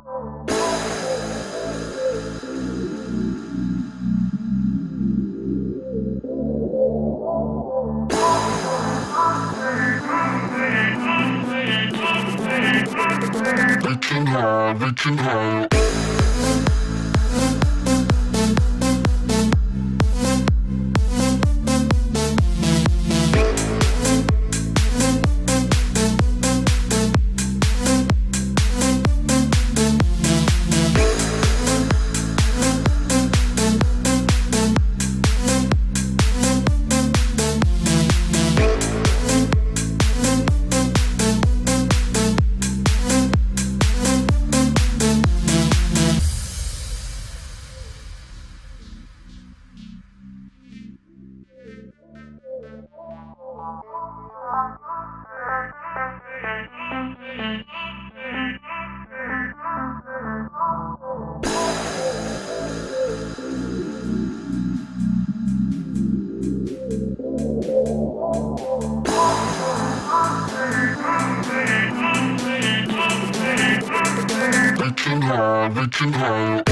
Reaching high. Reaching high.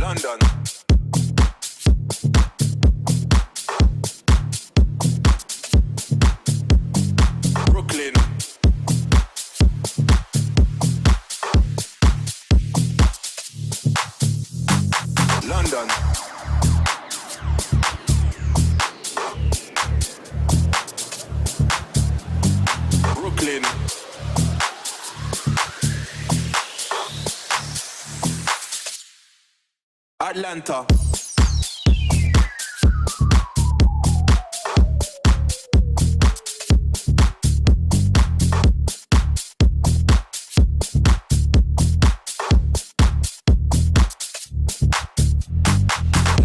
London. Brooklyn. London. Brooklyn. Atlanta.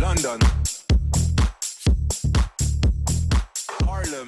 London. Harlem.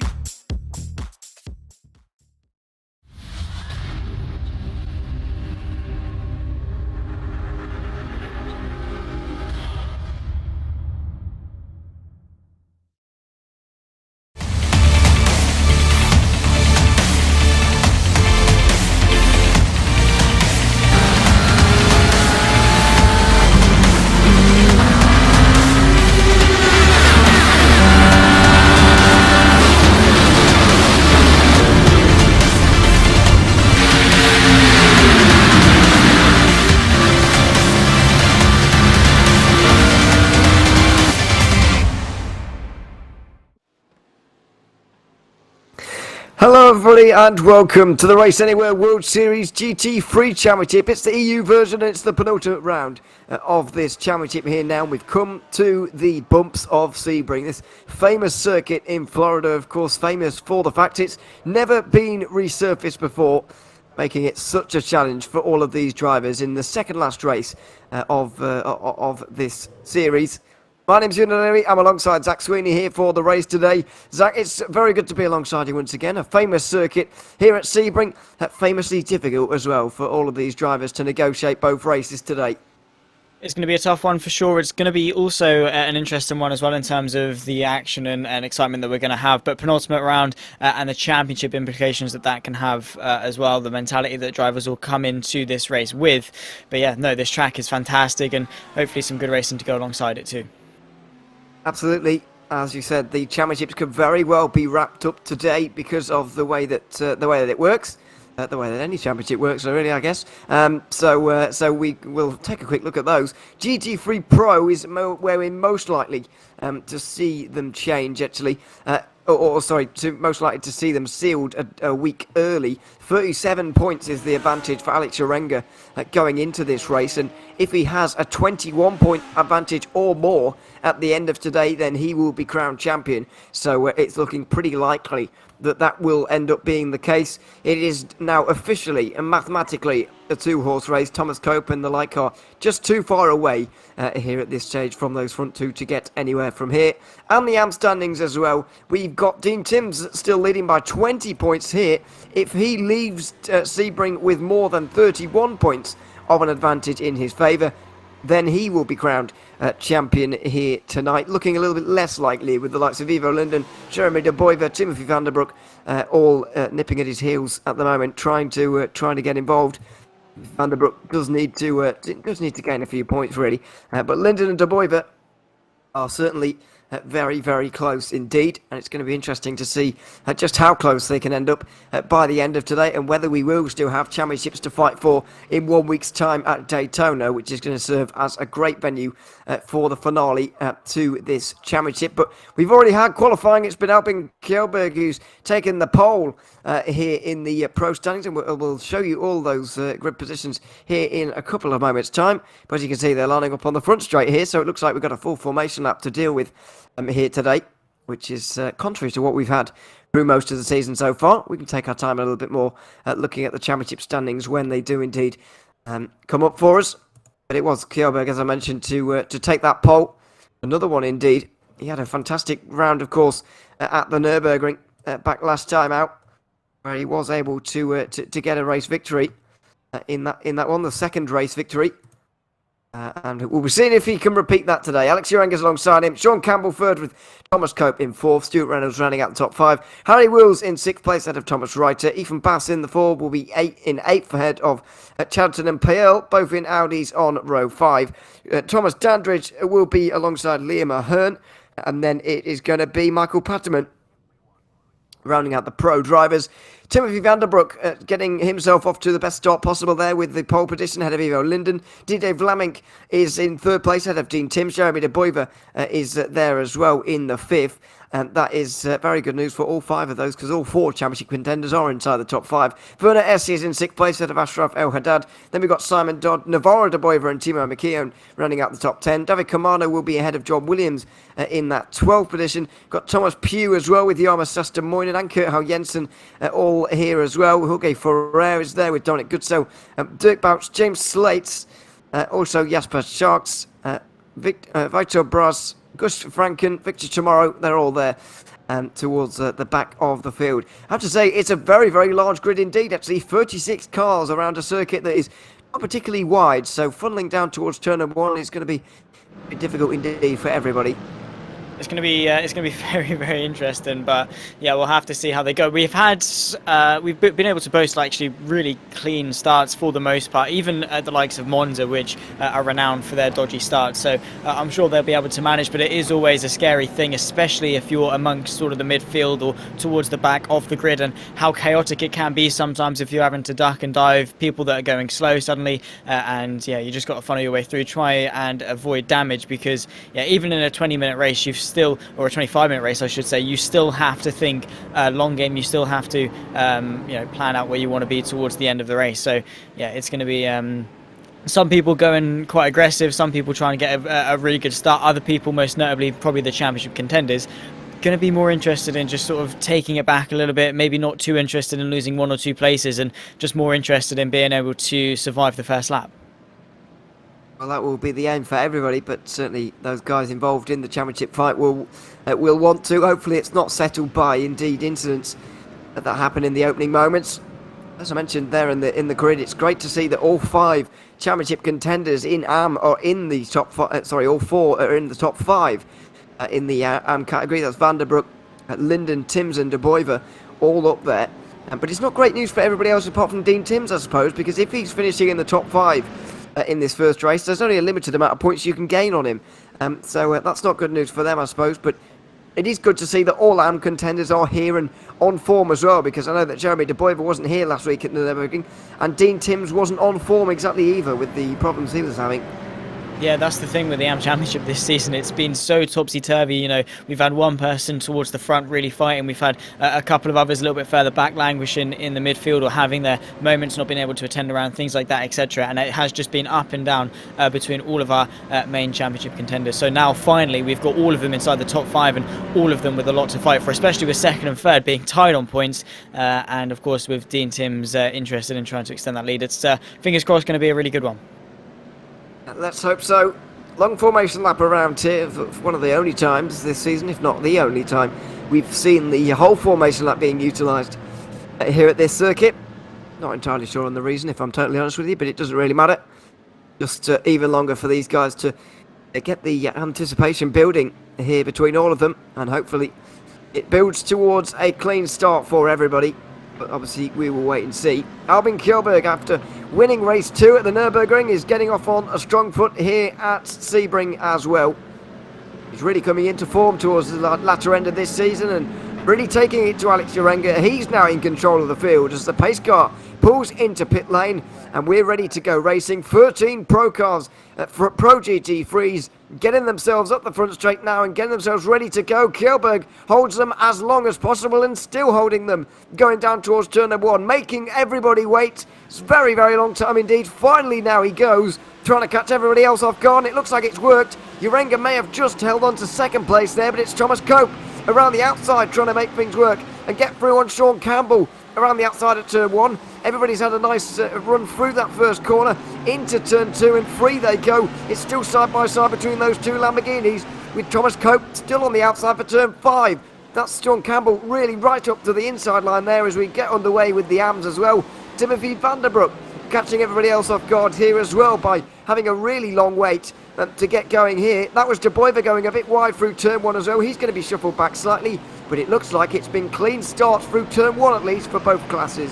everybody, and welcome to the Race Anywhere World Series GT3 Championship. It's the EU version, and it's the penultimate round of this championship here now. We've come to the bumps of Sebring, this famous circuit in Florida, of course, famous for the fact it's never been resurfaced before, making it such a challenge for all of these drivers in the second last race of this series. My name's Ewan O'Leary. I'm alongside Zach Sweeney here for the race today. Zach, it's very good to be alongside you once again. A famous circuit here at Sebring, famously difficult as well for all of these drivers to negotiate both races today. It's going to be a tough one for sure. It's going to be also an interesting one as well in terms of the action and excitement that we're going to have. But penultimate round and the championship implications that can have as well, the mentality that drivers will come into this race with. But yeah, no, this track is fantastic and hopefully some good racing to go alongside it too. Absolutely. As you said, the championships could very well be wrapped up today because of the way that it works. The way that any championship works, really, I guess. So we will take a quick look at those. GT3 Pro is where we're most likely to see them change, actually. Most likely to see them sealed a week early. 37 points is the advantage for Alex Orenga going into this race, and if he has a 21-point advantage or more at the end of today, then he will be crowned champion. So it's looking pretty likely that will end up being the case. It is now officially and mathematically a two-horse race. Thomas Cope and the light car just too far away here at this stage from those front two to get anywhere from here. And the AM standings as well. We've got Dean Timms still leading by 20 points here. If he leaves Sebring with more than 31 points of an advantage in his favour, then he will be crowned champion here tonight. Looking a little bit less likely with the likes of Ivo Linden, Jeremy De Boyver, Timothy van der Broek, all nipping at his heels at the moment, trying to get involved. Van der Broek does need to gain a few points really, but Linden and De Boyver are certainly very, very close indeed, and it's going to be interesting to see just how close they can end up by the end of today, and whether we will still have championships to fight for in 1 week's time at Daytona, which is going to serve as a great venue for the finale to this championship. But we've already had qualifying. It's been Albin Kjellberg who's taken the pole here in the pro standings, and we'll show you all those grid positions here in a couple of moments' time. But as you can see, they're lining up on the front straight here, so it looks like we've got a full formation lap to deal with here today, which is contrary to what we've had through most of the season so far. We can take our time a little bit more looking at the championship standings when they do indeed come up for us. But it was Kjellberg, as I mentioned, to take that pole. Another one indeed. He had a fantastic round, of course, at the Nürburgring back last time out, where he was able to get a race victory in that one, the second race victory. And we'll be seeing if he can repeat that today. Alex Orenga's alongside him. Sean Campbell third with Thomas Cope in fourth. Stuart Reynolds rounding out the top five. Harry Wills in sixth place ahead of Thomas Reiter. Ethan Bass in the four will be eighth ahead of Chadton and Payel, both in Audis on row 5. Thomas Dandridge will be alongside Liam Ahern. And then it is going to be Michael Patterman rounding out the pro drivers. Timothy van der Broek getting himself off to the best start possible there with the pole position ahead of Ivo Linden. DJ Vlamink is in third place ahead of Dean Timms. Jeremy De Boyver is there as well in the fifth. And that is very good news for all 5 of those, because all 4 championship contenders are inside the top 5. Werner Essie is in 6th place ahead of Ashraf El Haddad. Then we've got Simon Dodd, Navarro De Boyver and Timo McKeown rounding out the top 10. David Camano will be ahead of John Williams in that 12th position. Got Thomas Pugh as well with Jarmo Sasta Moinen and Kurt Hau Jensen all here as well. Jorge Ferrer is there with Dominic Goodso, Dirk Bouch, James Slates, also Jasper Sharks, Vitor Bras, Gus Franken, Victor Chamorro, they're all there towards the back of the field. I have to say, it's a very, very large grid indeed, actually. 36 cars around a circuit that is not particularly wide, so funneling down towards turn number 1 is going to be difficult indeed for everybody. It's going to be very, very interesting, but yeah, we'll have to see how they go. We've been able to boast actually really clean starts for the most part, even at the likes of Monza, which are renowned for their dodgy starts. So I'm sure they'll be able to manage, but it is always a scary thing, especially if you're amongst sort of the midfield or towards the back of the grid, and how chaotic it can be sometimes if you're having to duck and dive people that are going slow suddenly, and yeah, you just got to funnel your way through, try and avoid damage, because yeah, even in a 20-minute race, you've still, or a 25-minute race, I should say, you still have to think long game. You still have to, plan out where you want to be towards the end of the race. So, yeah, it's going to be some people going quite aggressive, some people trying to get a really good start, other people, most notably probably the championship contenders, going to be more interested in just sort of taking it back a little bit, maybe not too interested in losing 1 or 2 places, and just more interested in being able to survive the first lap. Well, that will be the aim for everybody, but certainly those guys involved in the championship fight will want to. Hopefully it's not settled by, indeed, incidents that happen in the opening moments. As I mentioned there in the grid, it's great to see that all 5 championship contenders in AM are in the top 5. All 4 are in the top 5 in the AM category. That's Van der Broek, Linden, Timms and De Boyver all up there. But it's not great news for everybody else apart from Dean Timms, I suppose, because if he's finishing in the top 5 in this first race, there's only a limited amount of points you can gain on him. So that's not good news for them, I suppose. But it is good to see that all AM contenders are here and on form as well, because I know that Jeremy De Boyver wasn't here last week at the Nürburgring, and Dean Timms wasn't on form exactly either with the problems he was having. Yeah, that's the thing with the AM Championship this season. It's been so topsy-turvy. You know, we've had one person towards the front really fighting. We've had a couple of others a little bit further back languishing in the midfield or having their moments, not being able to attend around, things like that, etc. And it has just been up and down between all of our main championship contenders. So now, finally, we've got all of them inside the top 5 and all of them with a lot to fight for, especially with second and third being tied on points. And, of course, with Dean Timms interested in trying to extend that lead. It's, fingers crossed, going to be a really good one. Let's hope so. Long formation lap around here, for one of the only times this season, if not the only time, we've seen the whole formation lap being utilised here at this circuit. Not entirely sure on the reason, if I'm totally honest with you, but it doesn't really matter. Just even longer for these guys to get the anticipation building here between all of them, and hopefully it builds towards a clean start for everybody. But obviously we will wait and see. Albin Kjellberg, after winning race 2 at the Nürburgring, is getting off on a strong foot here at Sebring as well. He's really coming into form towards the latter end of this season and really taking it to Alex Urenga. He's now in control of the field as the pace car pulls into pit lane, and we're ready to go racing. 13 Pro cars, Pro GT3s, getting themselves up the front straight now and getting themselves ready to go. Kjellberg holds them as long as possible and still holding them, going down towards turn number 1, making everybody wait. It's a very, very long time indeed. Finally now he goes, trying to catch everybody else off guard, and it looks like it's worked. Urenga may have just held on to second place there, but it's Thomas Cope around the outside trying to make things work and get through on Sean Campbell around the outside at turn 1. Everybody's had a nice run through that first corner into turn 2, and 3 they go. It's still side by side between those 2 Lamborghinis, with Thomas Cope still on the outside for turn 5. That's Sean Campbell really right up to the inside line there as we get underway with the AMs as well. Timothy van der Broek catching everybody else off guard here as well by having a really long wait to get going here. That was De Boyver going a bit wide through turn 1 as well. He's going to be shuffled back slightly, but it looks like it's been clean starts through turn 1 at least for both classes.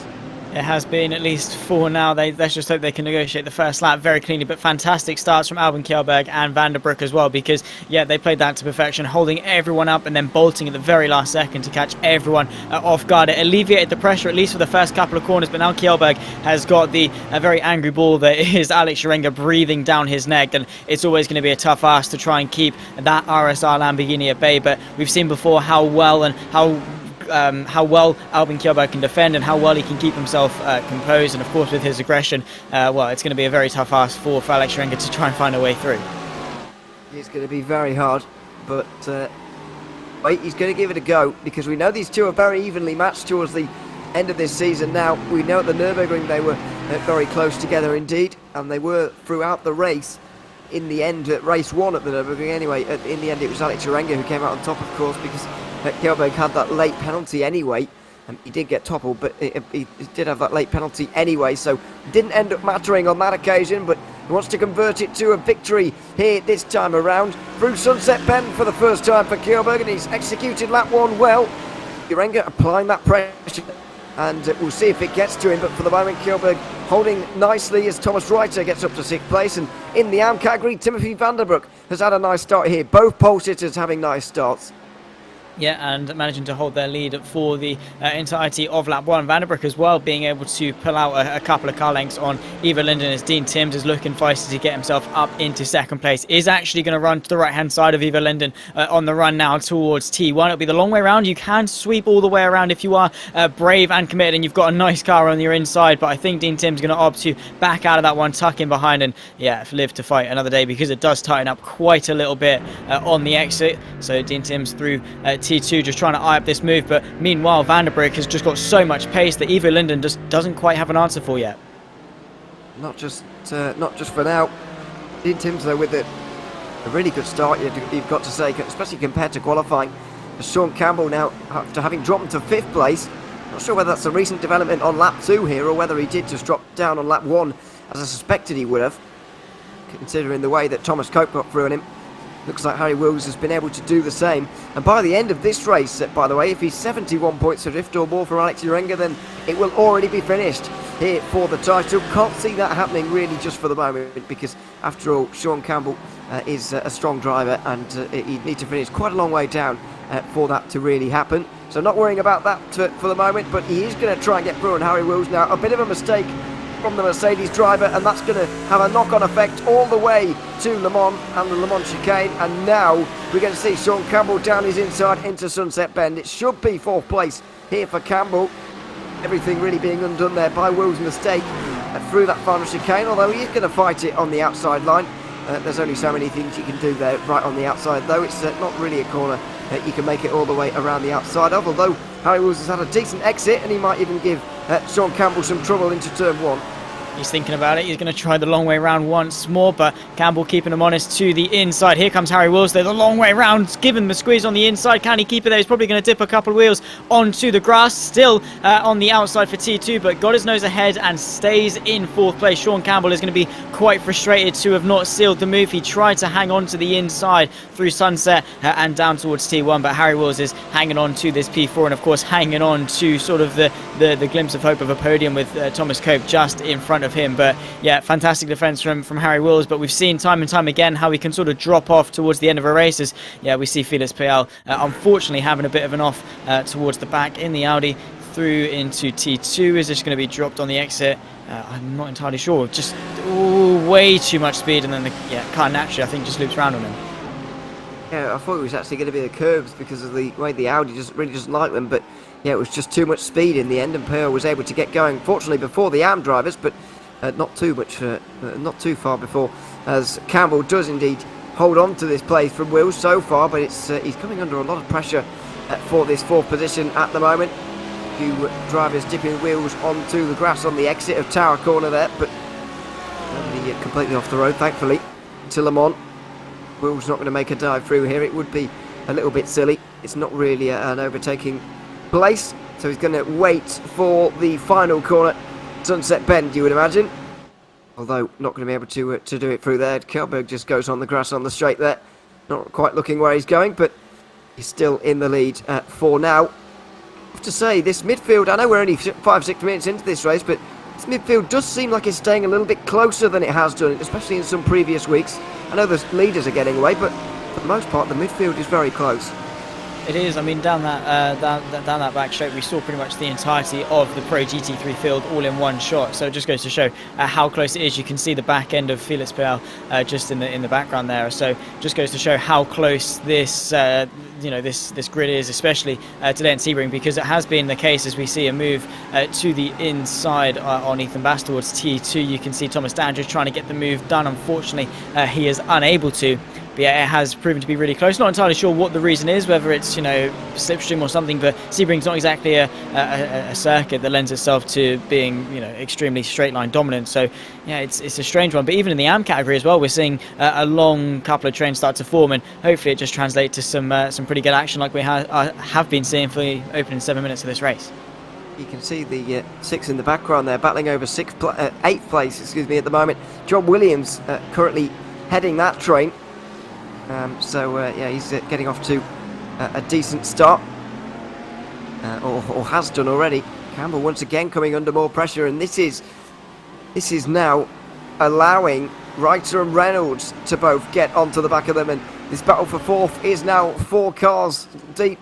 It has been at least 4 now. Let's just hope they can negotiate the first lap very cleanly. But fantastic starts from Albin Kjellberg and Van der Broek as well, because, yeah, they played that to perfection, holding everyone up and then bolting at the very last second to catch everyone off guard. It alleviated the pressure, at least for the first couple of corners, but now Kjellberg has got the very angry ball that is Alex Urenga breathing down his neck, and it's always going to be a tough ask to try and keep that RSR Lamborghini at bay. But we've seen before how well Albin Kjellberg can defend and how well he can keep himself composed, and of course with his aggression, well, it's going to be a very tough ask for Alex Urenga to try and find a way through. It's going to be very hard, but wait, he's going to give it a go, because we know these two are very evenly matched towards the end of this season now. We know at the Nürburgring they were very close together indeed, and they were throughout the race. In the end, at race 1 at the Nürburgring anyway, in the end it was Alex Urenga who came out on top, of course, because Kjellberg had that late penalty anyway. He did get toppled, but he did have that late penalty anyway, so didn't end up mattering on that occasion, but he wants to convert it to a victory here this time around. Through Sunset Bend for the first time for Kjellberg, and he's executed lap 1 well. Urenga applying that pressure, and we'll see if it gets to him, but for the moment Kjellberg holding nicely as Thomas Reiter gets up to 6th place, and in the AM category, Timothy van der Broek has had a nice start here. Both pole sitters having nice starts. Yeah, and managing to hold their lead for the entirety of lap 1. Vandenbroek as well being able to pull out a couple of car lengths on Eva Linden as Dean Timms is looking feisty to get himself up into second place. Is actually going to run to the right-hand side of Eva Linden on the run now towards T1. It'll be the long way around. You can sweep all the way around if you are brave and committed and you've got a nice car on your inside, but I think Dean Timms is going to opt to back out of that one, tuck in behind, and yeah, live to fight another day because it does tighten up quite a little bit on the exit. So Dean Timms through T2 just trying to eye up this move, but meanwhile Vandenbroek has just got so much pace that Eva Linden just doesn't quite have an answer for yet. Not just for now. Dean Timms though with a really good start, you've got to say, especially compared to qualifying. Sean Campbell now, after having dropped to 5th place, not sure whether that's a recent development on lap 2 here or whether he did just drop down on lap 1 as I suspected he would have, considering the way that Thomas Cope got through on him. Looks like Harry Wills has been able to do the same. And by the end of this race, by the way, if he's 71 points adrift or more for Alex Urenga, then it will already be finished here for the title. Can't see that happening really just for the moment, because after all, Sean Campbell is a strong driver, and he'd need to finish quite a long way down for that to really happen. So not worrying about that for the moment, but he is going to try and get through on Harry Wills now. A bit of a mistake from the Mercedes driver, and that's going to have a knock-on effect all the way to Le Mans and the Le Mans chicane. And now we're going to see Sean Campbell down his inside into Sunset Bend. It should be 4th place here for Campbell. Everything really being undone there by Will's mistake through that final chicane, although he is going to fight it on the outside line. There's only so many things you can do there right on the outside, though. It's not really a corner you can make it all the way around the outside of, although Harry Wills has had a decent exit, and he might even give Sean Campbell some trouble into turn 1. He's thinking about it. He's going to try the long way round once more, but Campbell keeping him honest to the inside. Here comes Harry Wills, though, the long way round, given the squeeze on the inside. Can he keep it there? He's probably going to dip a couple of wheels onto the grass. Still on the outside for T2, but got his nose ahead and stays in 4th place. Sean Campbell is going to be quite frustrated to have not sealed the move. He tried to hang on to the inside through Sunset and down towards T1, but Harry Wills is hanging on to this P4 and, of course, hanging on to sort of the glimpse of hope of a podium with Thomas Cope just in front of him. But yeah, fantastic defence from Harry Wills, but we've seen time and time again how he can sort of drop off towards the end of a race. As yeah, we see Felix Payal unfortunately having a bit of an off towards the back in the Audi through into T2. Is this going to be dropped on the exit? I'm not entirely sure. Just way too much speed, and then the car naturally I think just loops around on him. Yeah, I thought it was actually going to be the curbs because of the way the Audi really doesn't like them, but yeah, it was just too much speed in the end, and Payal was able to get going, fortunately before the AM drivers, but not too not too far before, as Campbell does indeed hold on to this place from Wills so far, but it's he's coming under a lot of pressure for this 4th position at the moment. Few drivers dipping wheels onto the grass on the exit of Tower Corner there, but nobody completely off the road, thankfully, to Le Mans. Wills not going to make a dive through here. It would be a little bit silly. It's not really an overtaking place, so he's going to wait for the final corner, Sunset Bend, you would imagine. Although not going to be able to do it through there. Kjellberg just goes on the grass on the straight there. Not quite looking where he's going, but he's still in the lead for now. I have to say, this midfield, I know we're only 5-6 minutes into this race, but this midfield does seem like it's staying a little bit closer than it has done, especially in some previous weeks. I know the leaders are getting away, but for the most part, the midfield is very close. It is. I mean, down that back straight, we saw pretty much the entirety of the Pro GT3 field all in one shot. So it just goes to show how close it is. You can see the back end of Felix Payal just in the background there. So just goes to show how close this this grid is, especially today in Sebring, because it has been the case as we see a move to the inside on Ethan Bass towards T2. You can see Thomas Dandridge trying to get the move done. Unfortunately, he is unable to. But yeah, it has proven to be really close. Not entirely sure what the reason is, whether it's slipstream or something. But Sebring's not exactly a circuit that lends itself to being extremely straight line dominant. So yeah, it's a strange one. But even in the AM category as well, we're seeing a long couple of trains start to form, and hopefully it just translates to some pretty good action like we have been seeing for the opening 7 minutes of this race. You can see the 6 in the background there, battling over 8th place, excuse me, at the moment. John Williams currently heading that train. Yeah, he's getting off to a decent start, or has done already. Campbell once again coming under more pressure, and this is now allowing Reiter and Reynolds to both get onto the back of them, and this battle for 4th is now 4 cars deep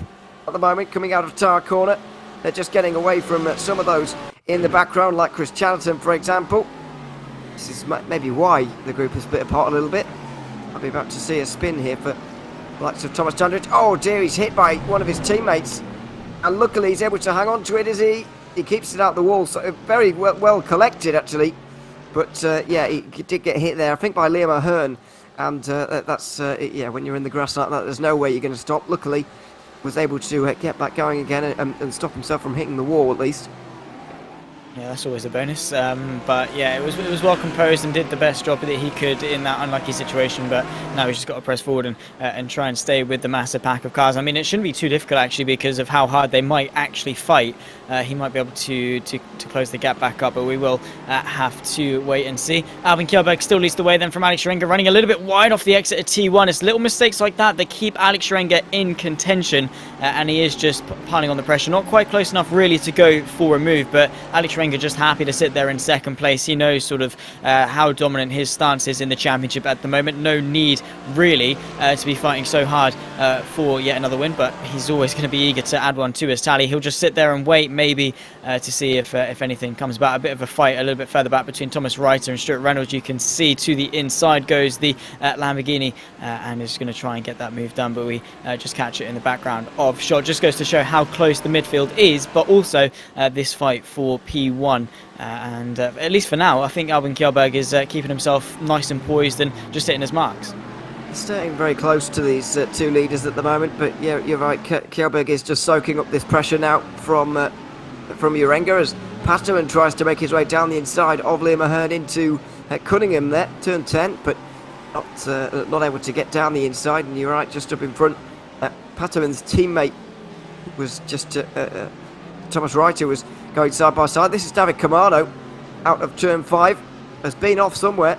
at the moment, coming out of Tower Corner. They're just getting away from some of those in the background, like Chris Chatterton, for example. This is maybe why the group has split apart a little bit. I'll be about to see a spin here for the likes of Thomas Dandridge. Oh dear, he's hit by one of his teammates. And luckily he's able to hang on to it as he keeps it out the wall. So very well collected, actually. But yeah, he did get hit there, I think, by Liam Ahern. And that's, yeah, when you're in the grass like that, there's no way you're going to stop. Luckily, was able to get back going again and stop himself from hitting the wall, at least. Yeah, that's always a bonus. But yeah, it was well composed and did the best job that he could in that unlucky situation. But now he's just got to press forward and try and stay with the massive pack of cars. I mean, it shouldn't be too difficult actually because of how hard they might actually fight. He might be able to close the gap back up, but we will have to wait and see. Albin Kjellberg still leads the way then from Alex Scherenga, running a little bit wide off the exit of T1. It's little mistakes like that that keep Alex Scherenga in contention, and he is just piling on the pressure. Not quite close enough really to go for a move, but Alex Scherenga just happy to sit there in second place. He knows sort of how dominant his stance is in the championship at the moment. No need really to be fighting so hard for yet another win, but he's always going to be eager to add one to his tally. He'll just sit there and wait maybe to see if anything comes about. A bit of a fight a little bit further back between Thomas Reiter and Stuart Reynolds. You can see to the inside goes the Lamborghini and is going to try and get that move done, but we just catch it in the background of shot. Just goes to show how close the midfield is, but also this fight for P1. And at least for now, I think Albin Kjellberg is keeping himself nice and poised and just hitting his marks. Staying very close to these two leaders at the moment, but yeah, you're right. Kjellberg is just soaking up this pressure now from Scherenga as Pasterman tries to make his way down the inside of Liam Ahern into Cunningham there, turn 10, but not able to get down the inside. And you're right, just up in front. Pasterman's teammate was just Thomas Reiter was going side by side. This is David Camardo out of turn 5, has been off somewhere,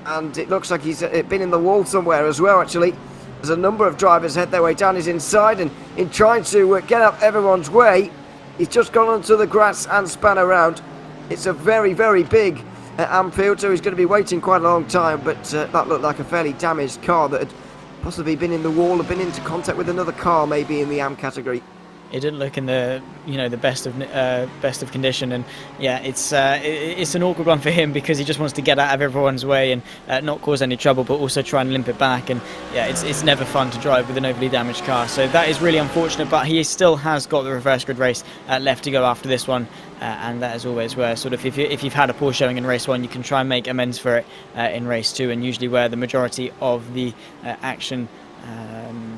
and it looks like he's been in the wall somewhere as well, actually. There's a number of drivers head their way down his inside, and in trying to get up everyone's way, he's just gone onto the grass and span around. It's a very, very big Anfield, so he's going to be waiting quite a long time, but that looked like a fairly damaged car that had possibly been in the wall or been into contact with another car, maybe in the AM category. It didn't look in the the best of condition, and yeah, it's an awkward one for him because he just wants to get out of everyone's way and not cause any trouble, but also try and limp it back. And yeah, it's never fun to drive with an overly damaged car, so that is really unfortunate. But he still has got the reverse grid race left to go after this one, and that is always where sort of if you've had a poor showing in race 1, you can try and make amends for it in race 2, and usually where the majority of the action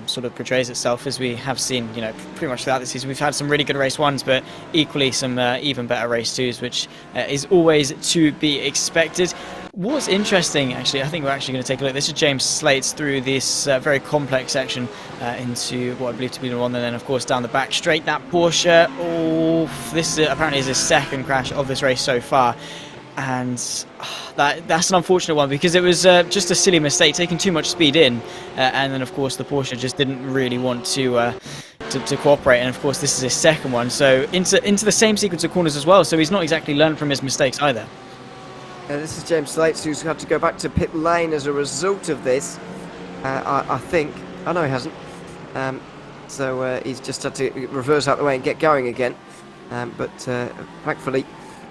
sort of portrays itself, as we have seen pretty much throughout the season. We've had some really good race 1s, but equally some even better race 2s, which is always to be expected. What's interesting, actually, I think we're actually going to take a look. This is James Slates through this very complex section into what I believe to be the one, and then of course down the back straight. That Porsche, this apparently is his second crash of this race so far. And that's an unfortunate one because it was just a silly mistake, taking too much speed in, and then of course the Porsche just didn't really want to cooperate, and of course this is his second one, so into the same sequence of corners as well, so he's not exactly learned from his mistakes either. This is James Slates, who's had to go back to pit lane as a result of this, I think. I know he hasn't, so he's just had to reverse out the way and get going again, but thankfully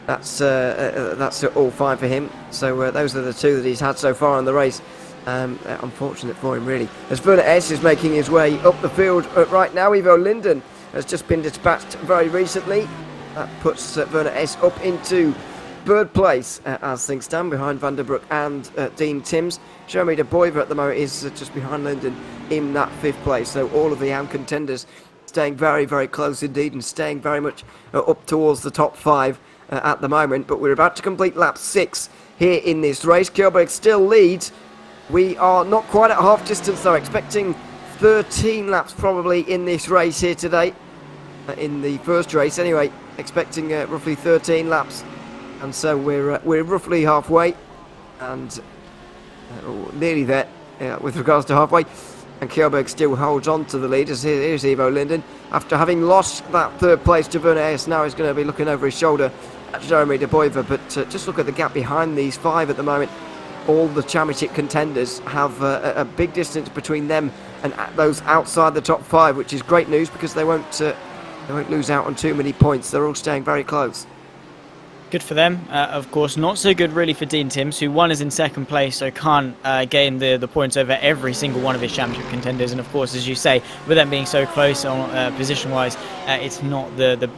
that's all fine for him. So those are the two that he's had so far in the race. Unfortunate for him, really. As Werner S is making his way up the field right now, Ivo Linden has just been dispatched very recently. That puts Werner S up into third place as things stand, behind Van der Broek and Dean Timms. Jeremy de Boyver at the moment is just behind Linden in that 5th place. So all of the AM contenders staying very, very close indeed, and staying very much up towards the top 5 at the moment. But we're about to complete lap 6 here in this race. Kjellberg still leads. We are not quite at half distance though, expecting 13 laps probably in this race here today. In the first race anyway, expecting roughly 13 laps, and so we're roughly halfway, and nearly there with regards to halfway. And Kjellberg still holds on to the lead. As here's Ivo Linden, after having lost that 3rd place to Werner S, now he's going to be looking over his shoulder at Jeremy de Boyver. But just look at the gap behind these 5 at the moment. All the championship contenders have a big distance between them and those outside the top 5, which is great news because they won't lose out on too many points. They're all staying very close. Good for them, of course. Not so good really for Dean Timms, who won is in second place, so can't gain the points over every single one of his championship contenders. And of course, as you say, with them being so close on position-wise, it's not the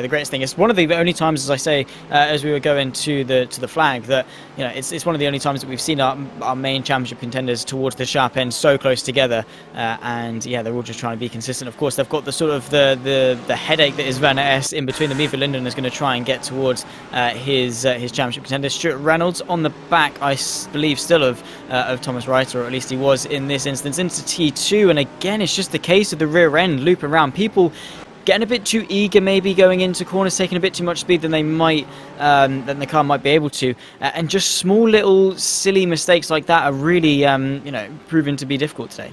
greatest thing. It's one of the only times, as I say, as we were going to the flag, that it's one of the only times that we've seen our main championship contenders towards the sharp end so close together. And yeah, they're all just trying to be consistent. Of course, they've got the sort of the headache that is R.A.W.S in between them. Eva Linden is going to try and get towards his championship contender. Stuart Reynolds on the back, I believe, still of Thomas Reiter, or at least he was in this instance, into T2. And again, it's just the case of the rear end looping around. People getting a bit too eager, maybe going into corners, taking a bit too much speed than they might, than the car might be able to, and just small little silly mistakes like that are really, proven to be difficult today.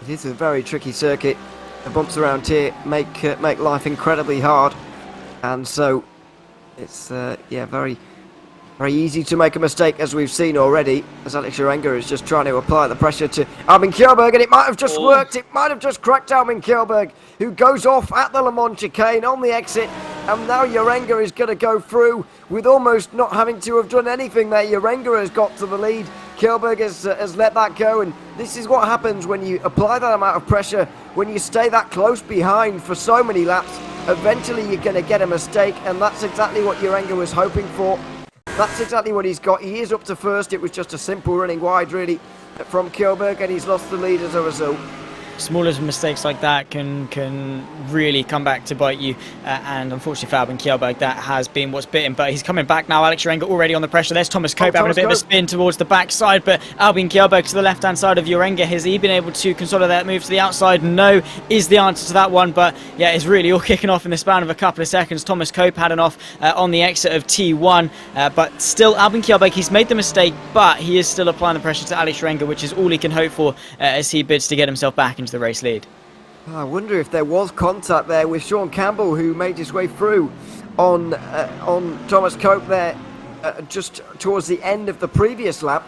It is a very tricky circuit. The bumps around here make life incredibly hard. And so it's very easy to make a mistake, as we've seen already, as Alex Urenga is just trying to apply the pressure to Albin Kjellberg, and it might have just worked. It might have just cracked Albin Kjellberg, who goes off at the Le Mans chicane on the exit, and now Urenga is going to go through with almost not having to have done anything there. Urenga has got to the lead. Kjellberg has let that go, and this is what happens when you apply that amount of pressure, when you stay that close behind for so many laps. Eventually you're going to get a mistake, and that's exactly what Urenga was hoping for. That's exactly what he's got. He is up to first. It was just a simple running wide, really, from Kjellberg, and he's lost the lead as a result. Smaller mistakes like that can really come back to bite you, and unfortunately for Albin Kjellberg, that has been what's bitten. But he's coming back now. Alex Urenga already on the pressure. There's Thomas Cope having a bit of a spin towards the backside, but Albin Kjellberg to the left hand side of Urenga. Has he been able to consolidate that move to the outside? No is the answer to that one, but yeah, it's really all kicking off in the span of a couple of seconds. Thomas Cope had an off on the exit of T1, but still Albin Kjellberg, he's made the mistake, but he is still applying the pressure to Alex Urenga, which is all he can hope for as he bids to get himself back into the race lead. I wonder if there was contact there with Sean Campbell, who made his way through on Thomas Cope there just towards the end of the previous lap.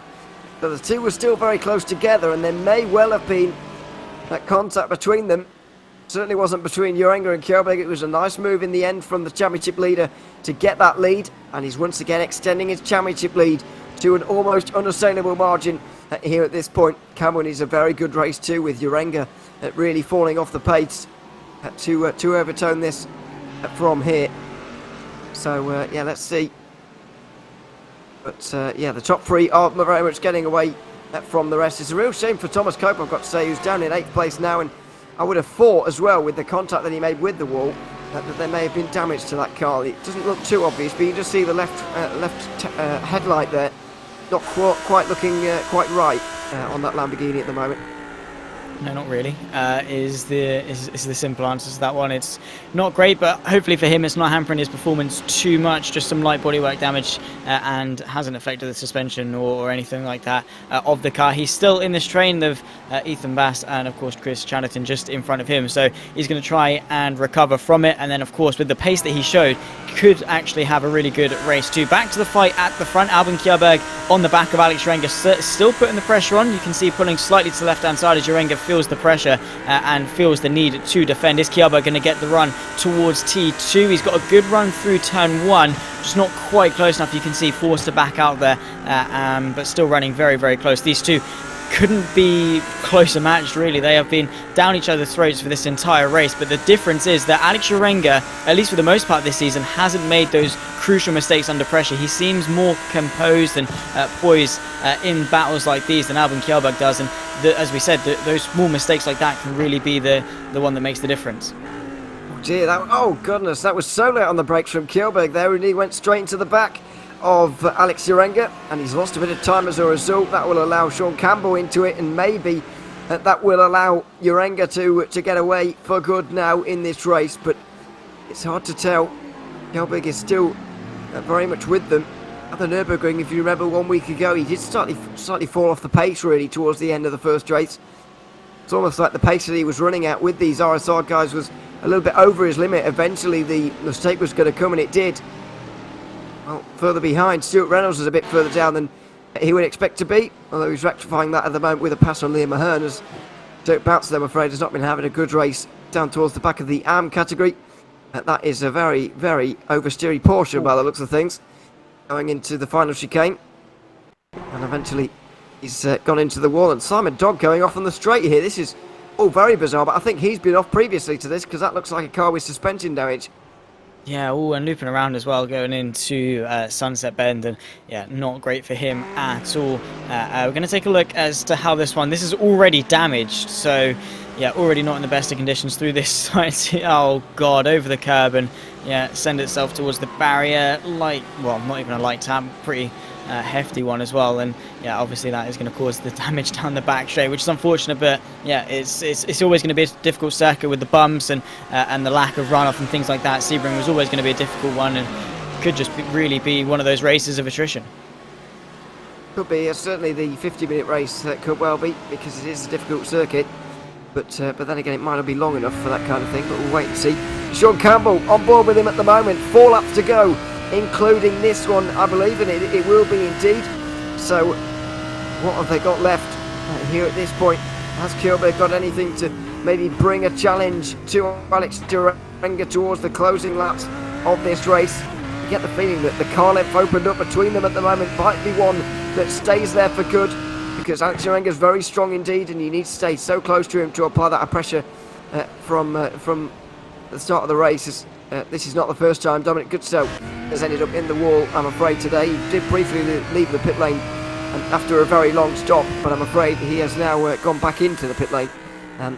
But the two were still very close together, and there may well have been that contact between them. Certainly wasn't between Urenga and Kjellberg. It was a nice move in the end from the championship leader to get that lead, and he's once again extending his championship lead to an almost unassailable margin here at this point. Cameron is a very good race too, with Urenga really falling off the pace to overtone this from here. So yeah, let's see. But yeah, the top three are very much getting away from the rest. It's a real shame for Thomas Cope, I've got to say, who's down in 8th place now, and I would have thought as well, with the contact that he made with the wall, that there may have been damage to that car. It doesn't look too obvious, but you just see the left headlight there not quite looking quite right on that Lamborghini at the moment. No, not really. Is the simple answer to that one. It's not great, but hopefully for him it's not hampering his performance too much. Just some light bodywork damage and hasn't affected the suspension or anything like that of the car. He's still in this train of Ethan Bass and of course Chris Chatterton just in front of him, so he's going to try and recover from it, and then of course with the pace that he showed could actually have a really good race too. Back to the fight at the front. Albin Kjellberg on the back of Alex Urenga, still putting the pressure on. You can see pulling slightly to the left hand side as Urenga feels the pressure and feels the need to defend. Is Kjellberg going to get the run towards T2? He's got a good run through turn 1, just not quite close enough. You can see forced to back out there, but still running very, very close. These two couldn't be closer matched, really. They have been down each other's throats for this entire race, but the difference is that Alex Urenga, at least for the most part this season, hasn't made those crucial mistakes under pressure. He seems more composed and poised in battles like these than Albin Kjellberg does, and as we said, those small mistakes like that can really be the one that makes the difference. Oh dear, oh goodness, that was so late on the brakes from Kjellberg there, and he went straight into the back of Alex Urenga, and he's lost a bit of time as a result. That will allow Sean Campbell into it, and maybe that will allow Urenga to get away for good now in this race, but it's hard to tell. Kjellberg is still very much with them at the Nürburgring. If you remember 1 week ago, he did slightly fall off the pace really towards the end of the first race. It's almost like the pace that he was running at with these RSR guys was a little bit over his limit. Eventually the mistake was going to come, and it did. Well, further behind, Stuart Reynolds is a bit further down than he would expect to be, although he's rectifying that at the moment with a pass on Liam Mahern, as Dirk Bouncer, I'm afraid, has not been having a good race down towards the back of the AM category. That is a very, very oversteery Porsche by the looks of things, going into the final chicane. And eventually he's gone into the wall, and Simon Dodd going off on the straight here. This is all very bizarre, but I think he's been off previously to this, because that looks like a car with suspension damage. Yeah, and looping around as well, going into Sunset Bend, and yeah, not great for him at all. We're going to take a look as to how this is already damaged, so yeah, already not in the best of conditions through this site. Oh god, over the curb, and yeah, send itself towards the barrier, well, not even a light tap, pretty hefty one as well, and yeah, obviously that is going to cause the damage down the back straight, which is unfortunate, but yeah, it's always going to be a difficult circuit with the bumps and the lack of runoff and things like that. Sebring was always going to be a difficult one, and could just really be one of those races of attrition. Could be, certainly the 50-minute race could well be, because it is a difficult circuit, but then again, it might not be long enough for that kind of thing, but we'll wait and see. Sean Campbell on board with him at the moment, 4 laps to go, including this one, I believe, and it will be indeed. So what have they got left here at this point? Has Kjellberg got anything to maybe bring a challenge to Alex Durenga towards the closing laps of this race? You get the feeling that the car length opened up between them at the moment might be one that stays there for good, because Alex Durenga is very strong indeed, and you need to stay so close to him to apply that pressure from the start of the race. This is not the first time Dominic Goodsoe has ended up in the wall, I'm afraid, today. He did briefly leave the pit lane after a very long stop, but I'm afraid he has now gone back into the pit lane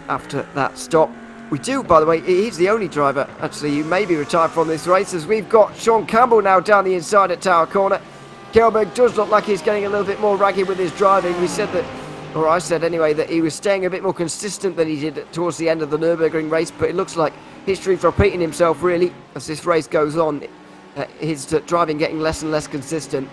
after that stop. We do, by the way, he's the only driver, actually, who may be retired from this race, as we've got Sean Campbell now down the inside at Tower Corner. Kjellberg does look like he's getting a little bit more ragged with his driving. We said that, or I said anyway, that he was staying a bit more consistent than he did towards the end of the Nürburgring race, but it looks like history's repeating himself really as this race goes on. His driving getting less and less consistent.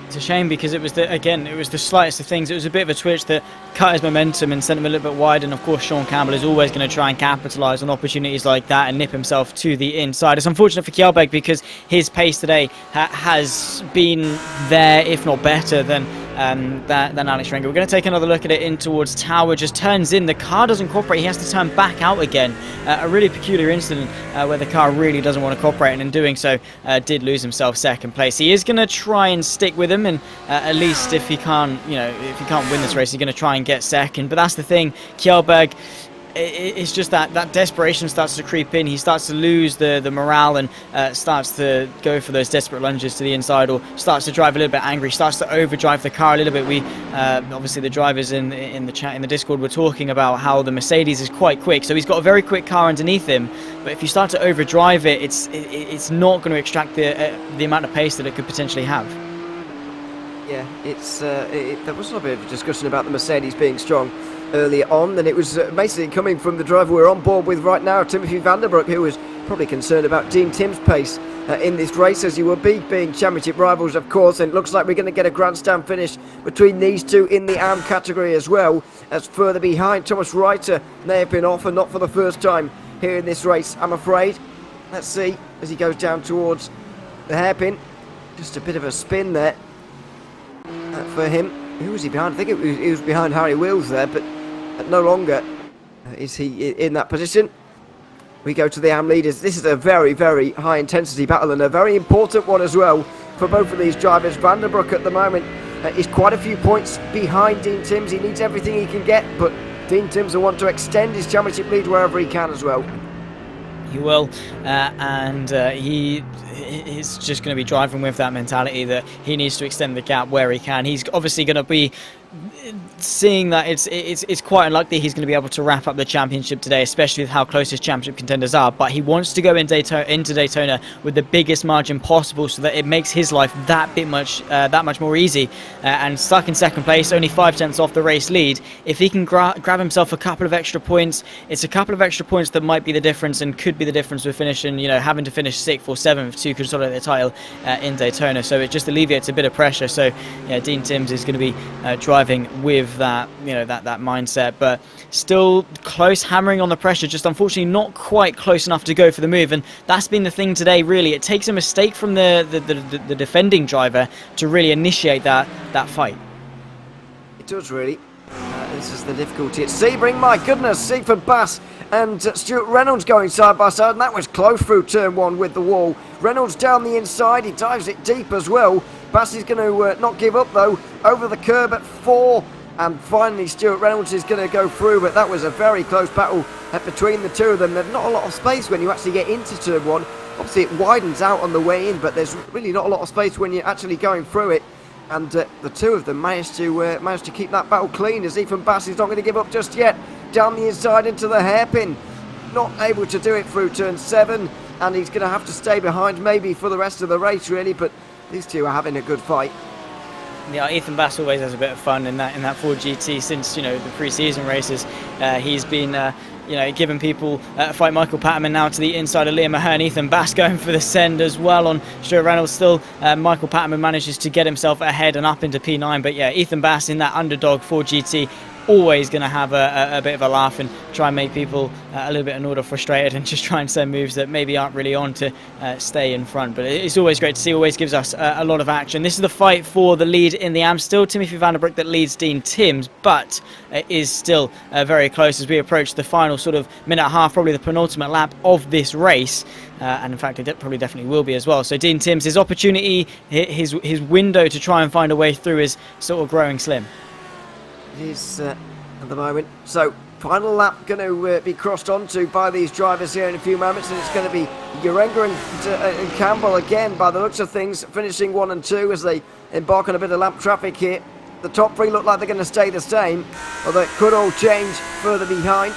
It's a shame, because it was the slightest of things. It was a bit of a twitch that cut his momentum and sent him a little bit wide, and of course Sean Campbell is always going to try and capitalise on opportunities like that and nip himself to the inside. It's unfortunate for Kjellberg, because his pace today has been there, if not better, than Alex Durenga. We're going to take another look at it in towards Tower. Just turns in, the car doesn't cooperate, he has to turn back out again. A really peculiar incident where the car really doesn't want to cooperate, and in doing so did lose himself second place. He is going to try and stick with him, and at least if he can't win this race, he's going to try and get second. But that's the thing, Kjellberg, it's just that desperation starts to creep in. He starts to lose the morale, and starts to go for those desperate lunges to the inside, or starts to drive a little bit angry, starts to overdrive the car a little bit. We obviously, the drivers in the chat in the Discord were talking about how the Mercedes is quite quick, so he's got a very quick car underneath him, but if you start to overdrive it, it's not going to extract the amount of pace that it could potentially have. Yeah, there was a little bit of a discussion about the Mercedes being strong earlier on, and it was basically coming from the driver we're on board with right now, Timothy Vanderbroek, who was probably concerned about Dean Tim's pace in this race, as he would be, being championship rivals, of course. And it looks like we're going to get a grandstand finish between these two in the AM category as well, as further behind Thomas Reiter may have been off, and not for the first time here in this race, I'm afraid. Let's see as he goes down towards the hairpin. Just a bit of a spin there for him. Who was he behind? I think he was behind Harry Wills there, but no longer is he in that position. We go to the AM leaders. This is a very, very high intensity battle, and a very important one as well for both of these drivers. Vanderbroek at the moment is quite a few points behind Dean Timms. He needs everything he can get, but Dean Timms will want to extend his championship lead wherever he can as well. He will, and he is just going to be driving with that mentality that he needs to extend the gap where he can. He's obviously going to be seeing that it's quite unlikely he's going to be able to wrap up the championship today, especially with how close his championship contenders are, but he wants to go into Daytona with the biggest margin possible, so that it makes his life that much more easy. And stuck in second place, only 5/10 off the race lead, if he can grab himself a couple of extra points, it's a couple of extra points that might be the difference, and could be the difference with finishing, having to finish 6th or 7th to consolidate the title in Daytona. So it just alleviates a bit of pressure. So yeah, Dean Timms is going to be driving with that, that mindset, but still close, hammering on the pressure, just unfortunately not quite close enough to go for the move. And that's been the thing today, really. It takes a mistake from the defending driver to really initiate that fight. It does, really. This is the difficulty. It's Sebring, my goodness, Ethan Bass and Stuart Reynolds going side by side, and that was close through turn one with the wall. Reynolds down the inside, he dives it deep as well. Bass is going to not give up though, over the curb at 4, and finally Stuart Reynolds is going to go through, but that was a very close battle between the two of them. There's not a lot of space when you actually get into turn one. Obviously it widens out on the way in, but there's really not a lot of space when you're actually going through it. And the two of them managed to keep that battle clean, as Ethan Bass is not going to give up just yet. Down the inside into the hairpin. Not able to do it through turn 7, and he's going to have to stay behind maybe for the rest of the race, really. But these two are having a good fight. Yeah, Ethan Bass always has a bit of fun in that Ford GT since the pre-season races. He's been giving people a fight. Michael Patterman now to the inside of Liam Ahern. Ethan Bass going for the send as well on Stuart Reynolds. Still, Michael Patterman manages to get himself ahead and up into P9. But yeah, Ethan Bass in that underdog Ford GT, always going to have a bit of a laugh and try and make people a little bit annoyed or frustrated, and just try and send moves that maybe aren't really on to stay in front. But it's always great to see, always gives us a lot of action. This is the fight for the lead in the AM. Still Timothy Vanderbroek that leads Dean Timms, but it is still very close as we approach the final sort of minute and a half, probably the penultimate lap of this race. And in fact, it probably definitely will be as well. So Dean Timms, his opportunity, his window to try and find a way through is sort of growing slim. It is at the moment. So final lap going to be crossed onto by these drivers here in a few moments, and it's going to be Urenga and Campbell again, by the looks of things, finishing 1 and 2 as they embark on a bit of lap traffic here. The top 3 look like they're going to stay the same, although it could all change further behind.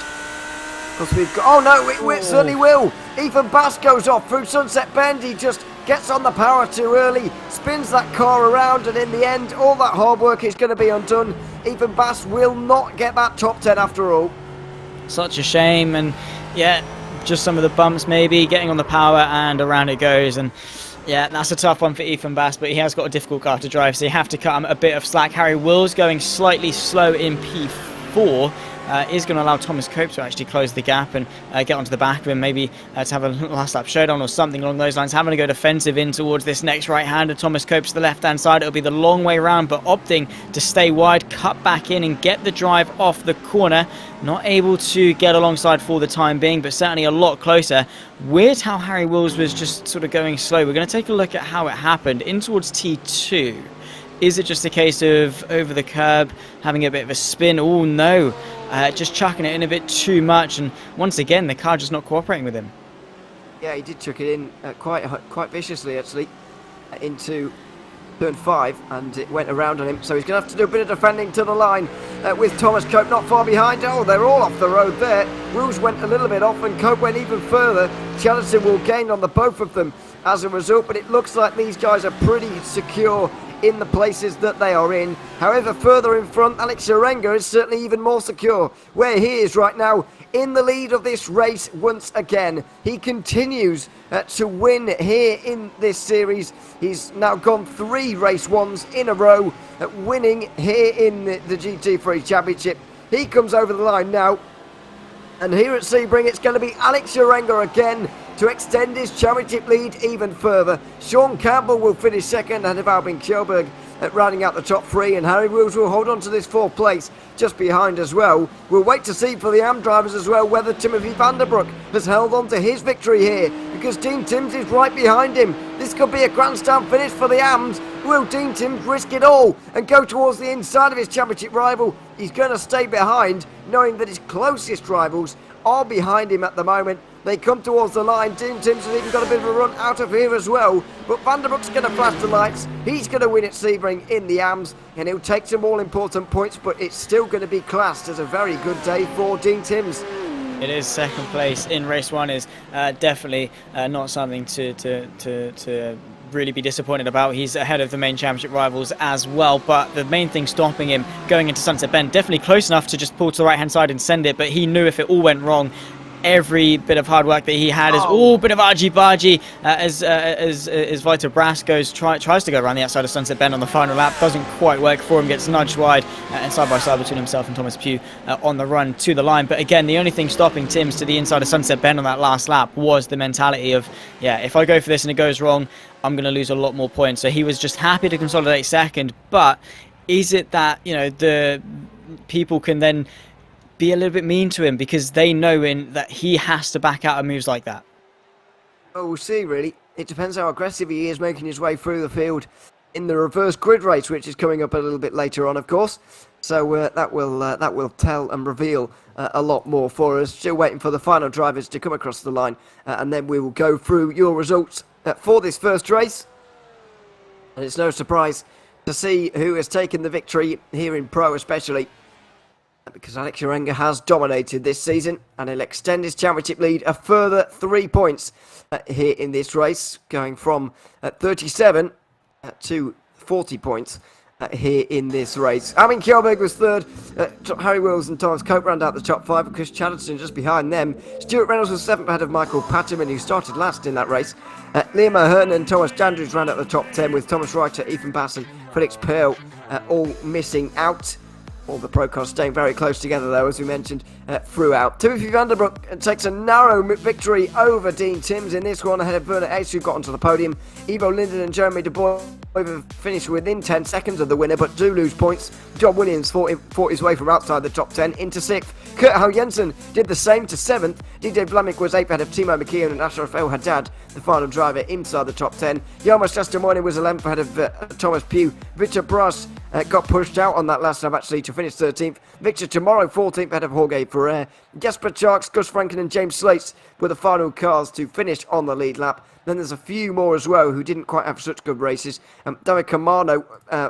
Because we've got, oh no, it certainly will. Ethan Bass goes off through Sunset Bend. He just gets on the power too early, spins that car around, and in the end, all that hard work is going to be undone. Ethan Bass will not get that top 10 after all. Such a shame, and yeah, just some of the bumps maybe, getting on the power, and around it goes. And yeah, that's a tough one for Ethan Bass, but he has got a difficult car to drive, so you have to cut him a bit of slack. Harry Wills going slightly slow in P4. Is going to allow Thomas Cope to actually close the gap and get onto the back of him, maybe to have a last lap showdown or something along those lines. Having to go defensive in towards this next right-hander. Thomas Cope to the left-hand side. It'll be the long way round, but opting to stay wide, cut back in and get the drive off the corner. Not able to get alongside for the time being, but certainly a lot closer. Weird how Harry Wills was just sort of going slow. We're going to take a look at how it happened. In towards T2. Is it just a case of over the curb, having a bit of a spin? Oh no, just chucking it in a bit too much, and once again the car just not cooperating with him. Yeah, he did chuck it in quite viciously actually into turn 5, and it went around on him, so he's going to have to do a bit of defending to the line with Thomas Cope not far behind. Oh, they're all off the road there. Wills went a little bit off and Cope went even further. Chellerton will gain on the both of them as a result, but it looks like these guys are pretty secure in the places that they are in. However, further in front, Alex Urenga is certainly even more secure, where he is right now in the lead of this race once again. He continues to win here in this series. He's now gone 3 race ones in a row, winning here in the GT3 Championship. He comes over the line now, and here at Sebring it's going to be Alex Urenga again to extend his championship lead even further. Sean Campbell will finish second ahead of Albin Kjellberg rounding out the top 3, and Harry Wills will hold on to this 4th place just behind as well. We'll wait to see for the AM drivers as well whether Timothy Vanderbroek has held on to his victory here, because Dean Timms is right behind him. This could be a grandstand finish for the AMs. Will Dean Timms risk it all and go towards the inside of his championship rival? He's going to stay behind, knowing that his closest rivals are behind him at the moment. They come towards the line. Dean Timms has even got a bit of a run out of here as well. But Vanderbroek's going to flash the lights. He's going to win at Sebring in the AMs, and he'll take some all-important points, but it's still going to be classed as a very good day for Dean Timms. It is second place in race 1 is definitely not something to really be disappointed about. He's ahead of the main championship rivals as well, but the main thing stopping him going into Sunset Bend, definitely close enough to just pull to the right hand side and send it, but he knew if it all went wrong, every bit of hard work that he had is all bit of argy-bargy as R.A.W.S tries to go around the outside of Sunset Bend on the final lap. Doesn't quite work for him, gets nudged wide and side by side between himself and Thomas Pugh on the run to the line. But again, the only thing stopping Tim's to the inside of Sunset Bend on that last lap was the mentality of, yeah, if I go for this and it goes wrong, I'm going to lose a lot more points. So he was just happy to consolidate second. But is it that, you know, the people can then be a little bit mean to him because they know that he has to back out of moves like that? Well, we'll see, really. It depends how aggressive he is making his way through the field in the reverse grid race, which is coming up a little bit later on, of course. So that will tell and reveal a lot more for us. Still waiting for the final drivers to come across the line, and then we will go through your results for this first race. And it's no surprise to see who has taken the victory here in Pro, especially because Alex Urenga has dominated this season, and he'll extend his championship lead a further 3 points here in this race, going from 37 to 40 points here in this race. Armin Kjellberg was third. Harry Wills and Thomas Cope round out the top 5, and Chris Chatterton just behind them. Stuart Reynolds was 7th ahead of Michael Patterman, who started last in that race. Liam O'Hearn and Thomas Dandridge round out the top 10, with Thomas Reiter, Ethan Bass and Felix Pearl all missing out. All the pro cars staying very close together, though, as we mentioned, throughout. Timothy Vanderbroek takes a narrow victory over Dean Timms in this one, ahead of Werner Ace, who got onto the podium. Ivo Linden and Jeremy De Boer finished within 10 seconds of the winner, but do lose points. John Williams fought his way from outside the top 10 into 6th. Kurt Hau Jensen did the same to 7th. DJ Blamik was 8th ahead of Timo McKeon and Ashraf El Haddad, the final driver, inside the top 10. Yarmo Shastamoinen was 11th ahead of Thomas Pugh. Richard Brass got pushed out on that last lap, actually, to finish 13th. Victor Tomorrow 14th ahead of Jorge Ferrer. Jasper Charks, Gus Franken and James Slates were the final cars to finish on the lead lap. Then there's a few more as well who didn't quite have such good races. David Camano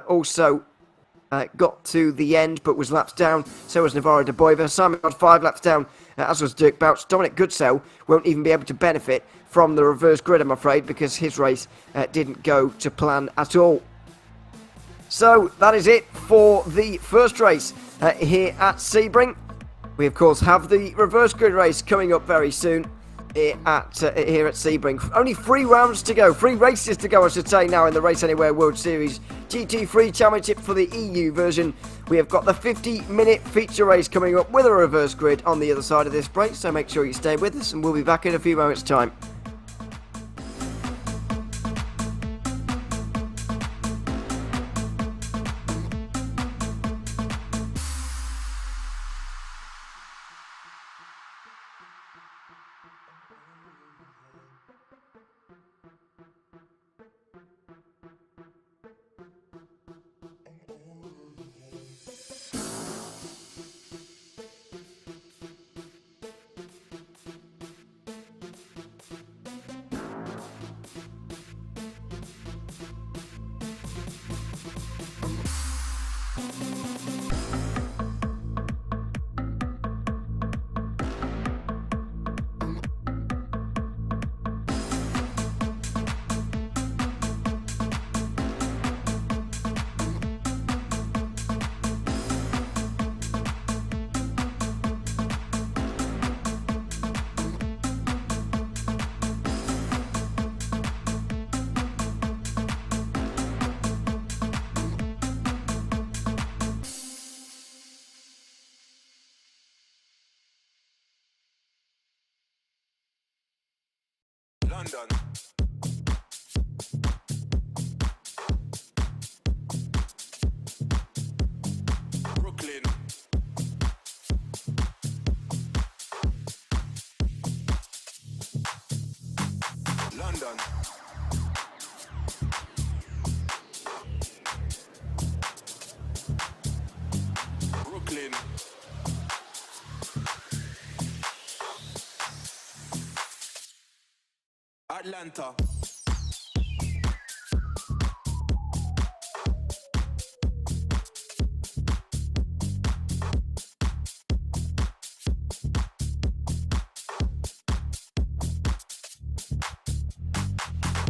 also got to the end but was laps down. So was Navarro de Boiva. Simon got 5 laps down, as was Dirk Bouch. Dominic Goodsell won't even be able to benefit from the reverse grid, I'm afraid, because his race didn't go to plan at all. So that is it for the first race here at Sebring. We, of course, have the reverse grid race coming up very soon here at Sebring. Only 3 rounds to go, 3 races to go, I should say, now in the Race Anywhere World Series GT3 Championship for the EU version. We have got the 50-minute feature race coming up with a reverse grid on the other side of this break, so make sure you stay with us, and we'll be back in a few moments' time. London. Brooklyn. London. Brooklyn. Atlanta.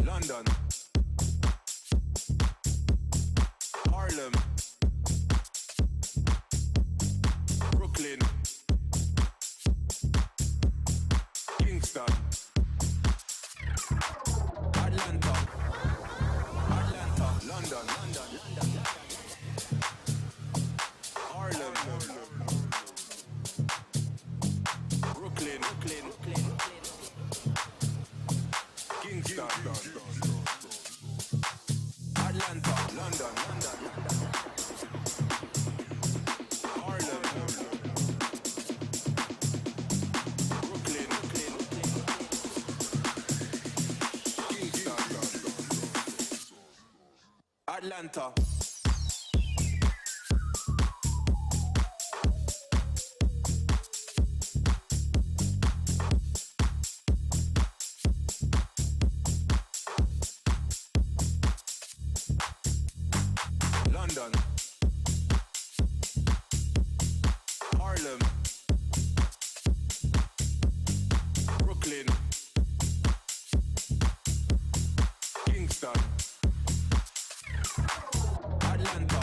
London. Harlem. Brooklyn. Atlanta. London. Harlem. Brooklyn. Kingston. Atlanta.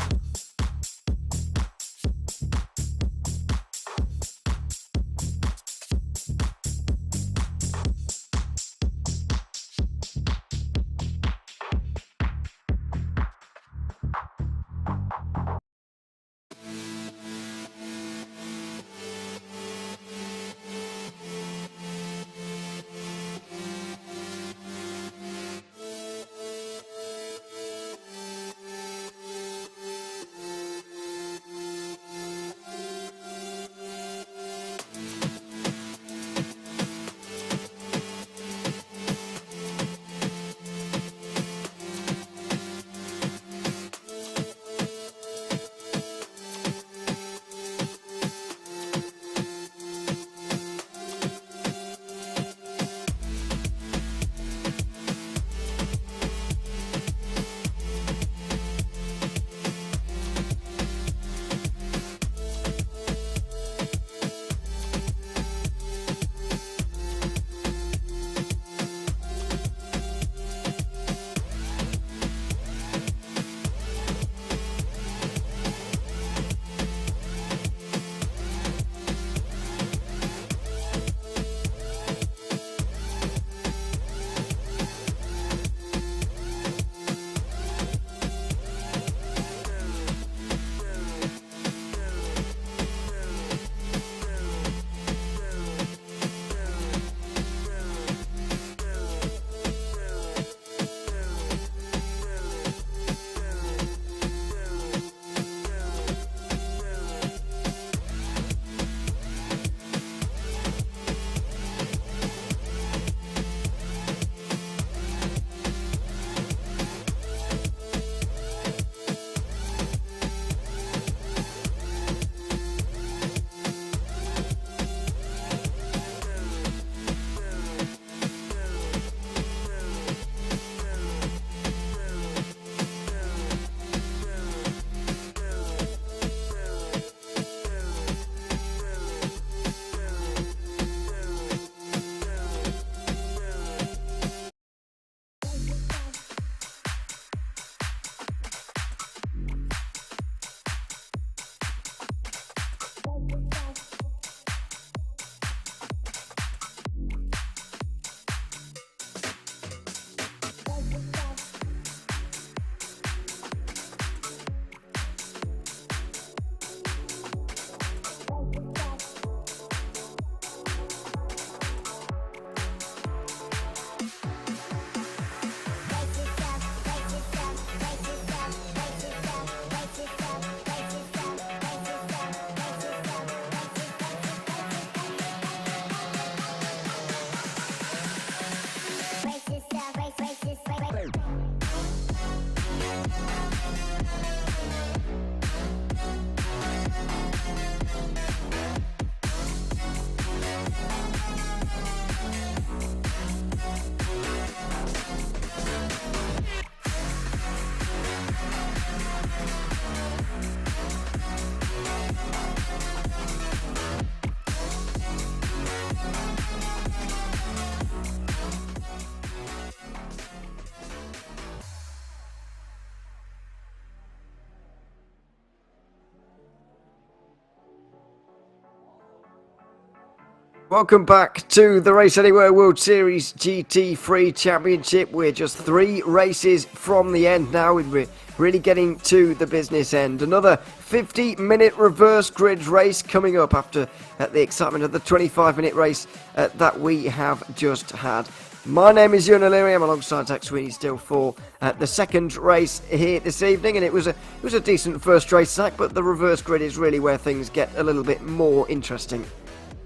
Welcome back to the Race Anywhere World Series GT3 Championship. We're just 3 races from the end now, and we're really getting to the business end. Another 50-minute reverse grid race coming up after the excitement of the 25-minute race that we have just had. My name is Ewan O'Leary. I'm alongside Zach Sweeney still for the second race here this evening, and it was a decent first race, Zach, but the reverse grid is really where things get a little bit more interesting.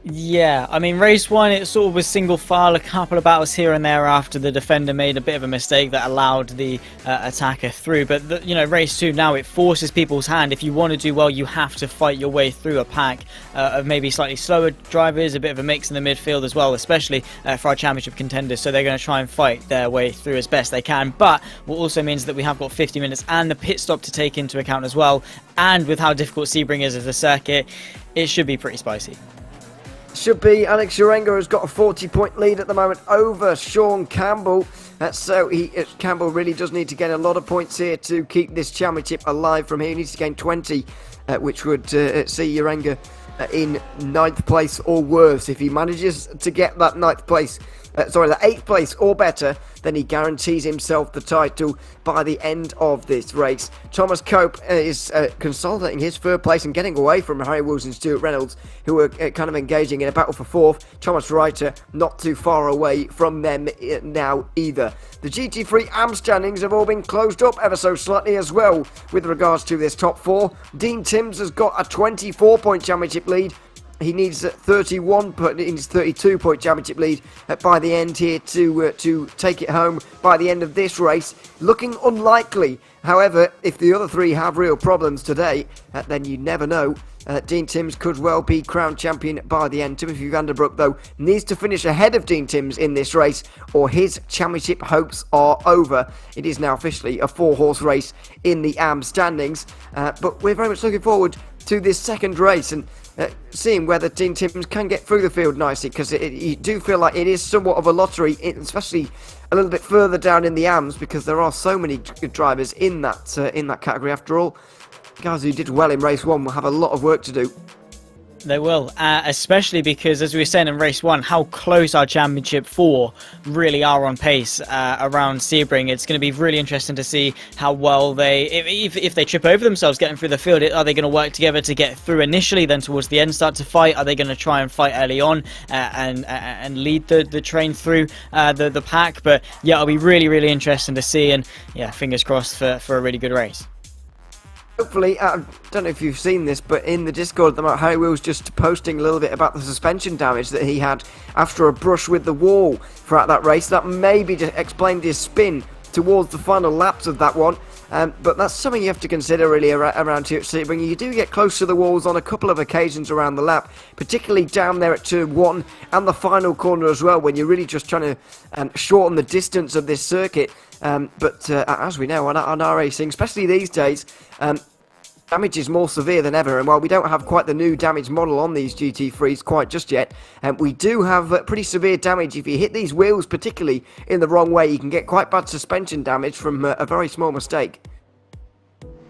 Yeah, I mean, race one, it sort of was single file, a couple of battles here and there after the defender made a bit of a mistake that allowed the attacker through. But, race two now, it forces people's hand. If you want to do well, you have to fight your way through a pack of maybe slightly slower drivers, a bit of a mix in the midfield as well, especially for our championship contenders. So they're going to try and fight their way through as best they can. But what also means that we have got 50 minutes and the pit stop to take into account as well. And with how difficult Sebring is as a circuit, it should be pretty spicy. Should be. Alex Urenga has got a 40-point lead at the moment over Sean Campbell. So Campbell really does need to gain a lot of points here to keep this championship alive from here. He needs to gain 20, which would see Urenga in 9th place or worse. If he manages to get that 9th place, the 8th place or better, then he guarantees himself the title by the end of this race. Thomas Cope is consolidating his 3rd place and getting away from Harry Wills and Stuart Reynolds, who are kind of engaging in a battle for 4th. Thomas Reiter not too far away from them now either. The GT3 AM standings have all been closed up ever so slightly as well with regards to this top 4. Dean Timms has got a 24-point championship lead. He needs 32-point championship lead by the end here to take it home by the end of this race. Looking unlikely. However, if the other 3 have real problems today, then you never know. Dean Timms could well be crowned champion by the end. Timothy Vanderbroek, though, needs to finish ahead of Dean Timms in this race, or his championship hopes are over. It is now officially a 4-horse race in the AM standings, but we're very much looking forward to this second race and seeing whether Dean Timms can get through the field nicely, because you do feel like it is somewhat of a lottery, especially a little bit further down in the AMs, because there are so many good drivers in that category. After all, guys who did well in race 1 will have a lot of work to do. They will, especially because, as we were saying in race 1, how close our championship 4 really are on pace around Sebring. It's going to be really interesting to see how well if they trip over themselves getting through the field, are they going to work together to get through initially, then towards the end start to fight? Are they going to try and fight early on and lead the train through the pack? But yeah, it'll be really, really interesting to see, and yeah, fingers crossed for a really good race. Hopefully, I don't know if you've seen this, but in the Discord at the moment, Harry Wills just posting a little bit about the suspension damage that he had after a brush with the wall throughout that race. That maybe just explained his spin towards the final laps of that one. But that's something you have to consider really around here at Sebring. You do get close to the walls on a couple of occasions around the lap, particularly down there at turn 1 and the final corner as well, when you're really just trying to shorten the distance of this circuit. But as we know on R-Racing, especially these days, damage is more severe than ever, and while we don't have quite the new damage model on these GT3s quite just yet, we do have pretty severe damage. If you hit these wheels particularly in the wrong way, you can get quite bad suspension damage from a very small mistake.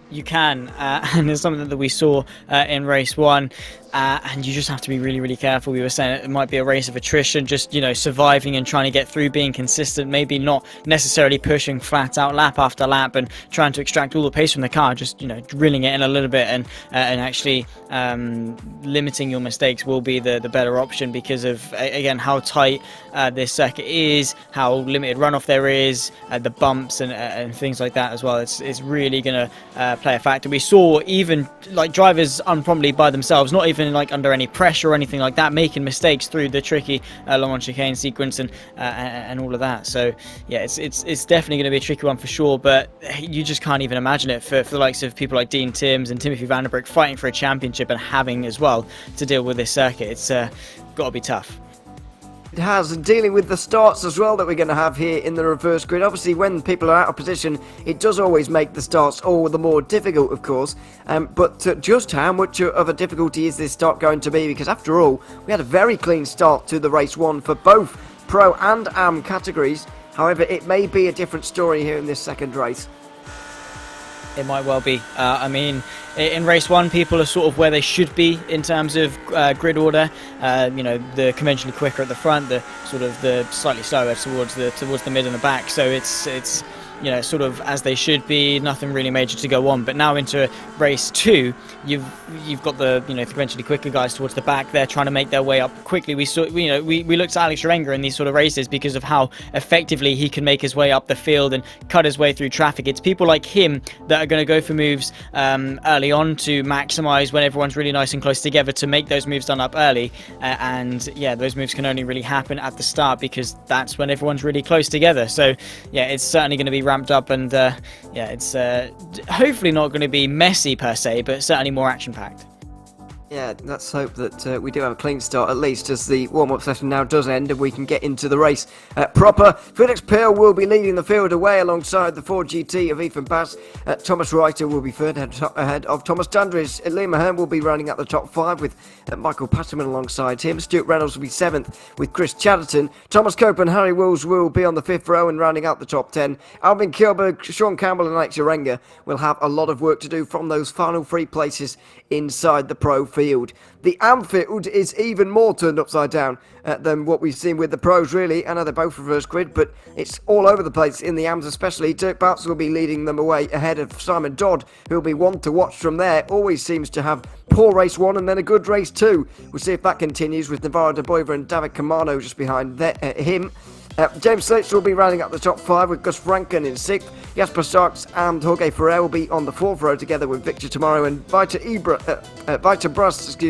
You can, and it's something that we saw in race 1. And you just have to be really, really careful. We were saying it might be a race of attrition, just, surviving and trying to get through, being consistent, maybe not necessarily pushing flat out lap after lap and trying to extract all the pace from the car, just, drilling it in a little bit and actually limiting your mistakes will be the better option, because of, again, how tight this circuit is, how limited runoff there is, the bumps and things like that as well. It's really going to play a factor. We saw even like drivers unpromptly by themselves, not even like under any pressure or anything like that, making mistakes through the tricky long on chicane sequence and all of that. So yeah, it's definitely going to be a tricky one for sure, but you just can't even imagine it for the likes of people like Dean Timms and Timothy Vanderbroek fighting for a championship and having as well to deal with this circuit. It's got to be tough. It has, and dealing with the starts as well that we're going to have here in the reverse grid. Obviously, when people are out of position, it does always make the starts all the more difficult, of course. But just how much of a difficulty is this start going to be? Because after all, we had a very clean start to the race 1 for both Pro and AM categories. However, it may be a different story here in this second race. It might well be. I mean, in race 1, people are sort of where they should be in terms of grid order. The conventionally quicker at the front, the sort of the slightly slower towards the mid and the back. So it's you know, sort of as they should be, nothing really major to go on. But now into race 2, you've got the, you know, eventually quicker guys towards the back there trying to make their way up quickly. We saw, you know, we looked at Alex R.A.W.S in these sort of races because of how effectively he can make his way up the field and cut his way through traffic. It's people like him that are going to go for moves early on to maximize when everyone's really nice and close together to make those moves done up early. And yeah, those moves can only really happen at the start because that's when everyone's really close together. So yeah, it's certainly going to be ramped up, and yeah, it's hopefully not going to be messy per se, but certainly more action packed. Yeah, let's hope that we do have a clean start at least as the warm-up session now does end and we can get into the race proper. Felix Peel will be leading the field away alongside the Ford GT of Ethan Bass. Thomas Reiter will be third ahead of Thomas Dandridge. Liam Ahern will be running at the top 5 with Michael Patterman alongside him. Stuart Reynolds will be 7th with Chris Chatterton. Thomas Cope and Harry Wills will be on the 5th row and rounding out the top 10. Alvin Kilberg, Sean Campbell and Alex R.A.W.S will have a lot of work to do from those final 3 places inside the pro field. The Amfield is even more turned upside down than what we've seen with the pros, really. I know they're both reverse grid, but it's all over the place in the AMs especially. Dirk Bartz will be leading them away ahead of Simon Dodd, who'll be one to watch from there. Always seems to have poor race 1 and then a good race 2. We'll see if that continues with Navarro de Boiver and David Camano just behind him. James Slater will be rounding up the top 5 with Gus Franken in 6th. Jasper Starks and Jorge Ferrer will be on the 4th row together with Victor Tomorrow and Vita Brust,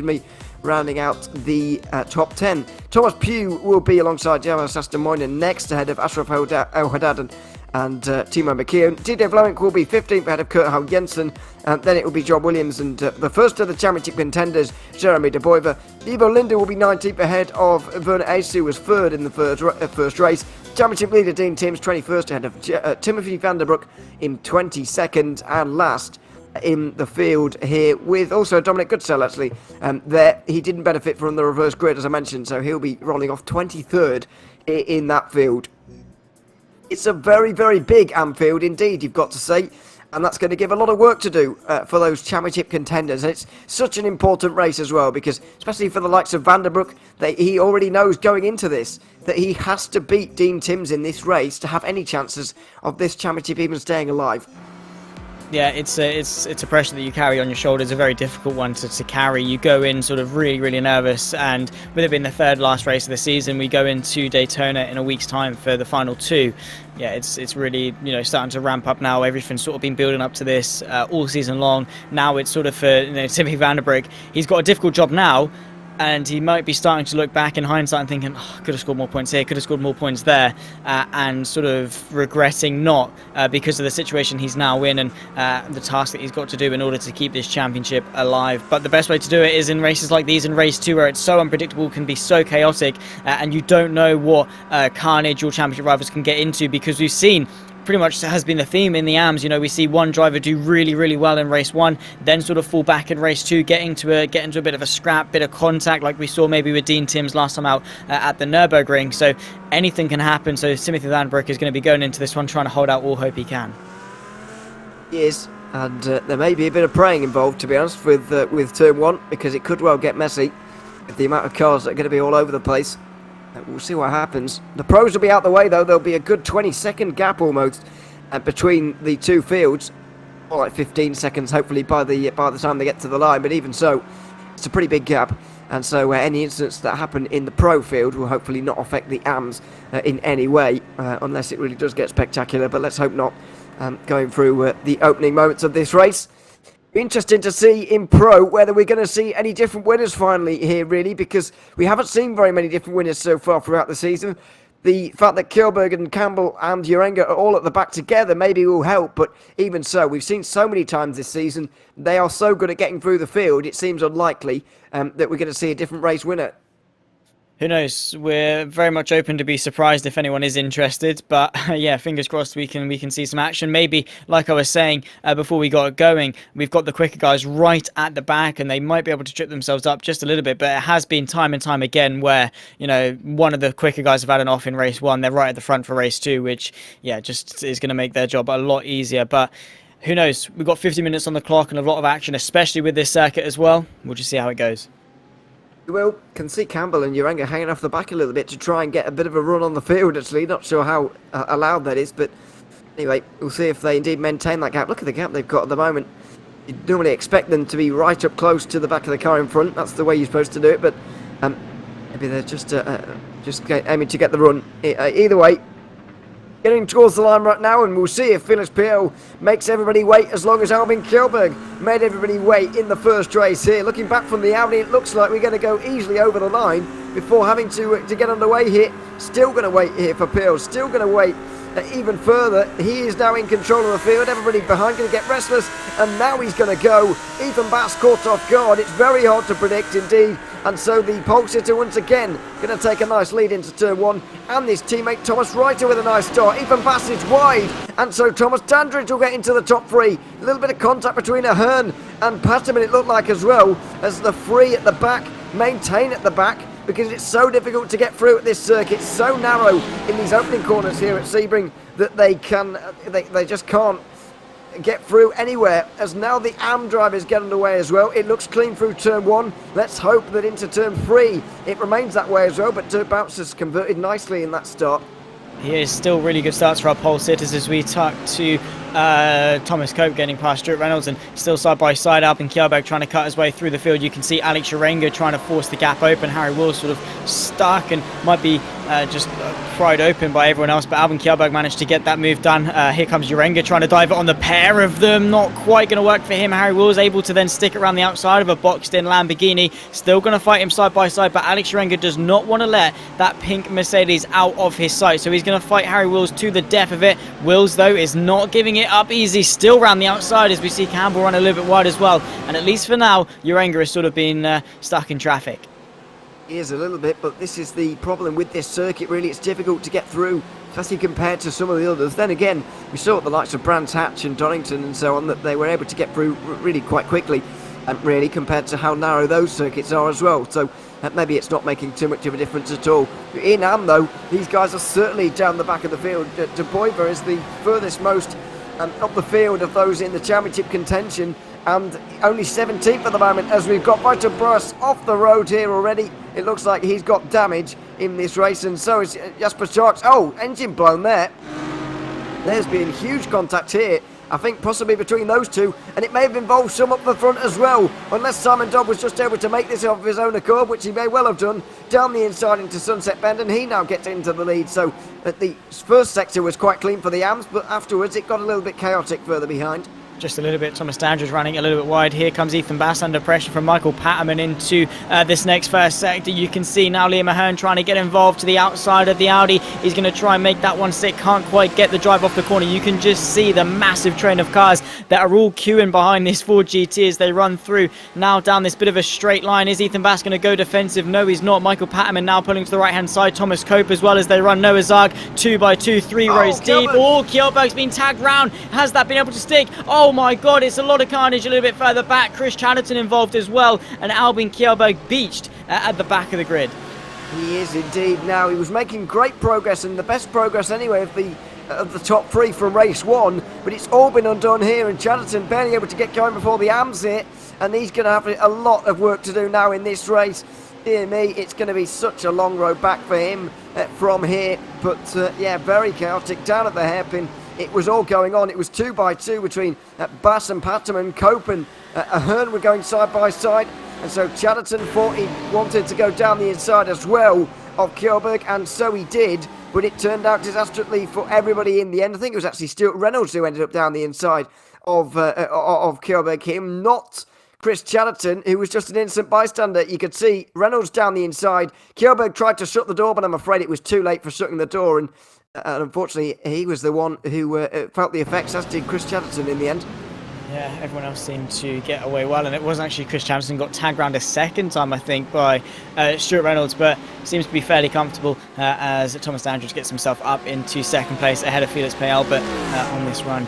rounding out the top 10. Thomas Pugh will be alongside Java Sastamoinen next ahead of Ashraf El Haddad and Timo McKeown. Didier Vlamink will be 15th ahead of Kurt Hau Jensen, and then it will be John Williams and the first of the championship contenders, Jeremy de Boiver. Ivo Linder will be 19th ahead of Werner Ace, who was 3rd in the first race. Championship leader Dean Timms 21st ahead of Timothy Vanderbroek in 22nd, and last in the field here with also Dominic Goodsell actually. There he didn't benefit from the reverse grid as I mentioned, so he'll be rolling off 23rd in that field. It's a very, very big Anfield indeed, you've got to say, and that's going to give a lot of work to do for those championship contenders. And it's such an important race as well, because especially for the likes of Vanderbroek, he already knows going into this that he has to beat Dean Timms in this race to have any chances of this championship even staying alive. Yeah, it's a pressure that you carry on your shoulders, a very difficult one to carry. You go in sort of really, really nervous, and with it being the 3rd last race of the season, we go into Daytona in a week's time for the final 2. Yeah, it's really, you know, starting to ramp up now. Everything's sort of been building up to this all season long. Now it's sort of for, you know, Timothy Vanderbroek. He's got a difficult job now, and he might be starting to look back in hindsight and thinking, oh, could have scored more points here, could have scored more points there, and sort of regretting not because of the situation he's now in and the task that he's got to do in order to keep this championship alive. But the best way to do it is in races like these, in race 2, where it's so unpredictable, can be so chaotic, and you don't know what carnage your championship rivals can get into, because we've seen pretty much has been the theme in the AMs. You know, we see one driver do really, really well in race 1, then sort of fall back in race 2, get into a bit of a scrap, bit of contact, like we saw maybe with Dean Timms last time out at the Nürburgring. So anything can happen. So Timothy Vanderbroek is going to be going into this one trying to hold out all hope he can. He is, and there may be a bit of praying involved, to be honest, with turn 1, because it could well get messy with the amount of cars that are going to be all over the place. We'll see what happens. The pros will be out the way though. There'll be a good 20-second gap almost between the two fields, or like 15 seconds hopefully by the time they get to the line. But even so, it's a pretty big gap, and so any incidents that happen in the pro field will hopefully not affect the AMs in any way, unless it really does get spectacular. But let's hope not. Going through the opening moments of this race. Interesting to see in pro whether we're going to see any different winners finally here, really, because we haven't seen very many different winners so far throughout the season. The fact that Kilberg and Campbell and R.A.W.S are all at the back together maybe will help, but even so, we've seen so many times this season, they are so good at getting through the field, it seems unlikely that we're going to see a different race winner. Who knows? We're very much open to be surprised if anyone is interested, but yeah, fingers crossed we can see some action. Maybe, like I was saying before we got going, we've got the quicker guys right at the back, and they might be able to trip themselves up just a little bit. But it has been time and time again where, you know, one of the quicker guys have had an off in race 1, they're right at the front for race 2, which yeah, just is going to make their job a lot easier. But who knows? We've got 50 minutes on the clock and a lot of action, especially with this circuit as well. We'll just see how it goes. Well, can see Campbell and R.A.W.S hanging off the back a little bit to try and get a bit of a run on the field, actually. Not sure how allowed that is, but Anyway, we'll see if they indeed maintain that gap. Look at the gap they've got at the moment. You'd normally expect them to be right up close to the back of the car in front. That's the way you're supposed to do it, but maybe they're just aiming to get the run. Either way, getting towards the line right now, and we'll see if Felix Pio makes everybody wait as long as Albin Kjellberg made everybody wait in the first race here. Looking back from the Audi, it looks like we're going to go easily over the line before having to get underway here. Still going to wait here for Pio, still going to wait even further. He is now in control of the field. Everybody behind going to get restless, and now he's going to go. Ethan Bass caught off guard. It's very hard to predict indeed, and so the pole sitter once again going to take a nice lead into turn one, and his teammate Thomas Reiter with a nice start. Ethan Bass is wide, and so Thomas Dandridge will get into the top three. A little bit of contact between Ahern and Patterman, it looked like, as well, as the three at the back maintain at the back, because it's so difficult to get through at this circuit, so narrow in these opening corners here at Sebring that they just can't get through anywhere. As now the AM drivers get underway as well. It looks clean through turn one. Let's hope that into turn three it remains that way as well, but Bounce has converted nicely in that start. Here is still really good starts for our pole sitters as we talk to Thomas Cope getting past Stuart Reynolds, and still side by side Albin Kjellberg trying to cut his way through the field. You can see Alex Urenga trying to force the gap open. Harry Wills sort of stuck and might be just pried open by everyone else, but Albin Kjellberg managed to get that move done. Here comes Urenga trying to dive it on the pair of them. Not quite going to work for him. Harry Wills able to then stick around the outside of a boxed in Lamborghini. Still going to fight him side by side, but Alex Urenga does not want to let that pink Mercedes out of his sight, so he's going to fight Harry Wills to the death of it. Wills, though, is not giving it up easy. Still round the outside as we see Campbell run a little bit wide as well. And at least for now, Urenga has sort of been stuck in traffic. He is a little bit, but this is the problem with this circuit, really. It's difficult to get through, especially compared to some of the others. Then again, we saw at the likes of Brands Hatch and Donington and so on that they were able to get through really quite quickly, and really compared to how narrow those circuits are as well. So maybe it's not making too much of a difference at all. In AM, though, these guys are certainly down the back of the field. De Boiver is the furthest most up the field of those in the championship contention, and only 17th at the moment, as we've got R.A.W.S off the road here already. It looks like he's got damage in this race, and so is Jasper Sharks. Oh, engine blown there. There's been huge contact here, I think possibly between those two, and it may have involved some up the front as well, unless Simon Dobb was just able to make this of his own accord, which he may well have done, down the inside into Sunset Bend, and he now gets into the lead. So the first sector was quite clean for the AMs, but afterwards it got a little bit chaotic further behind. Just a little bit. Thomas Dandridge running a little bit wide. Here comes Ethan Bass under pressure from Michael Patterman into this next first sector. You can see now Liam Ahern trying to get involved to the outside of the Audi. He's going to try and make that one stick. Can't quite get the drive off the corner. You can just see the massive train of cars that are all queuing behind this Ford GT as they run through now down this bit of a straight line. Is Ethan Bass going to go defensive? No, he's not. Michael Patterman now pulling to the right hand side. Thomas Cope as well as they run. Noah Zarg 2 by 2, 3 rows deep. Oh, Kjellberg's been tagged round. Has that been able to stick? Oh my god, it's a lot of carnage a little bit further back. Chris Chatterton involved as well, and Albin Kjellberg beached at the back of the grid. He is indeed now. He was making great progress, and the best progress anyway of the top three from race one, but it's all been undone here, and Chatterton barely able to get going before the AMs hit, and he's going to have a lot of work to do now in this race. Dear me, it's going to be such a long road back for him from here, but yeah, very chaotic down at the hairpin. It was all going on. It was 2 by 2 between Bass and Patterman. Cope and Ahern were going side by side, and so Chatterton thought he wanted to go down the inside as well of Kjellberg, and so he did, but it turned out disastrously for everybody in the end. I think it was actually Stuart Reynolds who ended up down the inside of Kjellberg, him, not Chris Chatterton, who was just an innocent bystander. You could see Reynolds down the inside. Kjellberg tried to shut the door, but I'm afraid it was too late for shutting the door, and unfortunately, he was the one who felt the effects, as did Chris Chatterton in the end. Yeah, everyone else seemed to get away well, and it wasn't actually Chris Chatterton got tagged round a second time, I think, by Stuart Reynolds, but seems to be fairly comfortable as Thomas Dandridge gets himself up into second place ahead of Felix Payel, but on this run,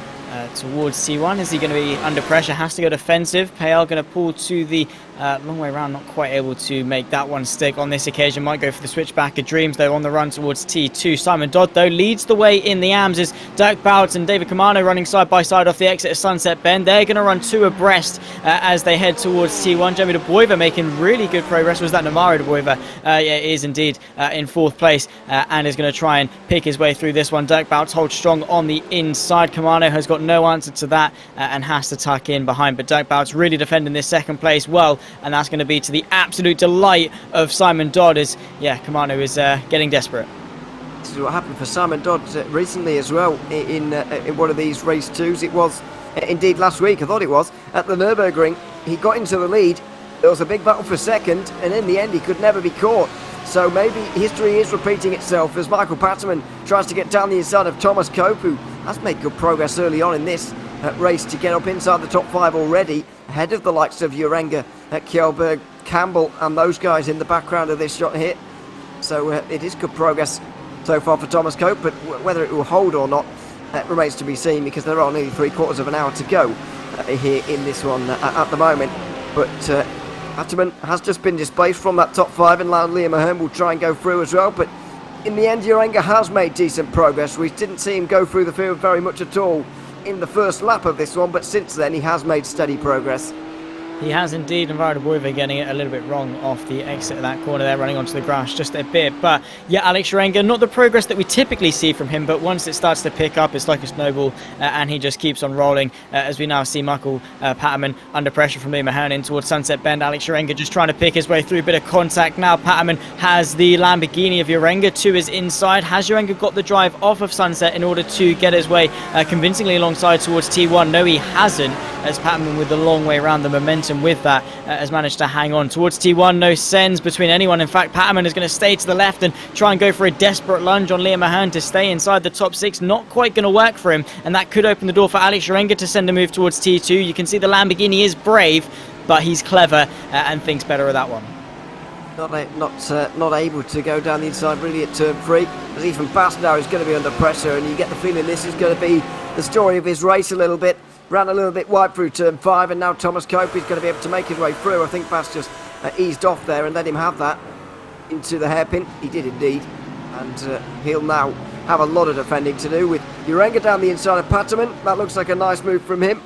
towards T1. Is he going to be under pressure? Has to go defensive. Payal going to pull to the long way around, not quite able to make that one stick on this occasion. Might go for the switchback of Dreams, though, on the run towards T2. Simon Dodd, though, leads the way in the AMs as Dirk Bouts and David Kamano running side by side off the exit of Sunset Bend. They're going to run two abreast as they head towards T1. Jeremy De Boiver making really good progress. Was that Namara De Boiver? Yeah, is indeed in fourth place and is going to try and pick his way through this one. Dirk Bouts holds strong on the inside. Kamano has got no answer to that and has to tuck in behind. But Dirk Bouts really defending this second place well, and that's going to be to the absolute delight of Simon Dodd as, yeah, Kamano is getting desperate. This is what happened for Simon Dodd recently as well in one of these race twos. It was indeed last week, I thought it was, at the Nürburgring. He got into the lead. There was a big battle for second, and in the end he could never be caught. So maybe history is repeating itself as Michael Patterman tries to get down the inside of Thomas Cope, who has made good progress early on in this race to get up inside the top five already, ahead of the likes of Urenga, Kjellberg, Campbell, and those guys in the background of this shot here. So it is good progress so far for Thomas Cope, but whether it will hold or not remains to be seen, because there are nearly 3/4 of an hour to go here in this one at the moment. But Patterman has just been displaced from that top five, and Liam Ahern will try and go through as well. But in the end, Urenga has made decent progress. We didn't see him go through the field very much at all in the first lap of this one, but since then he has made steady progress. He has indeed, and R.A.W.S getting it a little bit wrong off the exit of that corner there, running onto the grass just a bit. But yeah, Alex Urenga, not the progress that we typically see from him, but once it starts to pick up, it's like a snowball, and he just keeps on rolling as we now see Michael Patterman under pressure from Liam Ahern in towards Sunset Bend. Alex Urenga just trying to pick his way through, bit of contact now. Patterman has the Lamborghini of Urenga to his inside. Has Urenga got the drive off of Sunset in order to get his way convincingly alongside towards T1? No, he hasn't, as Patterman, with the long way around, the momentum with that, has managed to hang on towards T1. No sends between anyone. In fact, Patterman is going to stay to the left and try and go for a desperate lunge on Liam Ahern to stay inside the top six. Not quite going to work for him, and that could open the door for Alex Urenga to send a move towards T2. You can see the Lamborghini is brave, but he's clever and thinks better of that one. Not able to go down the inside really at turn 3, as Ethan Bass now is going to be under pressure, and you get the feeling this is going to be the story of his race a little bit. Ran a little bit wide through turn 5, and now Thomas Cope is going to be able to make his way through. I think Bass just eased off there and let him have that into the hairpin. He did indeed, and he'll now have a lot of defending to do with Urenga down the inside of Patterman. That looks like a nice move from him,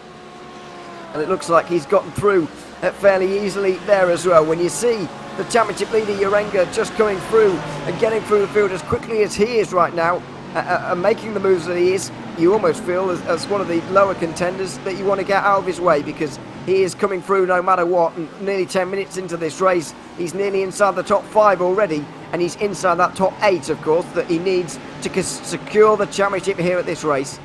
and it looks like he's gotten through fairly easily there as well. When you see the championship leader Urenga just coming through and getting through the field as quickly as he is right now, and making the moves that he is, you almost feel as one of the lower contenders that you want to get out of his way, because he is coming through no matter what. And nearly 10 minutes into this race, he's nearly inside the top 5 already, and he's inside that top 8, of course, that he needs to secure the championship here at this race.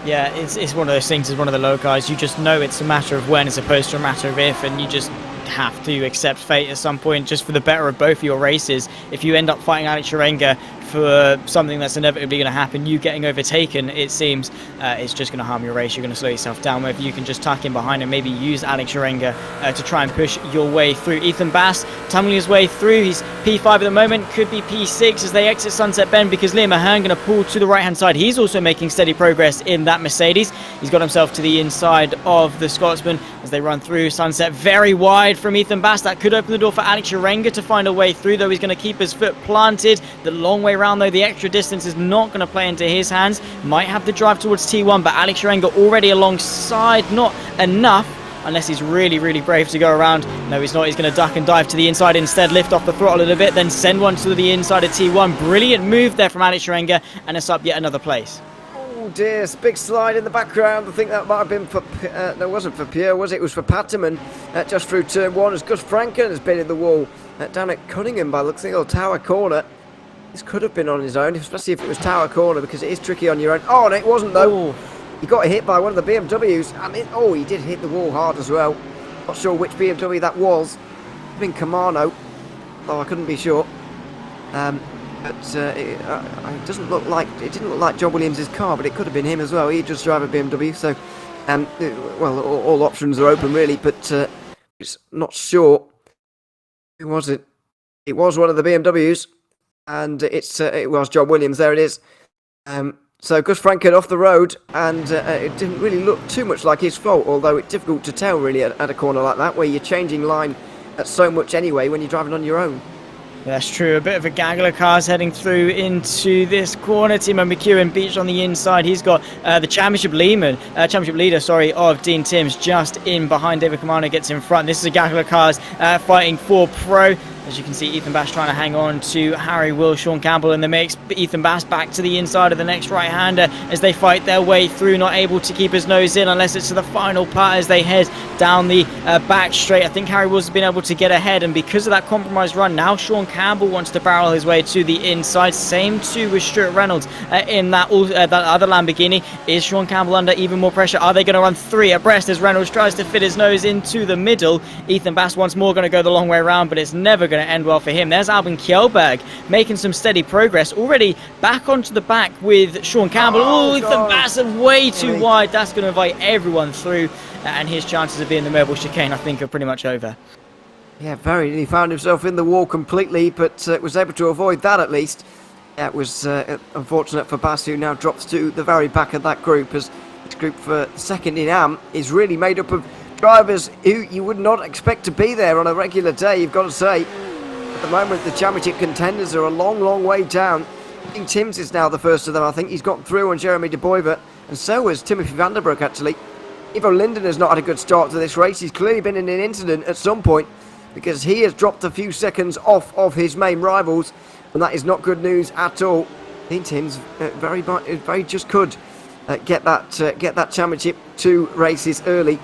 Yeah, it's one of those things, as one of the low guys, you just know it's a matter of when as opposed to a matter of if, and you just have to accept fate at some point, just for the better of both your races. If you end up fighting Alex Urenga for something that's inevitably going to happen, you getting overtaken, it seems, it's just going to harm your race. You're going to slow yourself down. Whether you can just tuck in behind and maybe use Alex Urenga to try and push your way through. Ethan Bass tumbling his way through. He's P5 at the moment, could be P6 as they exit Sunset Bend, because Liam Ahern going to pull to the right hand side. He's also making steady progress in that Mercedes. He's got himself to the inside of the Scotsman as they run through Sunset, very wide from Ethan Bass. That could open the door for Alex Urenga to find a way through, though he's going to keep his foot planted. The long way around, though, the extra distance is not going to play into his hands. Might have the drive towards T1, but Alex Urenga already alongside. Not enough, unless he's really, really brave to go around. No, he's not. He's going to duck and dive to the inside instead, lift off the throttle a little bit, then send one to the inside of T1. Brilliant move there from Alex Urenga, and it's up yet another place. Oh dear, it's a big slide in the background. I think that might have been for, no, it wasn't for Pierre, was it? It was for Patterman, just through turn 1, as Gus Franken has been in the wall down at Cunningham by looks like a Tower Corner. This could have been on his own, especially if it was Tower Corner, because it is tricky on your own. Oh, no, it wasn't though. Ooh. He got hit by one of the BMWs, and he did hit the wall hard as well. Not sure which BMW that was. I think Kamano, though I couldn't be sure. But it doesn't look like, it didn't look like John Williams' car, but it could have been him as well. He just drive a BMW, so well, all options are open really, but it's not sure. Who was it? It was one of the BMWs, and it was John Williams. There it is. So Gus Franken off the road, and it didn't really look too much like his fault, although it's difficult to tell really at a corner like that, where you're changing line so much anyway when you're driving on your own. That's true. A bit of a gaggle of cars heading through into this corner. Timo McEwen beached on the inside. He's got the championship leader, of Dean Timms just in behind. David Kamano gets in front. This is a gaggle of cars fighting for Pro. As you can see, Ethan Bass trying to hang on to Harry Will, Sean Campbell in the mix. Ethan Bass back to the inside of the next right-hander as they fight their way through, not able to keep his nose in unless it's to the final part as they head down the back straight. I think Harry Will's been able to get ahead, and because of that compromised run, now Sean Campbell wants to barrel his way to the inside. Same too with Stuart Reynolds in that other Lamborghini. Is Sean Campbell under even more pressure? Are they going to run three abreast as Reynolds tries to fit his nose into the middle? Ethan Bass once more going to go the long way around, but it's never going to end well for him. There's Albin Kjellberg making some steady progress, already back onto the back with Sean Campbell. Oh, Ethan Bass way too wide. That's going to invite everyone through, and his chances of being the Melbourne chicane, I think, are pretty much over. Yeah, he found himself in the wall completely, but was able to avoid that at least. It was unfortunate for Bass, who now drops to the very back of that group, as this group for second in AM is really made up of drivers who you would not expect to be there on a regular day, you've got to say. At the moment, the championship contenders are a long, long way down. Dean Timms is now the first of them. I think he's got through on Jeremy De Boyver, and so has Timothy Vanderbroek, actually. Ivo Linden has not had a good start to this race. He's clearly been in an incident at some point, because he has dropped a few seconds off of his main rivals, and that is not good news at all. Dean Timms very just could get that championship 2 races early.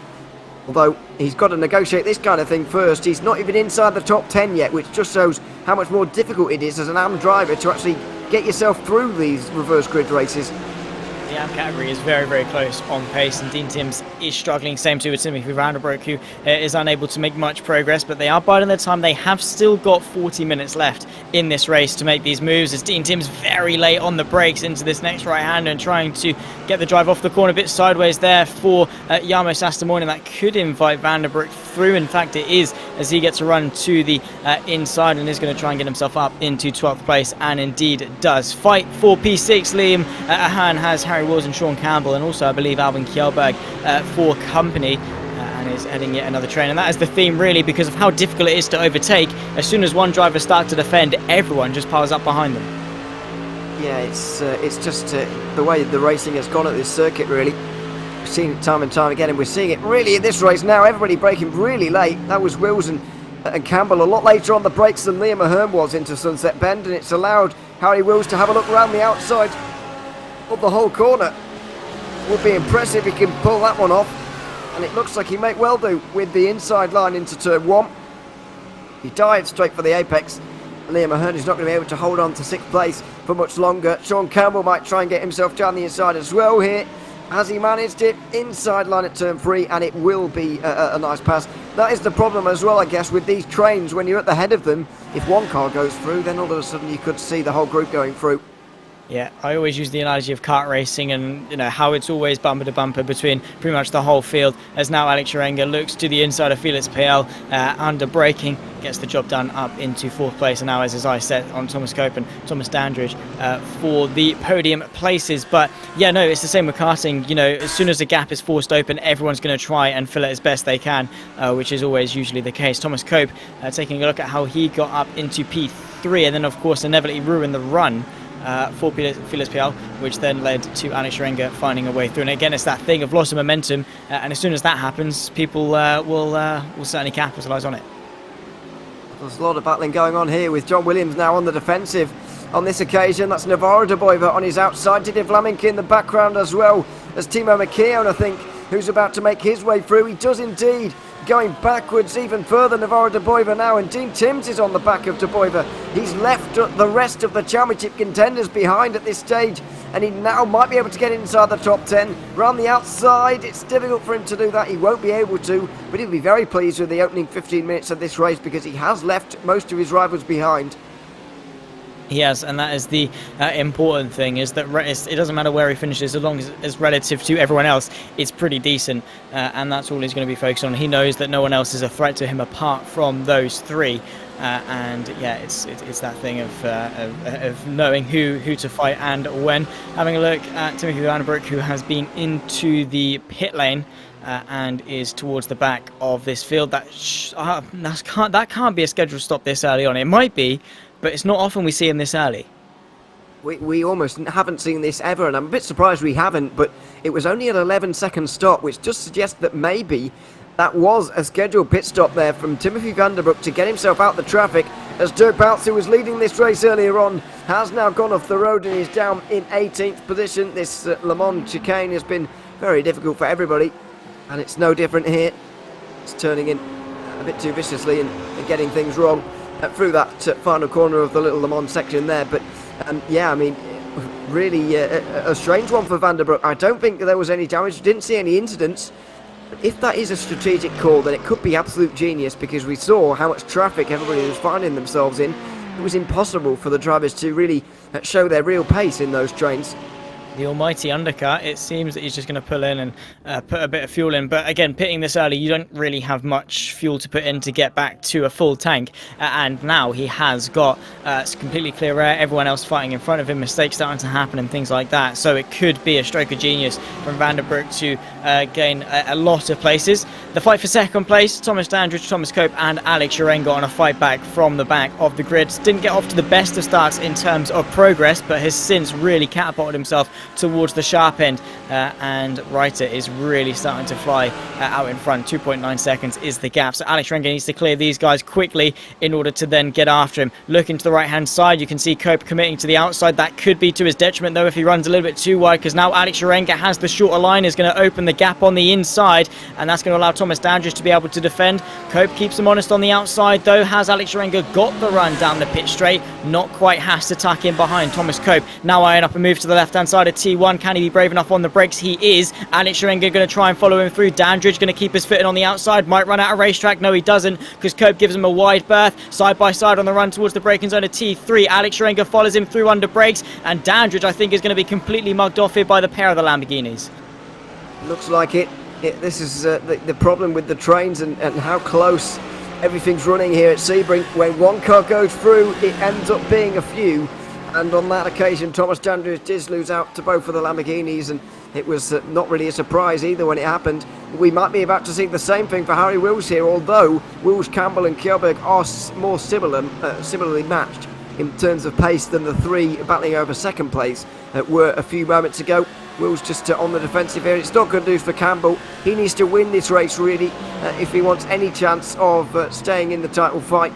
Although he's got to negotiate this kind of thing first. He's not even inside the top 10 yet, which just shows how much more difficult it is as an AM driver to actually get yourself through these reverse grid races. The AM category is very, very close on pace, and Dean Timms is struggling. Same too with Timothy Vanderbroek, who is unable to make much progress, but they are biding their time. They have still got 40 minutes left in this race to make these moves, as Dean Timms very late on the brakes into this next right-hander and trying to get the drive off the corner a bit sideways there for Jarmo Sastamoni. That could invite Vanderbroek through. In fact, it is, as he gets a run to the inside and is going to try and get himself up into 12th place, and indeed does. Fight for P6. Liam Ahan has Harry Wills and Sean Campbell, and also I believe Albin Kjellberg for company, and is heading yet another train. And that is the theme really, because of how difficult it is to overtake. As soon as one driver starts to defend, everyone just piles up behind them. Yeah, it's just the way the racing has gone at this circuit, really. We've seen it time and time again, and we're seeing it really in this race now. Everybody braking really late. That was Wills and Campbell a lot later on the brakes than Liam Ahern was into Sunset Bend, and it's allowed Harry Wills to have a look around the outside of the whole corner. Would be impressive if he can pull that one off, and it looks like he may well do with the inside line into turn 1. He dives straight for the apex. Liam Ahern is not going to be able to hold on to 6th place for much longer. Sean Campbell might try and get himself down the inside as well here. Has he managed it? Inside line at turn 3, and it will be a nice pass. That is the problem as well, I guess, with these trains. When you're at the head of them, if one car goes through, then all of a sudden you could see the whole group going through. Yeah, I always use the analogy of kart racing, and how it's always bumper to bumper between pretty much the whole field. As now Alex Sharenga looks to the inside of Felix Payel under braking, gets the job done up into 4th place, and now has his eyes set on Thomas Cope and Thomas Dandridge for the podium places. But yeah, no, it's the same with karting. As soon as a gap is forced open, everyone's going to try and fill it as best they can, which is always usually the case. Thomas Cope taking a look at how he got up into P3, and then of course inevitably ruined the run for Felix Payel, which then led to Alex Sharenga finding a way through. And again, it's that thing of loss of momentum, and as soon as that happens, people will certainly capitalise on it. There's a lot of battling going on here with John Williams now on the defensive on this occasion. That's Navarro de Boiva on his outside. Didier Vlaminck in the background as well as Timo McKeown, I think, who's about to make his way through. He does indeed. Going backwards even further, Navarro de Boiva now, and Dean Timms is on the back of de Boiva. He's left the rest of the championship contenders behind at this stage, and he now might be able to get inside the top 10. Round the outside, it's difficult for him to do that. He won't be able to, but he'll be very pleased with the opening 15 minutes of this race, because he has left most of his rivals behind. He has, and that is the important thing, is that it doesn't matter where he finishes, as long as relative to everyone else, it's pretty decent, and that's all he's going to be focused on. He knows that no one else is a threat to him apart from those three, and yeah, it's that thing of knowing who to fight and when. Having a look at Timothy Vandenbroek, who has been into the pit lane, and is towards the back of this field. That can't be a scheduled stop this early on. It might be, but it's not often we see him this early. We almost haven't seen this ever, and I'm a bit surprised we haven't, but it was only an 11-second stop, which just suggests that maybe that was a scheduled pit stop there from Timothy Vandenbroek to get himself out the traffic, as Dirk Boutz, who was leading this race earlier on, has now gone off the road and is down in 18th position. This Le Mans chicane has been very difficult for everybody, and it's no different here. It's turning in a bit too viciously and getting things wrong through that final corner of the little Le Mans section there. But yeah, I mean, really a strange one for Vandenbroek. I don't think there was any damage, didn't see any incidents. But if that is a strategic call, then it could be absolute genius, because we saw how much traffic everybody was finding themselves in. It was impossible for the drivers to really show their real pace in those trains. The almighty undercut. It seems that he's just going to pull in and put a bit of fuel in, but again, pitting this early, you don't really have much fuel to put in to get back to a full tank, and now he has got completely clear air, everyone else fighting in front of him, mistakes starting to happen and things like that, so it could be a stroke of genius from Vandenbroek to gain a lot of places. The fight for second place, Thomas Dandridge, Thomas Cope and Alex Urenga on a fight back from the back of the grid. Didn't get off to the best of starts in terms of progress, but has since really catapulted himself towards the sharp end, and Reiter is really starting to fly out in front. 2.9 seconds is the gap, so Alex Urenga needs to clear these guys quickly in order to then get after him. Looking to the right hand side, you can see Cope committing to the outside. That could be to his detriment though if he runs a little bit too wide, because now Alex Urenga has the shorter line, is going to open the gap on the inside, and that's going to allow Thomas Dandridge to be able to defend. Cope keeps him honest on the outside though. Has Alex Urenga got the run down the pit straight? Not quite, has to tuck in behind Thomas Cope. Now eyeing up a move to the left hand side of T1. Can he be brave enough on the brakes? He is. Alex Urenga going to try and follow him through. Dandridge going to keep his foot in on the outside. Might run out of racetrack. No, he doesn't, because Cope gives him a wide berth. Side by side on the run towards the braking zone of T3. Alex Urenga follows him through under brakes, and Dandridge, I think, is going to be completely mugged off here by the pair of the Lamborghinis. Looks like it. This is the problem with the trains and how close everything's running here at Sebring. When one car goes through, it ends up being a few. And on that occasion, Thomas Dandridge did lose out to both of the Lamborghinis, and it was not really a surprise either when it happened. We might be about to see the same thing for Harry Wills here, although Wills, Campbell and Kjellberg are more similarly matched in terms of pace than the three battling over second place were a few moments ago. Wills just on the defensive here. It's not good news for Campbell. He needs to win this race really if he wants any chance of staying in the title fight.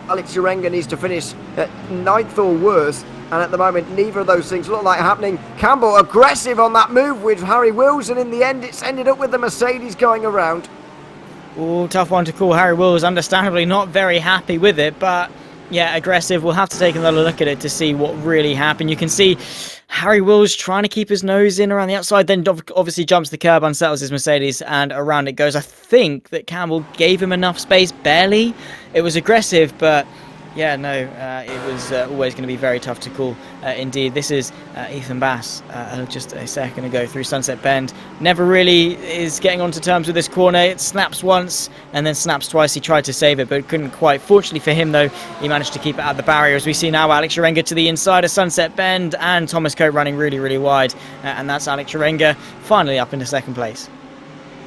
Alex Urenga needs to finish 9th or worse, and at the moment neither of those things look like happening. Campbell aggressive on that move with Harry Wills, and in the end it's ended up with the Mercedes going around. Oh, tough one to call. Harry Wills understandably not very happy with it, but yeah, aggressive. We'll have to take another look at it to see what really happened. You can see Harry Wills trying to keep his nose in around the outside, then obviously jumps the curb, unsettles his Mercedes, and around it goes. I think that Campbell gave him enough space, barely. It was aggressive, but yeah, no, it was always going to be very tough to call indeed. This is Ethan Bass just a second ago through Sunset Bend. Never really is getting onto terms with this corner. It snaps once and then snaps twice. He tried to save it but couldn't quite. Fortunately for him though, he managed to keep it at the barrier. As we see now, Alex Urenga to the inside of Sunset Bend, and Thomas Cope running really, really wide. And that's Alex Urenga finally up into second place.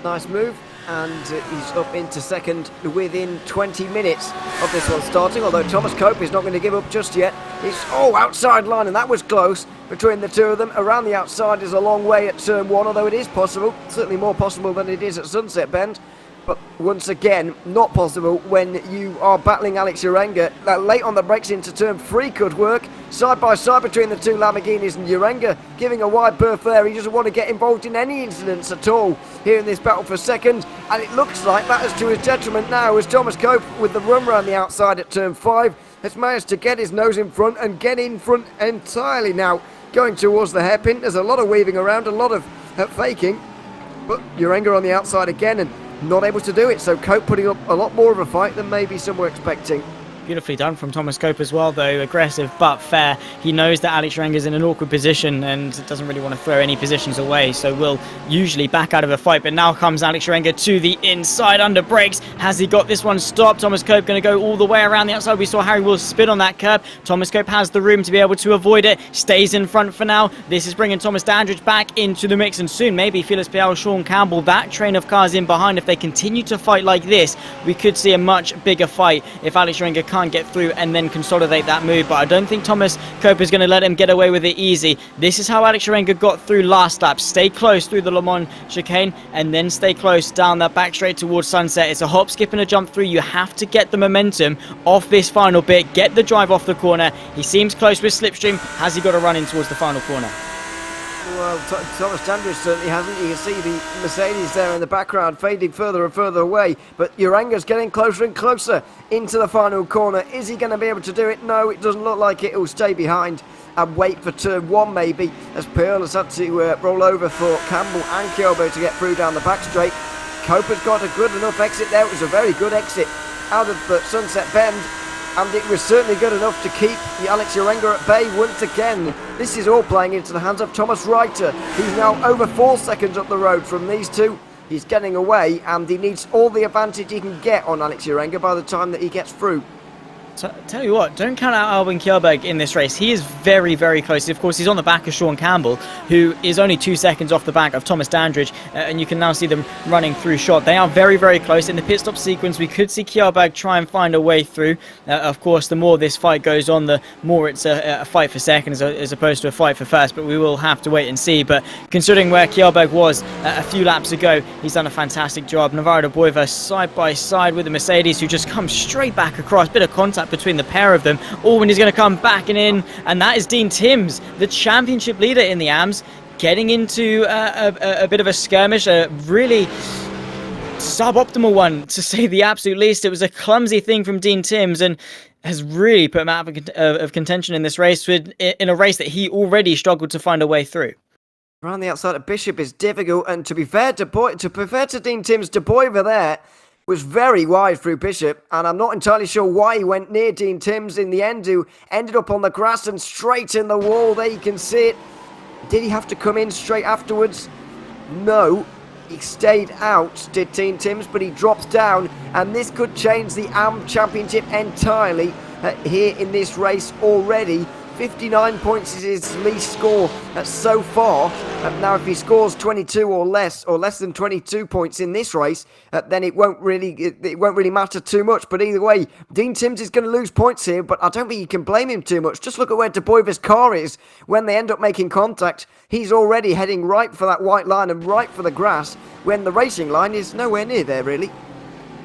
Nice move. And he's up into second within 20 minutes of this one starting, although Thomas Cope is not going to give up just yet. He's outside line, and that was close between the two of them. Around the outside is a long way at turn 1, although it is possible, certainly more possible than it is at Sunset Bend. But once again, not possible when you are battling Alex Urenga. Late on the brakes into turn 3 could work. Side by side between the two Lamborghinis, and Urenga giving a wide berth there. He doesn't want to get involved in any incidents at all here in this battle for second. And it looks like that is to his detriment now, as Thomas Cope, with the run around the outside at turn 5, has managed to get his nose in front and get in front entirely now, going towards the hairpin. There's a lot of weaving around, a lot of faking. But Urenga on the outside again, and not able to do it, so Cope putting up a lot more of a fight than maybe some were expecting. Beautifully done from Thomas Cope as well, though. Aggressive but fair. He knows that Alex Renga's in an awkward position and doesn't really want to throw any positions away, so will usually back out of a fight. But now comes Alex Renga to the inside under brakes. Has he got this one stopped? Thomas Cope going to go all the way around the outside. We saw Harry Will spin on that curb. Thomas Cope has the room to be able to avoid it. Stays in front for now. This is bringing Thomas Dandridge back into the mix, and soon maybe Felix Pial, Sean Campbell, that train of cars in behind. If they continue to fight like this, we could see a much bigger fight if Alex Renga can't get through and then consolidate that move. But I don't think Thomas Cope is going to let him get away with it easy. This is how Alex Renga got through last lap. Stay close through the Le Mans chicane and then stay close down that back straight towards Sunset. It's a hop, skip and a jump through. You have to get the momentum off this final bit. Get the drive off the corner. He seems close with Slipstream. Has he got to run in towards the final corner? Well, Thomas Dandridge certainly hasn't. You can see the Mercedes there in the background fading further and further away, but Uranga's getting closer and closer into the final corner. Is he going to be able to do it? No, it doesn't look like it. He'll stay behind and wait for turn one maybe, as Pearl has had to roll over for Campbell and Kyobo to get through down the back straight. Cope has got a good enough exit there. It was a very good exit out of Sunset Bend, and it was certainly good enough to keep Alex Urenga at bay once again. This is all playing into the hands of Thomas Reiter. He's now over 4 seconds up the road from these two. He's getting away, and he needs all the advantage he can get on Alex Urenga by the time that he gets through. So, tell you what, don't count out Albin Kjellberg in this race. He is very, very close. Of course, he's on the back of Sean Campbell, who is only 2 seconds off the back of Thomas Dandridge, and you can now see them running through shot. They are very, very close. In the pit stop sequence, we could see Kjellberg try and find a way through. Of course, the more this fight goes on, the more it's a fight for second as opposed to a fight for first, but we will have to wait and see. But considering where Kjellberg was a few laps ago, he's done a fantastic job. Navarro de Boiva side by side with the Mercedes, who just comes straight back across. Bit of contact between the pair of them. Allwyn is going to come back and in, and that is Dean Timms, the championship leader in the AMS, getting into a bit of a skirmish, a really suboptimal one to say the absolute least. It was a clumsy thing from Dean Timms and has really put him out of contention in this race, in a race that he already struggled to find a way through. Around the outside of Bishop is difficult, and to be fair to Dean Timms, De Boiva there was very wide through Bishop, and I'm not entirely sure why he went near Dean Timms in the end, who ended up on the grass and straight in the wall. There you can see it. Did he have to come in straight afterwards? No. He stayed out, did Dean Timms, but he dropped down, and this could change the AM Championship entirely here in this race already. 59 points is his least score so far. Now, if he scores 22 or less than 22 points in this race, then it won't really matter too much. But either way, Dean Timms is going to lose points here, but I don't think you can blame him too much. Just look at where De Boiva's car is when they end up making contact. He's already heading right for that white line and right for the grass, when the racing line is nowhere near there, really.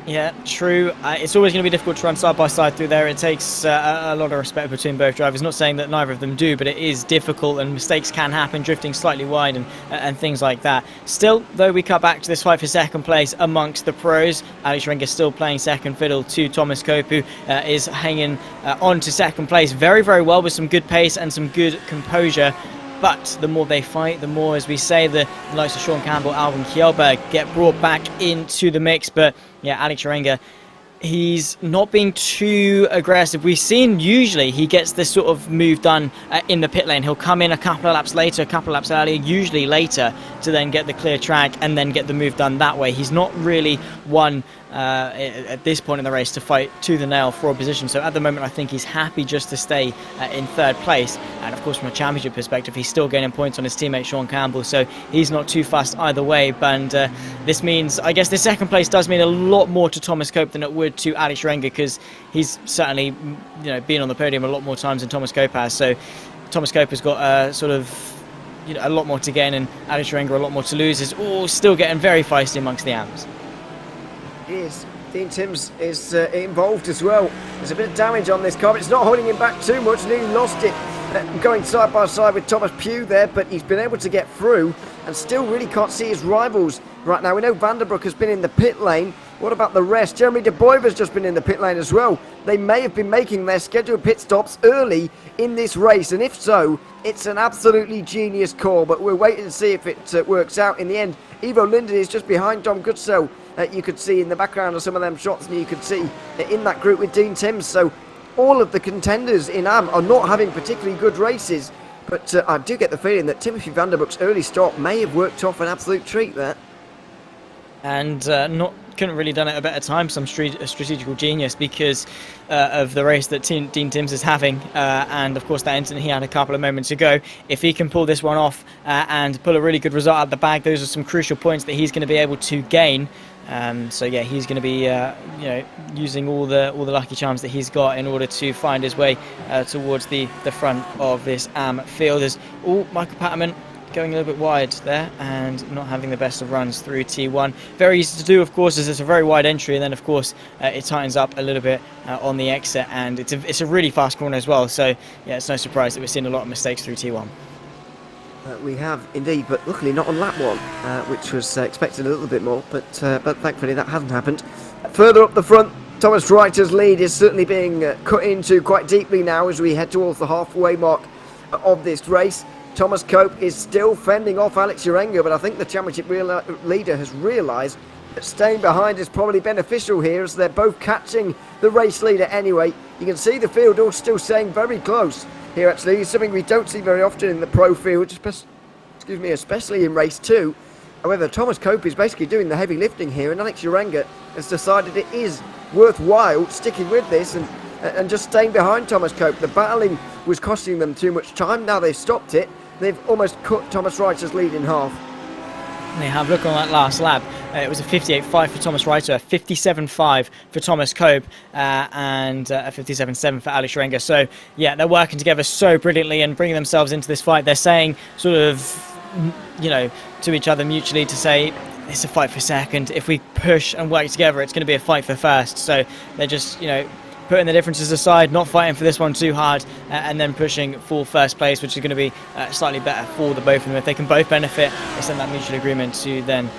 Yeah, true. It's always going to be difficult to run side by side through there. It takes a lot of respect between both drivers. Not saying that neither of them do, but it is difficult and mistakes can happen, drifting slightly wide and things like that. Still, though, we cut back to this fight for second place amongst the pros. Alex Renga still playing second fiddle to Thomas Cope, who is hanging on to second place very, very well with some good pace and some good composure. But the more they fight, the more, as we say, the likes of Sean Campbell, Albin Kjellberg get brought back into the mix. But yeah, Alex Renga, he's not being too aggressive. We've seen usually he gets this sort of move done in the pit lane. He'll come in a couple of laps later, a couple of laps earlier, usually later, to then get the clear track and then get the move done that way. He's not really one at this point in the race to fight to the nail for a position. So at the moment, I think he's happy just to stay in third place. And of course, from a championship perspective, he's still gaining points on his teammate Sean Campbell. So he's not too fussed either way. And this means, I guess, the second place does mean a lot more to Thomas Cope than it would to Alex Renga, because he's certainly, been on the podium a lot more times than Thomas Cope has. So Thomas Cope has got a lot more to gain, and Alex Renga a lot more to lose. Is all still getting very feisty amongst the AMs. Yes, Dean Timms is involved as well. There's a bit of damage on this car, but it's not holding him back too much. Nearly lost it going side by side with Thomas Pugh there, but he's been able to get through and still really can't see his rivals right now. We know Vanderbroek has been in the pit lane. What about the rest? Jeremy De Boiva's just been in the pit lane as well. They may have been making their scheduled pit stops early in this race, and if so, it's an absolutely genius call, but we're waiting to see if it works out in the end. Ivo Linden is just behind Dom Goodsell. You could see in the background of some of them shots, and you could see in that group with Dean Timms. So all of the contenders in AM are not having particularly good races, but I do get the feeling that Timothy van der Broek's early stop may have worked off an absolute treat there. And couldn't really done it at a better time. Some strategical genius because of the race that Dean Timms is having, and of course that incident he had a couple of moments ago. If he can pull this one off and pull a really good result out of the bag, those are some crucial points that he's going to be able to gain. So yeah, he's going to be using all the lucky charms that he's got in order to find his way towards the front of this AM field. There's Michael Patterman going a little bit wide there and not having the best of runs through T1. Very easy to do, of course, as it's a very wide entry, and then of course it tightens up a little bit on the exit, and it's a really fast corner as well. So yeah, it's no surprise that we're seeing a lot of mistakes through T1. We have indeed, but luckily not on lap 1, which was expected a little bit more, but thankfully that hasn't happened. Further up the front, Thomas Reiter's lead is certainly being cut into quite deeply now as we head towards the halfway mark of this race. Thomas Cope is still fending off Alex Urenga, but I think the championship leader has realised that staying behind is probably beneficial here, as they're both catching the race leader anyway. You can see the field all still staying very close here actually. It's something we don't see very often in the pro field, especially in race 2. However, Thomas Cope is basically doing the heavy lifting here, and Alex Urenga has decided it is worthwhile sticking with this and just staying behind Thomas Cope. The battling was costing them too much time. Now they've stopped it. They've almost cut Thomas Reiter's lead in half. They have a look on that last lap. It was a 58.5 for Thomas Reiter, a 57.5 for Thomas Cope, and a 57.7 for Alex Urenga. So yeah, they're working together so brilliantly and bringing themselves into this fight. They're saying sort of, to each other mutually to say, it's a fight for second. If we push and work together, it's going to be a fight for first. So they're just, putting the differences aside, not fighting for this one too hard, and then pushing for first place, which is going to be slightly better for the both of them. If they can both benefit, it's in that mutual agreement to then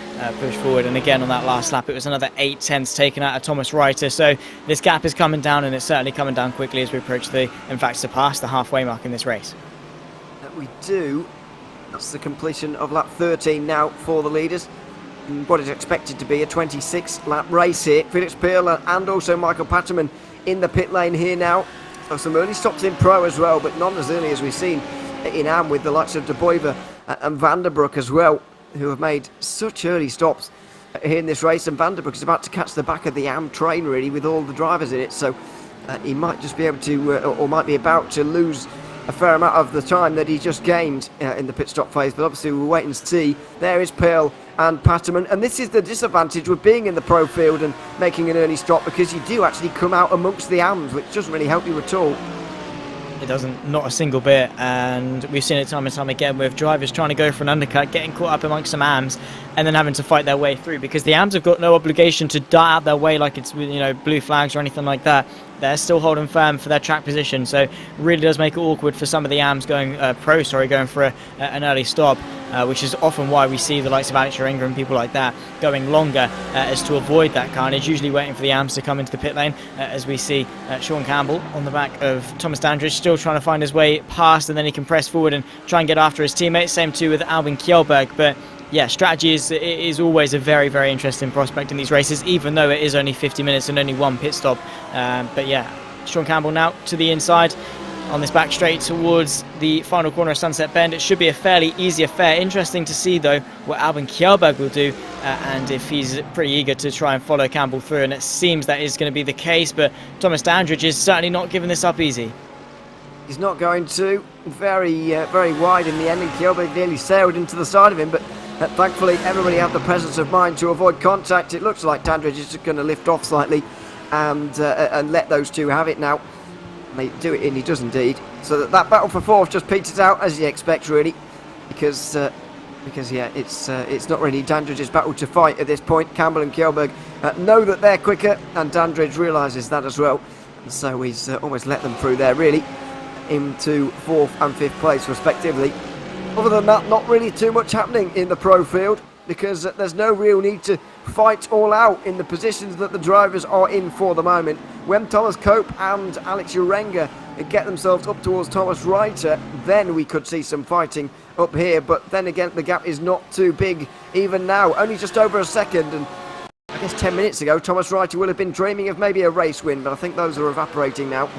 push forward. And again, on that last lap, it was another 8 tenths taken out of Thomas Reiter. So this gap is coming down, and it's certainly coming down quickly as we approach surpass the halfway mark in this race. That we do. That's the completion of lap 13 now for the leaders. What is expected to be a 26-lap race here. Felix Pearl and also Michael Patterman in the pit lane here now. So some early stops in pro as well, but not as early as we've seen in AM with the likes of De Boyver and Van der Broek as well, who have made such early stops here in this race. And Van der Broek is about to catch the back of the AM train really with all the drivers in it, so he might just be able to, or might be about to lose a fair amount of the time that he just gained in the pit stop phase. But obviously we'll wait and see. There is Pearl and Patterman, and this is the disadvantage with being in the pro field and making an early stop, because you do actually come out amongst the AMs, which doesn't really help you at all. It doesn't, not a single bit, and we've seen it time and time again with drivers trying to go for an undercut, getting caught up amongst some AMs, and then having to fight their way through, because the AMs have got no obligation to dart out their way like it's blue flags or anything like that. They're still holding firm for their track position, so it really does make it awkward for some of the AMs going for an early stop, which is often why we see the likes of Alex Urenga and people like that going longer, as to avoid that carnage, usually waiting for the AMs to come into the pit lane, as we see Sean Campbell on the back of Thomas Dandridge still trying to find his way past, and then he can press forward and try and get after his teammates. Same too with Albin Kjellberg. But yeah, strategy is always a very, very interesting prospect in these races, even though it is only 50 minutes and only one pit stop. But yeah, Sean Campbell now to the inside on this back straight towards the final corner of Sunset Bend. It should be a fairly easy affair. Interesting to see though what Albin Kjellberg will do, and if he's pretty eager to try and follow Campbell through, and it seems that is going to be the case. But Thomas Dandridge is certainly not giving this up easy. He's not going to. Very wide in the end, and Kjellberg nearly sailed into the side of him, but thankfully everybody had the presence of mind to avoid contact. It looks like Dandridge is just going to lift off slightly and let those two have it now. They do it, and he does indeed. So that battle for fourth just peters out, as you expect really, because yeah, it's not really Dandridge's battle to fight at this point. Campbell and Kjellberg know that they're quicker, and Dandridge realises that as well, and so he's almost let them through there really, into 4th and 5th place respectively. Other than that, not really too much happening in the pro field, because there's no real need to fight all out in the positions that the drivers are in for the moment. When Thomas Cope and Alex Urenga get themselves up towards Thomas Reiter, then we could see some fighting up here. But then again, the gap is not too big even now, only just over a second. And I guess 10 minutes ago, Thomas Reiter will have been dreaming of maybe a race win, but I think those are evaporating now.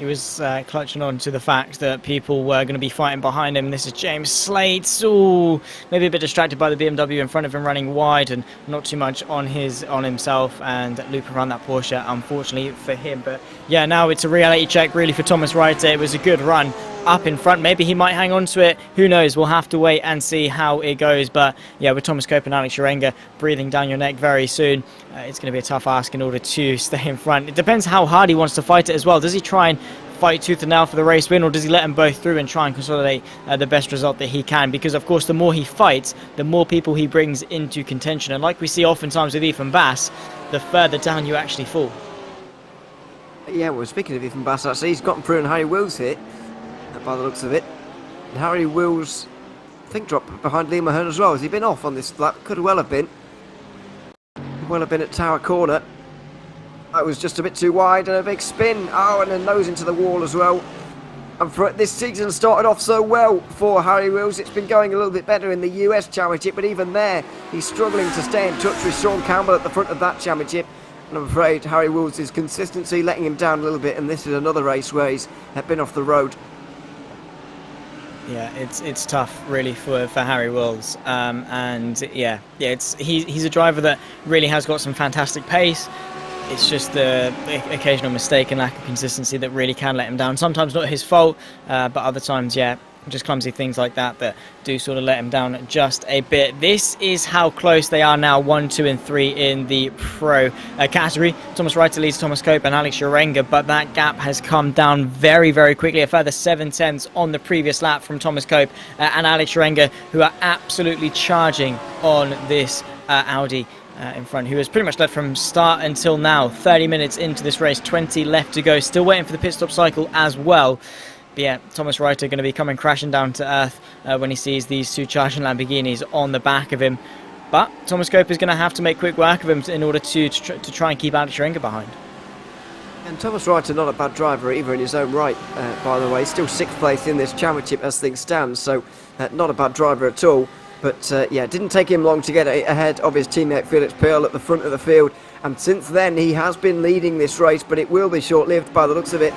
He was clutching on to the fact that people were going to be fighting behind him. This is James Slates. Ooh, maybe a bit distracted by the BMW in front of him running wide and not too much on himself and loop around that Porsche, unfortunately for him. But yeah, now it's a reality check really for Thomas Reiter. It was a good run up in front. Maybe he might hang on to it. Who knows? We'll have to wait and see how it goes. But yeah, with Thomas Cope and Alex Urenga breathing down your neck very soon, it's going to be a tough ask in order to stay in front. It depends how hard he wants to fight it as well. Does he try and fight tooth and nail for the race win, or does he let them both through and try and consolidate the best result that he can? Because of course the more he fights, the more people he brings into contention, and like we see oftentimes with Ethan Bass, the further down you actually fall. Yeah, well, speaking of Ethan Bass, actually, he's gotten through and Harry Wills here, by the looks of it. And Harry Wills, I think, dropped behind Liam Mahern as well. Has he been off on this lap? Could well have been. Could well have been at Tower Corner. That was just a bit too wide and a big spin. Oh, and a nose into the wall as well. And for this season started off so well for Harry Wills. It's been going a little bit better in the US Championship, but even there, he's struggling to stay in touch with Sean Campbell at the front of that championship. And I'm afraid Harry Wills' consistency letting him down a little bit, and this is another race where he's been off the road. Yeah, it's tough really for Harry Wills, and yeah, he's a driver that really has got some fantastic pace. It's just the occasional mistake and lack of consistency that really can let him down. Sometimes not his fault, but other times, yeah, just clumsy things like that do sort of let him down just a bit. This is how close they are now, 1, 2 and 3 in the pro category. Thomas Reiter leads Thomas Cope and Alex Urenga, but that gap has come down very, very quickly. A further 7 tenths on the previous lap from Thomas Cope and Alex Urenga, who are absolutely charging on this Audi in front, who has pretty much led from start until now. 30 minutes into this race, 20 left to go, still waiting for the pit stop cycle as well. But yeah, Thomas Reiter going to be coming crashing down to earth when he sees these two charging Lamborghinis on the back of him. But Thomas Cope is going to have to make quick work of him in order to try and keep Alex Urenga behind. And Thomas Reiter, not a bad driver either in his own right, by the way. Still 6th place in this championship as things stand, so not a bad driver at all. But yeah, it didn't take him long to get ahead of his teammate Felix Pearl at the front of the field. And since then, he has been leading this race, but it will be short-lived by the looks of it.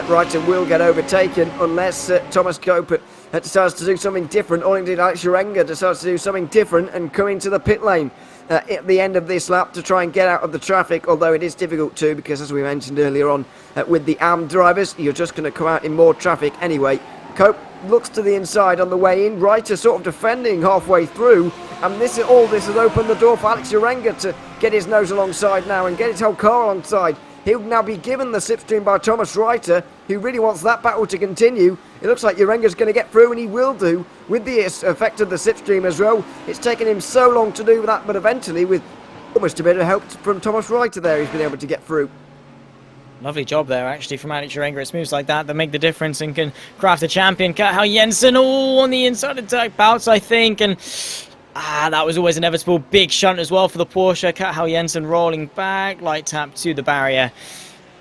Reiter will get overtaken unless Thomas Cope decides to do something different, or indeed Alex Urenga decides to do something different and come into the pit lane at the end of this lap to try and get out of the traffic, although it is difficult too, because as we mentioned earlier on, with the AM drivers, you're just going to come out in more traffic anyway. Cope looks to the inside on the way in, Reiter sort of defending halfway through, and all this has opened the door for Alex Urenga to get his nose alongside now and get his whole car alongside. He'll now be given the slipstream by Thomas Reiter, who really wants that battle to continue. It looks like Urenga's going to get through, and he will do, with the effect of the slipstream as well. It's taken him so long to do that, but eventually, with almost a bit of help from Thomas Reiter there, he's been able to get through. Lovely job there, actually, from Alex Urenga. It's moves like that make the difference and can craft a champion. Kurt Jensen, on the inside attack bouts, I think, and that was always inevitable. Big shunt as well for the Porsche. Kurt Jensen rolling back, light tap to the barrier.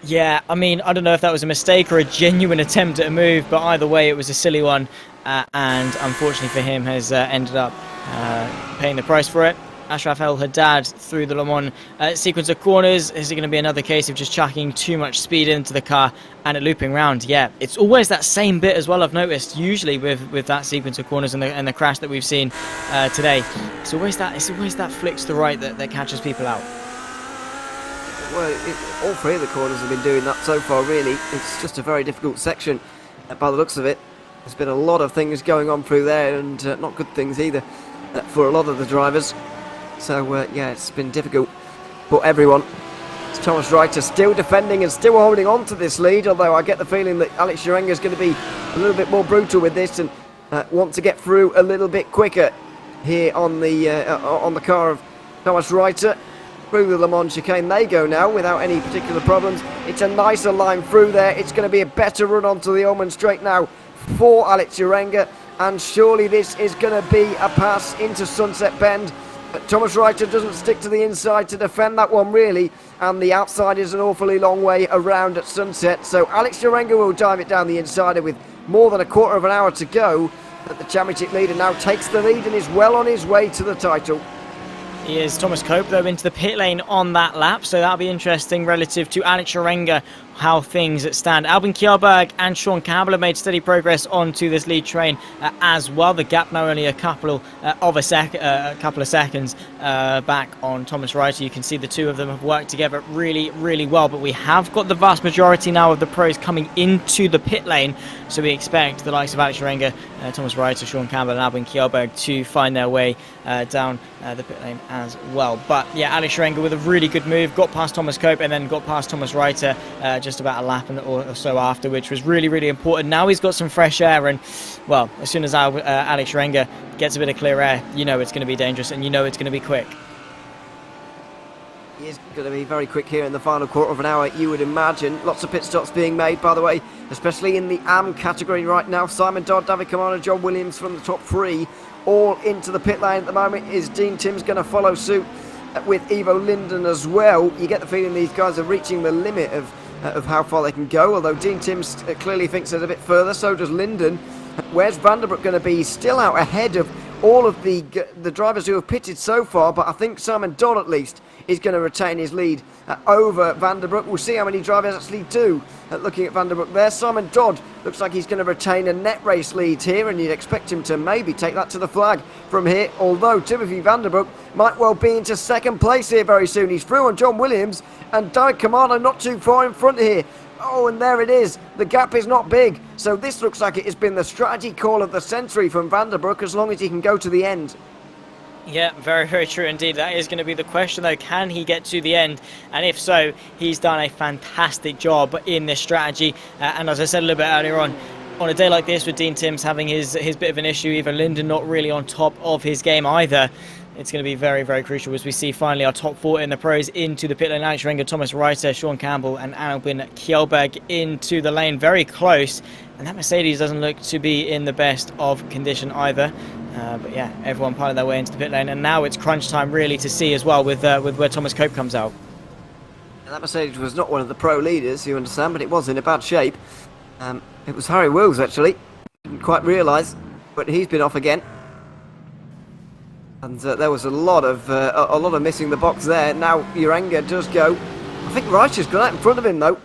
Yeah, I mean, I don't know if that was a mistake or a genuine attempt at a move, but either way, it was a silly one, and unfortunately for him, has ended up paying the price for it. Ashraf El Haddad through the Le Mans sequence of corners. Is it going to be another case of just chucking too much speed into the car and it looping round? Yeah, it's always that same bit as well, I've noticed, usually with that sequence of corners and the crash that we've seen today. It's always that flick to the right that catches people out. Well, all three of the corners have been doing that so far, really. It's just a very difficult section by the looks of it. There's been a lot of things going on through there, and not good things either for a lot of the drivers. So, yeah, it's been difficult for everyone. It's Thomas Reiter still defending and still holding on to this lead, although I get the feeling that Alex Urenga is going to be a little bit more brutal with this and want to get through a little bit quicker here on the car of Thomas Reiter. Through the Le Mans chicane they go now without any particular problems. It's a nicer line through there. It's going to be a better run onto the Ullman Straight now for Alex Urenga, and surely this is going to be a pass into Sunset Bend. But Thomas Reiter doesn't stick to the inside to defend that one really, and the outside is an awfully long way around at Sunset, so Alex Urenga will dive it down the insider with more than a quarter of an hour to go. But the championship leader now takes the lead and is well on his way to the title. is Thomas Cope, though, into the pit lane on that lap, so that'll be interesting relative to R.A.W.S, how things stand. Albin Kjellberg and Sean Campbell have made steady progress onto this lead train as well. The gap now only a couple of seconds back on Thomas Reiter. You can see the two of them have worked together really, really well, but we have got the vast majority now of the pros coming into the pit lane, so we expect the likes of R.A.W.S, Thomas Reiter, Sean Campbell and Albin Kjellberg to find their way down the pit lane as well. But yeah, R.A.W.S with a really good move, got past Thomas Cope and then got past Thomas Reiter just about a lap or so after, which was really, really important. Now he's got some fresh air, and well, as soon as R.A.W.S gets a bit of clear air, you know it's going to be dangerous and you know it's going to be quick. He is going to be very quick here in the final quarter of an hour, you would imagine. Lots of pit stops being made, by the way, especially in the AM category right now. Simon Dodd, David Kamano, John Williams from the top three, all into the pit lane at the moment. Is Dean Timms going to follow suit with Ivo Linden as well? You get the feeling these guys are reaching the limit of how far they can go, although Dean Timms clearly thinks it's a bit further, so does Linden. Where's Vanderbroek going to be? Still out ahead of all of the drivers who have pitted so far, but I think Simon Dodd at least is going to retain his lead over Vanderbroek. We'll see how many drivers actually do. Looking at Vanderbroek there, Simon Dodd looks like he's going to retain a net race lead here, and you'd expect him to maybe take that to the flag from here, although Timothy Vanderbroek might well be into second place here very soon. He's through on John Williams, and David Kamano not too far in front here. Oh, and there it is. The gap is not big, so this looks like it has been the strategy call of the century from Vanderbroek, as long as he can go to the end. Yeah, very, very true indeed. That is going to be the question, though. Can he get to the end? And if so, he's done a fantastic job in this strategy. And as I said a little bit earlier on a day like this with Dean Timms having his bit of an issue, even Linden not really on top of his game either, it's going to be very, very crucial as we see finally our top four in the pros into the pit lane. R.A.W.S, Thomas Reiter, Sean Campbell and Albin Kjellberg into the lane, very close. And that Mercedes doesn't look to be in the best of condition either. But yeah, everyone piling their way into the pit lane, and now it's crunch time really to see as well with where Thomas Cope comes out. And that Mercedes was not one of the pro leaders, you understand, but it was in a bad shape. It was R.A.W.S actually. Didn't quite realise, but he's been off again. And there was a lot of missing the box there. Now R.A.W.S does go. I think Reiter's gone out in front of him though.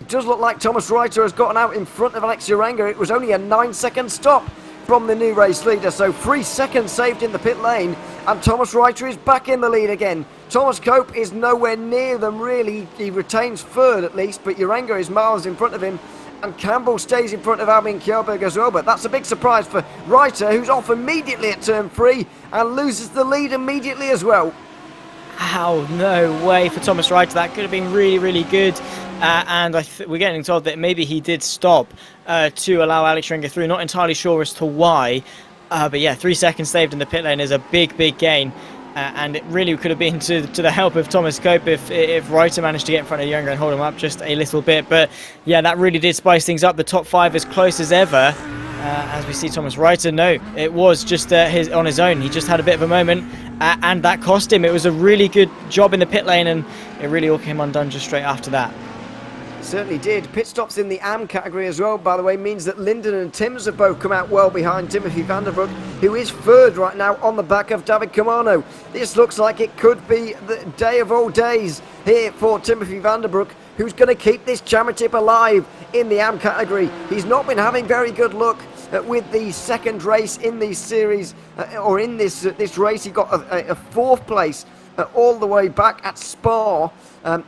It does look like Thomas Reiter has gotten out in front of Alex R.A.W.S. It was only a 9-second stop from the new race leader, so 3 seconds saved in the pit lane, and Thomas Reiter is back in the lead again. Thomas Cope is nowhere near them really. He retains third at least, but R.A.W.S is miles in front of him, and Campbell stays in front of Albin Kjellberg as well, but that's a big surprise for Reiter, who's off immediately at turn 3 and loses the lead immediately as well. Ow, no way for Thomas Reiter. That could have been really, really good. And we're getting told that maybe he did stop to allow R.A.W.S through. Not entirely sure as to why. But yeah, 3 seconds saved in the pit lane is a big, big gain. And it really could have been to the help of Thomas Cope if Reiter managed to get in front of Younger and hold him up just a little bit. But yeah, that really did spice things up. The top 5 as close as ever. As we see Thomas Reiter, no, it was just on his own. He just had a bit of a moment, and that cost him. It was a really good job in the pit lane, and it really all came undone just straight after that. Certainly did. Pit stops in the AM category as well, by the way, means that Linden and Timms have both come out well behind Timothy Vanderbroek, who is third right now on the back of David Kamano. This looks like it could be the day of all days here for Timothy Vanderbroek, who's going to keep this championship alive in the AM category. He's not been having very good luck with the second race in this series, or in this race. He got a 4th place all the way back at Spa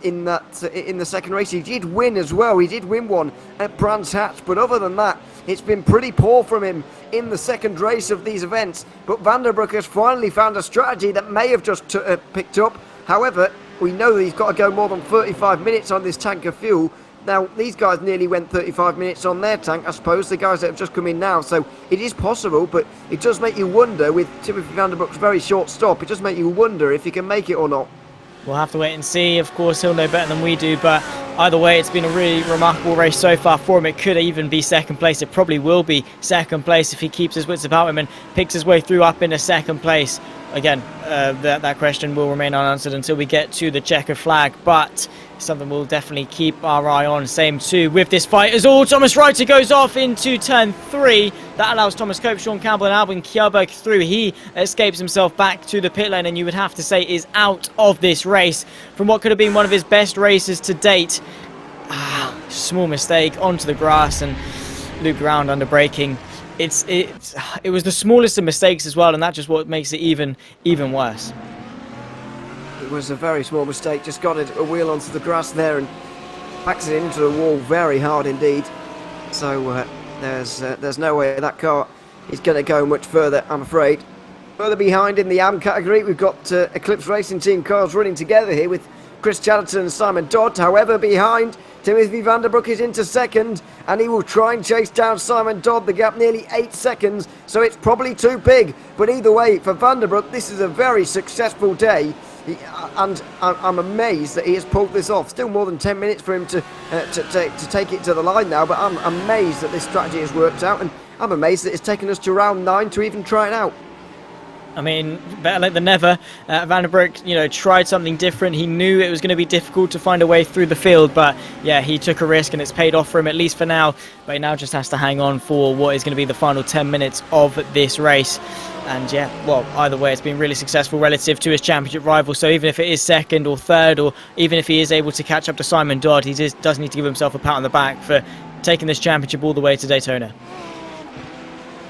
in the second race. He did win as well. He did win one at Brands Hatch, but other than that, it's been pretty poor from him in the second race of these events. But Vanderbroek has finally found a strategy that may have just picked up. However, we know that he's got to go more than 35 minutes on this tank of fuel. Now, these guys nearly went 35 minutes on their tank, I suppose, the guys that have just come in now. So it is possible, but it does make you wonder, with Timothy Vanderbroek's very short stop, it does make you wonder if he can make it or not. We'll have to wait and see. Of course, he'll know better than we do, but Either way, it's been a really remarkable race so far for him. It could even be second place. It probably will be second place if he keeps his wits about him and picks his way through up into second place. Again, that question will remain unanswered until we get to the checkered flag, but something we'll definitely keep our eye on. Same too with this fight as all. Thomas Reiter goes off into turn 3. That allows Thomas Cope, Sean Campbell and Albin Kjellberg through. He escapes himself back to the pit lane and you would have to say is out of this race from what could have been one of his best races to date. Small mistake onto the grass and looped around under braking. It was the smallest of mistakes as well, and that's just what makes it even worse. It was a very small mistake, just got a wheel onto the grass there and backs it into the wall very hard indeed. So there's no way that car is going to go much further, I'm afraid. Further behind in the AM category, we've got Eclipse Racing Team cars running together here with Chris Chatterton and Simon Dodd. However, behind, Timothy Vanderbroek is into second, and he will try and chase down Simon Dodd. The gap nearly 8 seconds, so it's probably too big. But either way, for Vanderbroek, this is a very successful day. And I'm amazed that he has pulled this off. Still more than 10 minutes for him to take it to the line now, but I'm amazed that this strategy has worked out, and I'm amazed that it's taken us to round 9 to even try it out. I mean, better late than never. Vanderbroek, tried something different. He knew it was going to be difficult to find a way through the field, but yeah, he took a risk and it's paid off for him, at least for now. But he now just has to hang on for what is going to be the final 10 minutes of this race. And yeah, well, either way, it's been really successful relative to his championship rival. So even if it is second or third, or even if he is able to catch up to Simon Dodd, he does need to give himself a pat on the back for taking this championship all the way to Daytona.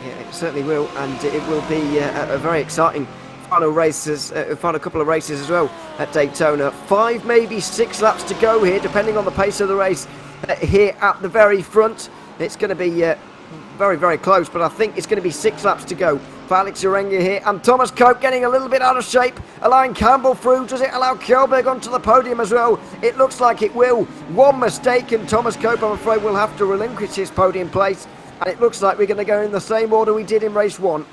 Yeah, it certainly will, and it will be a very exciting final couple of races as well at Daytona. 5, maybe 6 laps to go here, depending on the pace of the race here at the very front. It's going to be very, very close, but I think it's going to be 6 laps to go for Alex Urenga here. And Thomas Cope getting a little bit out of shape, allowing Campbell through. Does it allow Kjellberg onto the podium as well? It looks like it will. One mistake and Thomas Cope, I'm afraid, will have to relinquish his podium place. And it looks like we're going to go in the same order we did in race 1.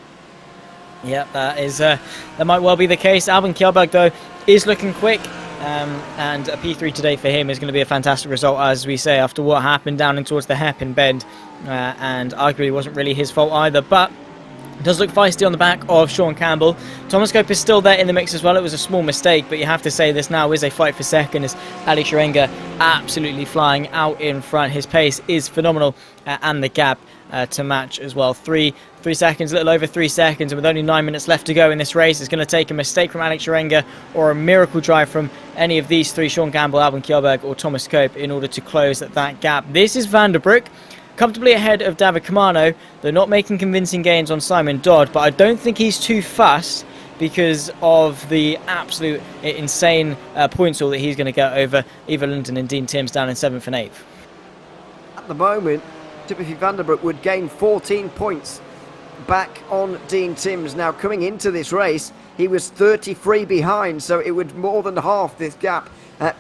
Yeah, that might well be the case. Albin Kjellberg, though, is looking quick. And a P3 today for him is going to be a fantastic result, as we say, after what happened down in towards the hairpin bend. And arguably it wasn't really his fault either. But it does look feisty on the back of Sean Campbell. Thomas Cope is still there in the mix as well. It was a small mistake, but you have to say this now is a fight for second, as Alex Urenga absolutely flying out in front. His pace is phenomenal, and the gap to match as well. 3 seconds, a little over 3 seconds, and with only 9 minutes left to go in this race, it's going to take a mistake from Alex Urenga or a miracle drive from any of these three, Sean Campbell, Albin Kjellberg or Thomas Cope, in order to close that gap. This is Vanderbroek, comfortably ahead of David Camano. They're not making convincing gains on Simon Dodd, but I don't think he's too fussed because of the absolute insane points all that he's going to get over Eva London and Dean Timms down in 7th and 8th. At the moment, Timothy Vanderbroek would gain 14 points back on Dean Timms. Now, coming into this race, he was 33 behind, so it would more than half this gap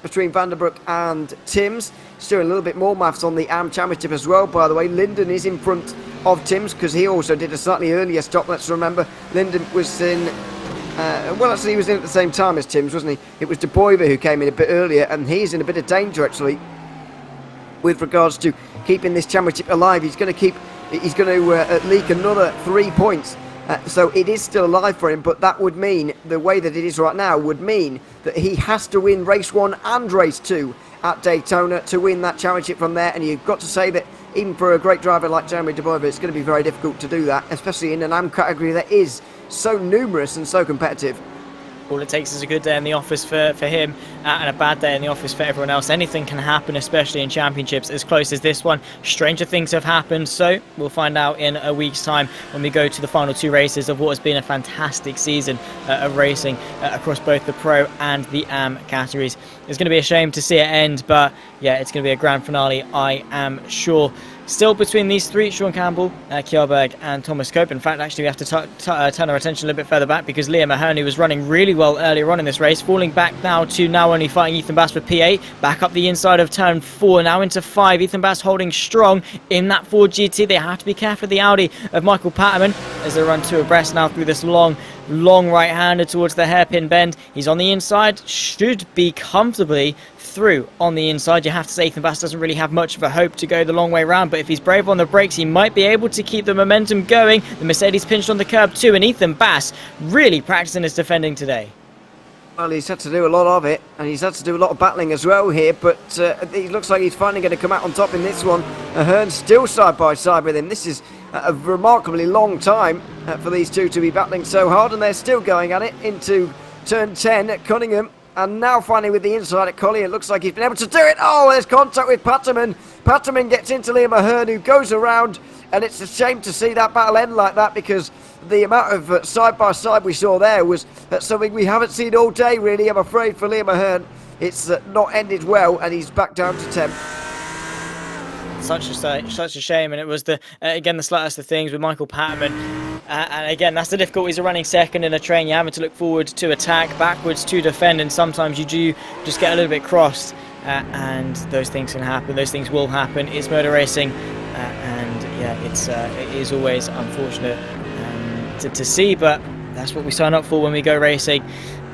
between Vanderbroek and Timms. Still a little bit more maths on the AM Championship as well, by the way. Linden is in front of Timms because he also did a slightly earlier stop. Let's remember, Linden was in... well, actually, he was in at the same time as Timms, wasn't he? It was De Boyver who came in a bit earlier, and he's in a bit of danger, actually, with regards to keeping this championship alive. He's going to leak another 3 points. So it is still alive for him, but that would mean, the way that it is right now, would mean that he has to win race 1 and race 2 at Daytona to win that championship from there. And you've got to say that even for a great driver like Jeremy De Boyver, it's going to be very difficult to do that, especially in an AM category that is so numerous and so competitive. All it takes is a good day in the office for him and a bad day in the office for everyone else. Anything can happen, especially in championships as close as this one. Stranger things have happened, so we'll find out in a week's time when we go to the final 2 races of what has been a fantastic season of racing across both the Pro and the AM categories. It's going to be a shame to see it end, but yeah, it's going to be a grand finale, I am sure. Still between these 3, Sean Campbell, Kjellberg and Thomas Cope. In fact, actually, we have to turn our attention a little bit further back because Liam Mahoney was running really well earlier on in this race, falling back now to only fighting Ethan Bass for P8. Back up the inside of turn 4, now into 5. Ethan Bass holding strong in that Ford GT. They have to be careful of the Audi of Michael Patterman as they run 2 abreast now through this long right-hander towards the hairpin bend. He's on the inside, should be comfortably through on the inside. You have to say Ethan Bass doesn't really have much of a hope to go the long way round, but if he's brave on the brakes, he might be able to keep the momentum going. The Mercedes pinched on the curb too, and Ethan Bass really practicing his defending today. Well, he's had to do a lot of it, and he's had to do a lot of battling as well here, but he looks like he's finally going to come out on top in this one. Ahern still side by side with him. This is a remarkably long time for these two to be battling so hard, and they're still going at it into turn 10 at Cunningham. And now finally with the inside at Collier, it looks like he's been able to do it. Oh, there's contact with Patterman. Patterman gets into Liam Ahern, who goes around, and it's a shame to see that battle end like that, because the amount of side-by-side we saw there was something we haven't seen all day, really, I'm afraid, for Liam Ahern. It's not ended well, and he's back down to 10th. Such a shame, and it was again the slightest of things with Michael Patterman. And again, that's the difficulties of running second in a train. You're having to look forward to attack, backwards to defend, and sometimes you do just get a little bit crossed, and those things can happen. Those things will happen. It's motor racing, and yeah, it is always unfortunate to see, but that's what we sign up for when we go racing.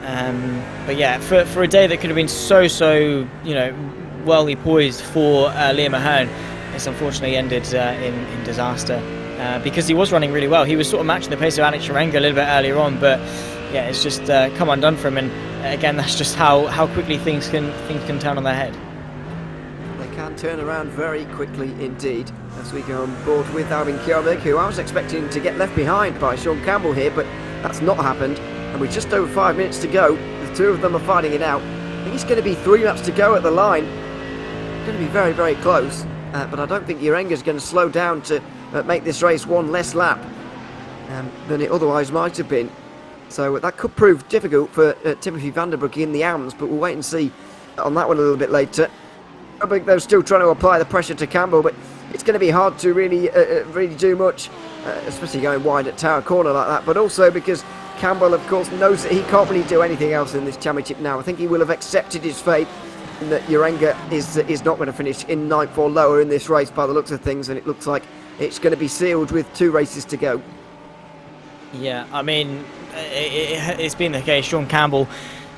But yeah, for a day that could have been so wellly poised for Liam Ahern, it's unfortunately ended in disaster. Because he was running really well. He was sort of matching the pace of Alex Sharenga a little bit earlier on, but yeah, it's just come undone for him. And again, that's just how quickly things can turn on their head. They can turn around very quickly indeed. As we go on board with Albin Kjellberg, who I was expecting to get left behind by Sean Campbell here, but that's not happened. And with just over 5 minutes to go, the two of them are fighting it out. I think it's going to be 3 laps to go at the line. It's going to be very, very close. But I don't think Sharenga's going to slow down to make this race one less lap than it otherwise might have been. So that could prove difficult for Timothy Vanderbroek in the AMS, but we'll wait and see on that one a little bit later. I think they're still trying to apply the pressure to Campbell, but it's going to be hard to really do much, especially going wide at Tower Corner like that, but also because Campbell, of course, knows that he can't really do anything else in this championship now. I think he will have accepted his fate, and that Sharenga is not going to finish in 9th or lower in this race by the looks of things, and it looks like it's going to be sealed with 2 races to go. Yeah, I mean, it's been the case. Sean Campbell,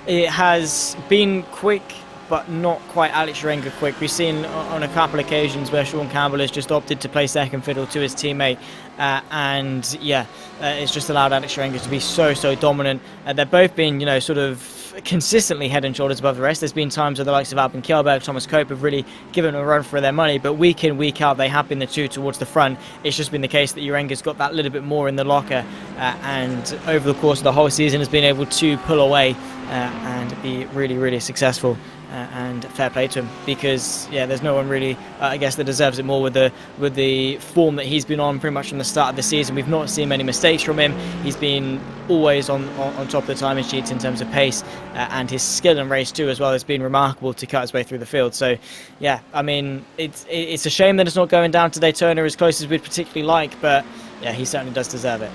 it has been quick, but not quite Alex Sharenga quick. We've seen on a couple of occasions where Sean Campbell has just opted to play second fiddle to his teammate, and yeah, it's just allowed Alex Sharenga to be so dominant. They've both been, sort of consistently head and shoulders above the rest. There's been times where the likes of Albin Kjellberg, Thomas Cope have really given them a run for their money, but week in, week out, they have been the two towards the front. It's just been the case that Sharenga's got that little bit more in the locker, and over the course of the whole season has been able to pull away and be really successful. And fair play to him, because yeah, there's no one really I guess that deserves it more with the form that he's been on pretty much from the start of the season. We've not seen many mistakes from him. He's been always on top of the timing sheets in terms of pace, and his skill in race too as well has been remarkable to cut his way through the field. So yeah, I mean, it's a shame that it's not going down to Daytona as close as we'd particularly like, but yeah, he certainly does deserve it.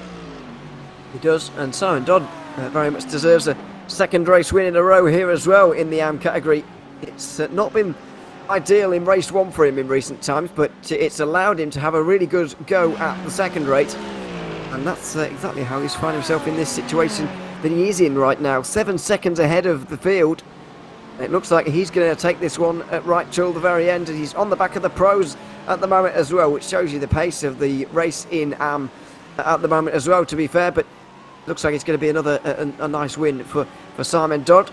He does, and Simon Dodd very much deserves a second race win in a row here as well in the AM category. It's not been ideal in race 1 for him in recent times, but it's allowed him to have a really good go at the second rate, and that's exactly how he's finding himself in this situation that he is in right now. 7 seconds ahead of the field. It looks like he's going to take this one right till the very end, and he's on the back of the pros at the moment as well, which shows you the pace of the race in AM at the moment as well, to be fair. But looks like it's going to be another a nice win for Simon Dodd.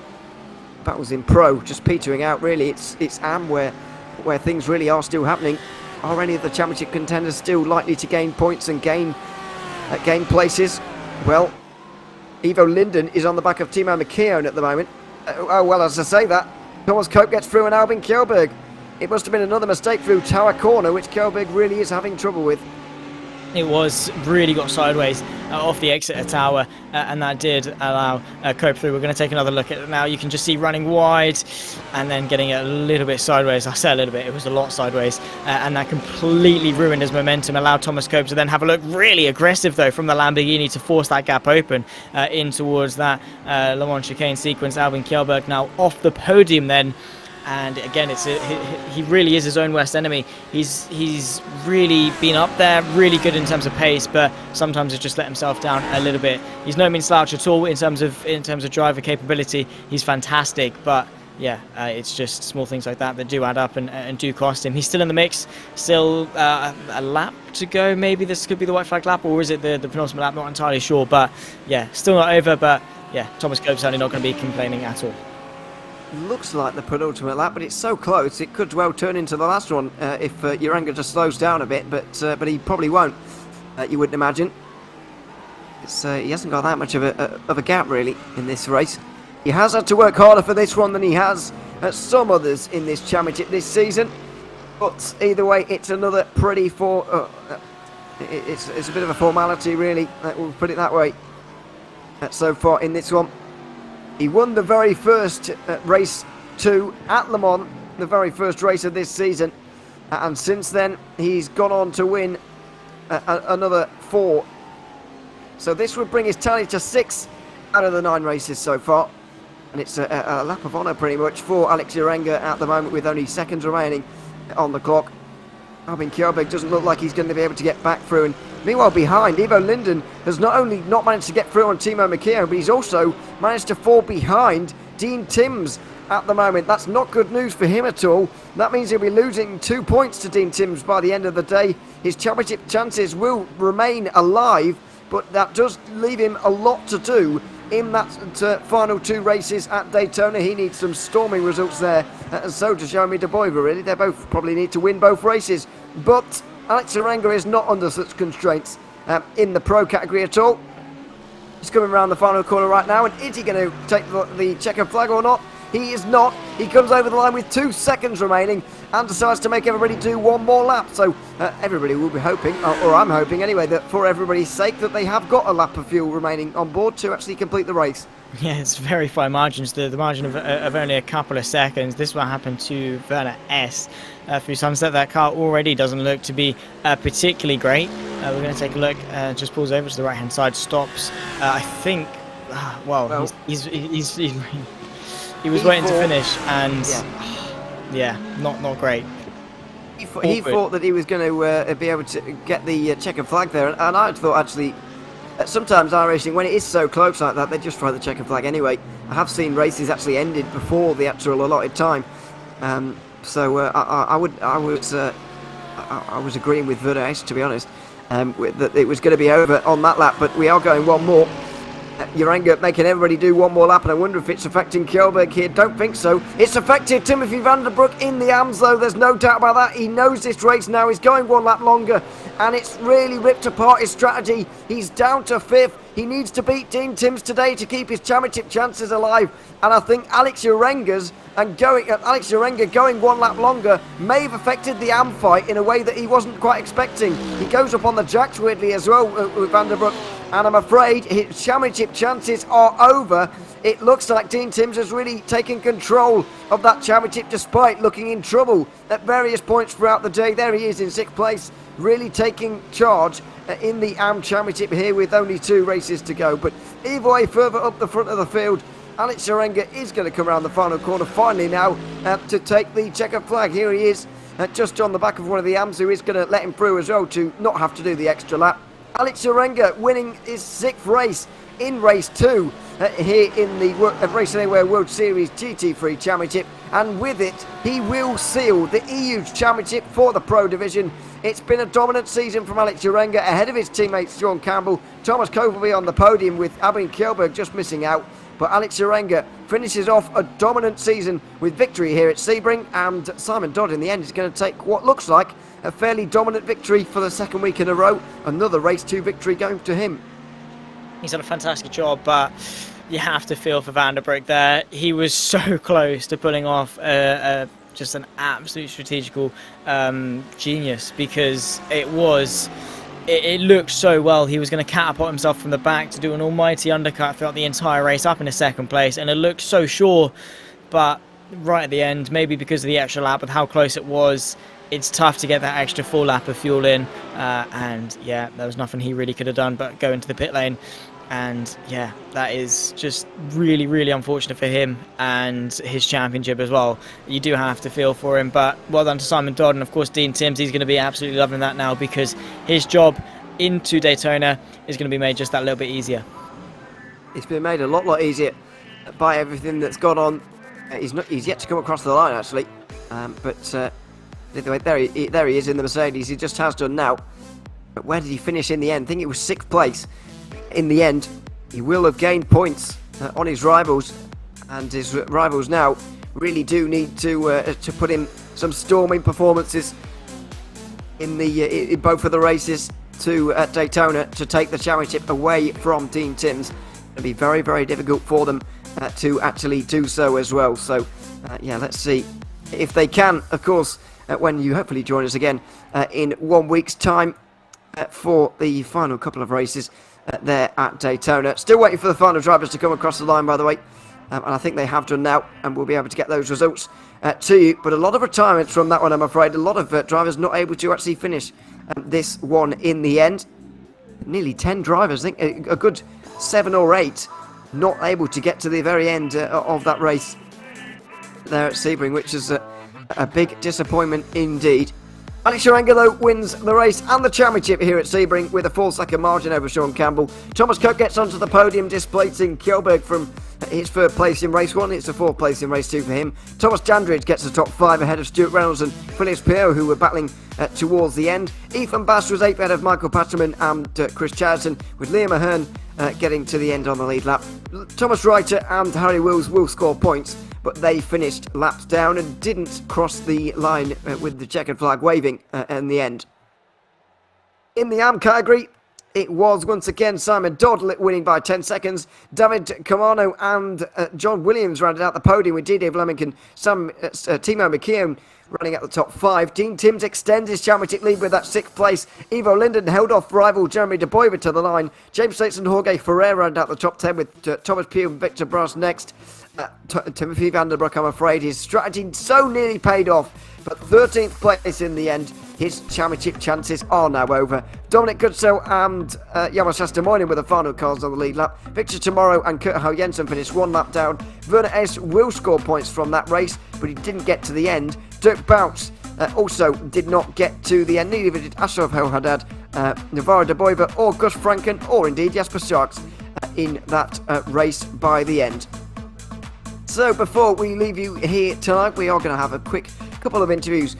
Battles in pro just petering out, really. It's AM where things really are still happening. Are any of the championship contenders still likely to gain points and gain places? Well, Ivo Linden is on the back of Timo McKeown at the moment. Oh well, as I say that, Thomas Cope gets through and Albin Kjellberg. It must have been another mistake through Tower Corner, which Kjellberg really is having trouble with. It was really got sideways off the exit of Tower, and that did allow Cope through. We're going to take another look at it now. You can just see running wide and then getting a little bit sideways. I say a little bit, it was a lot sideways, and that completely ruined his momentum. Allowed Thomas Cope to then have a look really aggressive though from the Lamborghini to force that gap open in towards that Le Mans chicane sequence. Albin Kjellberg now off the podium then. And again, he really is his own worst enemy. He's really been up there, really good in terms of pace, but sometimes has just let himself down a little bit. He's no mean slouch at all in terms of driver capability. He's fantastic, but yeah, it's just small things like that that do add up and do cost him. He's still in the mix, still a lap to go. Maybe this could be the white flag lap, or is it the penultimate lap? Not entirely sure, but yeah, still not over. But yeah, Thomas Cope's certainly not going to be complaining at all. Looks like the penultimate lap, but it's so close it could well turn into the last one if Uranga just slows down a bit, but he probably won't. You wouldn't imagine. He hasn't got that much of a gap really in this race. He has had to work harder for this one than he has at some others in this championship this season. But either way, it's another pretty it's a bit of a formality really. We'll put it that way. So far in this one. He won the very first race 2 at Le Mans, the very first race of this season. And since then, he's gone on to win another 4. So this would bring his tally to 6 out of the 9 races so far. And it's a lap of honour pretty much for Alex Uranga at the moment with only seconds remaining on the clock. Albin Kjellberg doesn't look like he's going to be able to get back through. And meanwhile behind, Ivo Linden has not only not managed to get through on Timo Mikio, but he's also managed to fall behind Dean Timms at the moment. That's not good news for him at all. That means he'll be losing 2 points to Dean Timms by the end of the day. His championship chances will remain alive, but that does leave him a lot to do in that final 2 races at Daytona. He needs some storming results there, and so does Jeremy De Boyver, really. They both probably need to win both races, but Alex Uranga is not under such constraints in the pro category at all. He's coming around the final corner right now, and is he going to take the checkered flag or not? He is not. He comes over the line with 2 seconds remaining and decides to make everybody do one more lap. So everybody will be hoping, or I'm hoping anyway, that for everybody's sake that they have got a lap of fuel remaining on board to actually complete the race. Yeah, it's very fine margins. The margin of only a couple of seconds. This will happen to Werner S. Through Sunset. That car already doesn't look to be particularly great. We're going to take a look. Just pulls over to the right-hand side, stops. I think. Well, he was waiting to finish, and yeah, not great. He thought that he was going to be able to get the checkered flag there, and I thought actually. Sometimes iRacing, when it is so close like that, they just throw the checkered flag anyway. I have seen races actually ended before the actual allotted time, so I was agreeing with Werner S, to be honest, that it was going to be over on that lap. But we are going one more. Uranga making everybody do one more lap, and I wonder if it's affecting Kjellberg here. Don't think so. It's affected Timothy Vanderbroek in the AMS though, there's no doubt about that. He knows this race now, he's going one lap longer, and it's really ripped apart his strategy. He's down to 5th. He needs to beat Dean Timms today to keep his championship chances alive, and I think Alex Uranga going one lap longer may have affected the AM fight in a way that he wasn't quite expecting. He goes up on the jacks weirdly as well with Vanderbroek, and I'm afraid his championship chances are over. It looks like Dean Timms has really taken control of that championship despite looking in trouble at various points throughout the day. There he is in 6th place, really taking charge in the AM Championship here with only 2 races to go. But either way, further up the front of the field, Alex Uranga is going to come around the final corner finally now to take the checkered flag. Here he is, just on the back of one of the AMs, who is going to let him through as well to not have to do the extra lap. Alex Uranga winning his 6th race in race 2 here in the Racing Anywhere World Series GT3 Championship, and with it he will seal the EU Championship for the Pro Division. It's been a dominant season from Alex Uranga ahead of his teammates Sean Campbell. Thomas Cope will be on the podium with Albin Kjellberg just missing out, but Alex Uranga finishes off a dominant season with victory here at Sebring, and Simon Dodd in the end is going to take what looks like a fairly dominant victory for the 2nd week in a row. Another race 2 victory going to him. He's done a fantastic job, but you have to feel for Vanderbroek there. He was so close to pulling off just an absolute strategical genius, because it looked so well. He was going to catapult himself from the back to do an almighty undercut throughout the entire race up into 2nd place, and it looked so sure, but right at the end, maybe because of the extra lap with how close it was, it's tough to get that extra full lap of fuel in, and yeah, there was nothing he really could have done but go into the pit lane. And yeah, that is just really, really unfortunate for him and his championship as well. You do have to feel for him, but well done to Simon Dodd, and of course Dean Timms. He's going to be absolutely loving that now, because his job into Daytona is going to be made just that little bit easier. It's been made a lot easier by everything that's gone on He's yet to come across the line actually, but either way, there he is in the Mercedes. He just has done now. But where did he finish in the end? I think it was 6th place. In the end, he will have gained points on his rivals, and his rivals now really do need to put in some storming performances in both of the races at Daytona to take the championship away from Team Tim's. It'll be very, very difficult for them to actually do so as well. So, yeah, let's see if they can, of course, when you hopefully join us again in 1 week's time for the final couple of races there at Daytona. Still waiting for the final drivers to come across the line, by the way. And I think they have done now, and we'll be able to get those results to you. But a lot of retirements from that one, I'm afraid. A lot of drivers not able to actually finish this one in the end. Nearly 10 drivers, I think a good 7 or 8 not able to get to the very end of that race there at Sebring, which is a big disappointment indeed. Alex Arangelo wins the race and the championship here at Sebring with a 4-second margin over Sean Campbell. Thomas Cook gets onto the podium, displacing Kjellberg from his 3rd place in race 1. It's a 4th place in race 2 for him. Thomas Dandridge gets the top 5 ahead of Stuart Reynolds and Phineas Pierre, who were battling towards the end. Ethan Bass was 8th ahead of Michael Patterman and Chris Charlton, with Liam Ahern getting to the end on the lead lap. Thomas Reiter and Harry Wills will score points, but they finished laps down and didn't cross the line with the checkered flag waving in the end. In the AM category, it was once again Simon Dodd winning by 10 seconds. David Camano and John Williams rounded out the podium with Didier Fleming and Timo McKeown running at the top 5. Dean Timms extends his championship lead with that 6th place. Ivo Linden held off rival Jeremy De Boyver to the line. James States and Jorge Ferrer rounded out the top 10 with Thomas Pugh and Victor Brass next. Timothy Vanderbroek, I'm afraid, his strategy so nearly paid off, but 13th place in the end. His championship chances are now over. Dominic Goodsoe and Yamashasta Moinen were the final cars on the lead lap. Victor Tomorrow and Kurt Hau Jensen finished 1 lap down. Werner S will score points from that race, but he didn't get to the end. Dirk Bounce also did not get to the end. Neither did Ashraf El Haddad, Navarro De Boyver, or Gus Franken, or indeed Jasper Sharks in that race by the end. So before we leave you here tonight, we are going to have a quick couple of interviews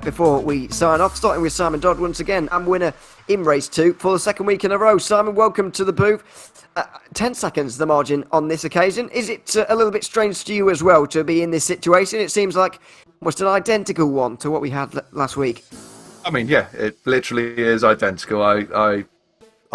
before we sign off, starting with Simon Dodd once again, and winner in race 2 for the 2nd week in a row. Simon, welcome to the booth. 10 seconds the margin on this occasion. Is it a little bit strange to you as well to be in this situation? It seems like almost an identical one to what we had last week. I mean, yeah, it literally is identical. I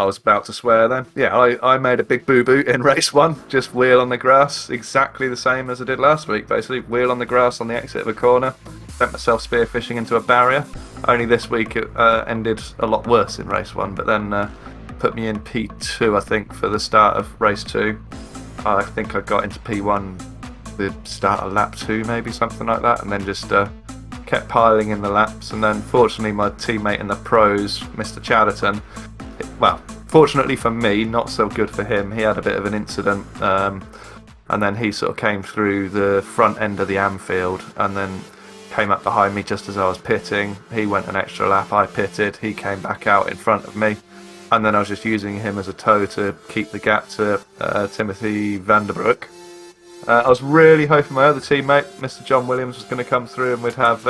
was about to swear then. Yeah, I made a big boo-boo in race 1. Just wheel on the grass, exactly the same as I did last week, basically. Wheel on the grass on the exit of a corner. Sent myself spearfishing into a barrier. Only this week it ended a lot worse in race 1, but then put me in P2, I think, for the start of race 2. I think I got into P1 the start of lap 2, maybe, something like that, and then just kept piling in the laps. And then, fortunately, my teammate in the pros, Mr. Chatterton, well, fortunately for me, not so good for him. He had a bit of an incident, and then he sort of came through the front end of the Anfield and then came up behind me just as I was pitting. He went an extra lap, I pitted, he came back out in front of me, and then I was just using him as a tow to keep the gap to Timothy Vanderbroek. I was really hoping my other teammate, Mr. John Williams, was going to come through and we'd have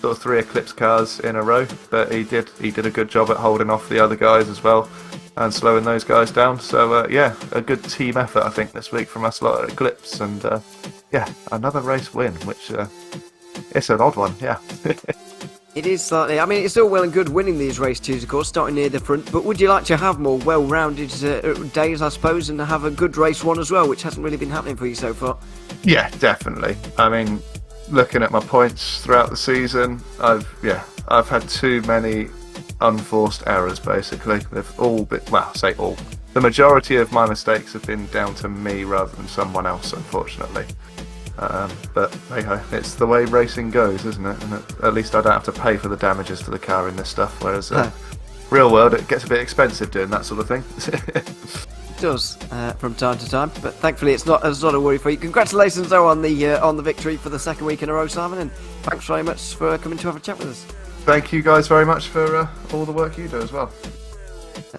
sort of 3 Eclipse cars in a row, but he did a good job at holding off the other guys as well and slowing those guys down. So yeah, a good team effort I think this week from us lot at Eclipse, and yeah, another race win, which it's an odd one, yeah. It is slightly. I mean, it's all well and good winning these race 2s, of course, starting near the front, but would you like to have more well-rounded days, I suppose, and have a good race 1 as well, which hasn't really been happening for you so far? Yeah, definitely. I mean, looking at my points throughout the season, I've had too many unforced errors, basically. They've all been, well, I say all. The majority of my mistakes have been down to me rather than someone else, unfortunately. But hey ho, it's the way racing goes, isn't it? And at least I don't have to pay for the damages to the car in this stuff, whereas real world, it gets a bit expensive doing that sort of thing. It does from time to time, but thankfully it's not a worry for you. Congratulations though on the victory for the 2nd week in a row, Simon, and thanks very much for coming to have a chat with us. Thank you guys very much for all the work you do as well.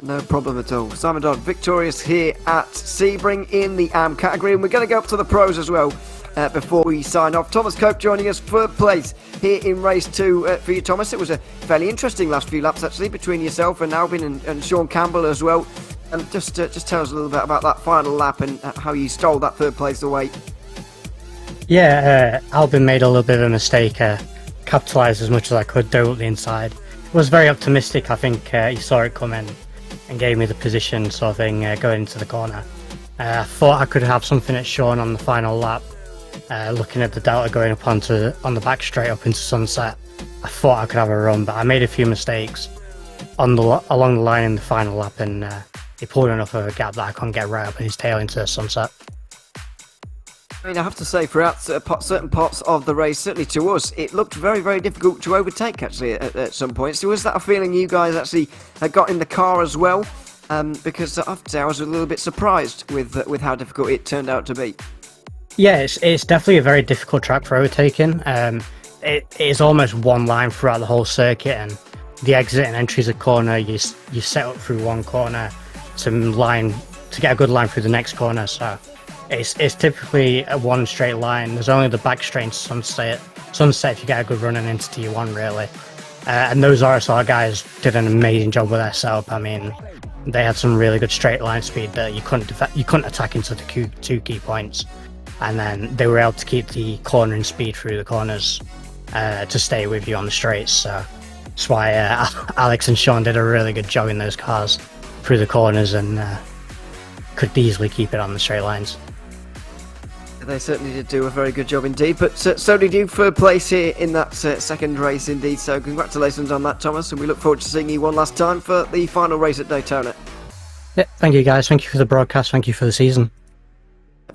No problem at all. Simon Dodd victorious here at Sebring in the AM category, and we're going to go up to the pros as well before we sign off. Thomas Cope joining us, third place here in race 2 for you, Thomas. It was a fairly interesting last few laps, actually, between yourself and Albin and Sean Campbell as well. And just tell us a little bit about that final lap and how you stole that third place away. Yeah, Albin made a little bit of a mistake, capitalised as much as I could, dove the inside. Was very optimistic. I think he saw it coming and gave me the position sort of thing going into the corner. I thought I could have something at Sean on the final lap, looking at the delta going up on the back straight up into Sunset. I thought I could have a run, but I made a few mistakes along the line in the final lap, and he pulled enough of a gap that I couldn't get right up in his tail into Sunset. I mean, I have to say, throughout certain parts of the race, certainly to us, it looked very, very difficult to overtake, actually, at some points. So was that a feeling you guys actually got in the car as well? Because I have to say, I was a little bit surprised with how difficult it turned out to be. Yeah, it's definitely a very difficult track for overtaking. It is almost one line throughout the whole circuit, and the exit and entries of corner, you set up through one corner to get a good line through the next corner. So it's typically a one straight line. There's only the back straight to Sunset if you get a good run and into T1 really. And those RSR guys did an amazing job with their setup. I mean, they had some really good straight line speed that you couldn't attack into the two key points, and then they were able to keep the cornering speed through the corners to stay with you on the straights. So that's why Alex and Sean did a really good job in those cars through the corners and could easily keep it on the straight lines. They certainly did do a very good job indeed, but so did you, third place here in that second race indeed, so congratulations on that, Thomas, and we look forward to seeing you one last time for the final race at Daytona. Yeah, thank you guys, thank you for the broadcast, thank you for the season.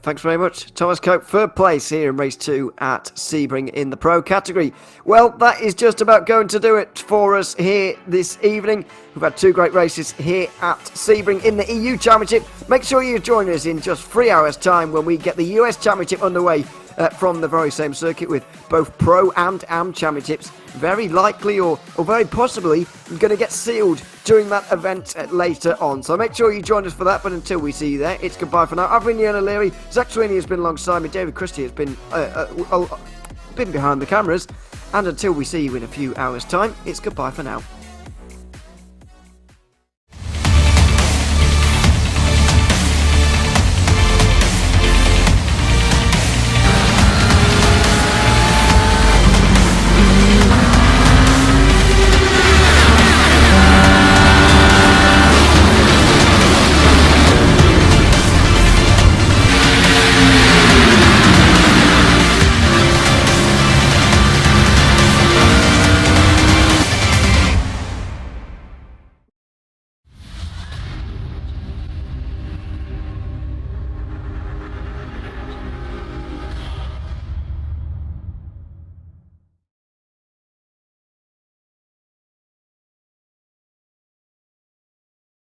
Thanks very much. Thomas Cope, third place here in race 2 at Sebring in the Pro category. Well, that is just about going to do it for us here this evening. We've had 2 great races here at Sebring in the EU Championship. Make sure you join us in just 3 hours' time when we get the US Championship underway from the very same circuit, with both Pro and Am Championships very likely or very possibly going to get sealed during that event later on. So make sure you join us for that, but until we see you there, it's goodbye for now. I've been Ian O'Leary, Zach Sweeney has been alongside me, David Christie has been behind the cameras, and until we see you in a few hours' time, it's goodbye for now.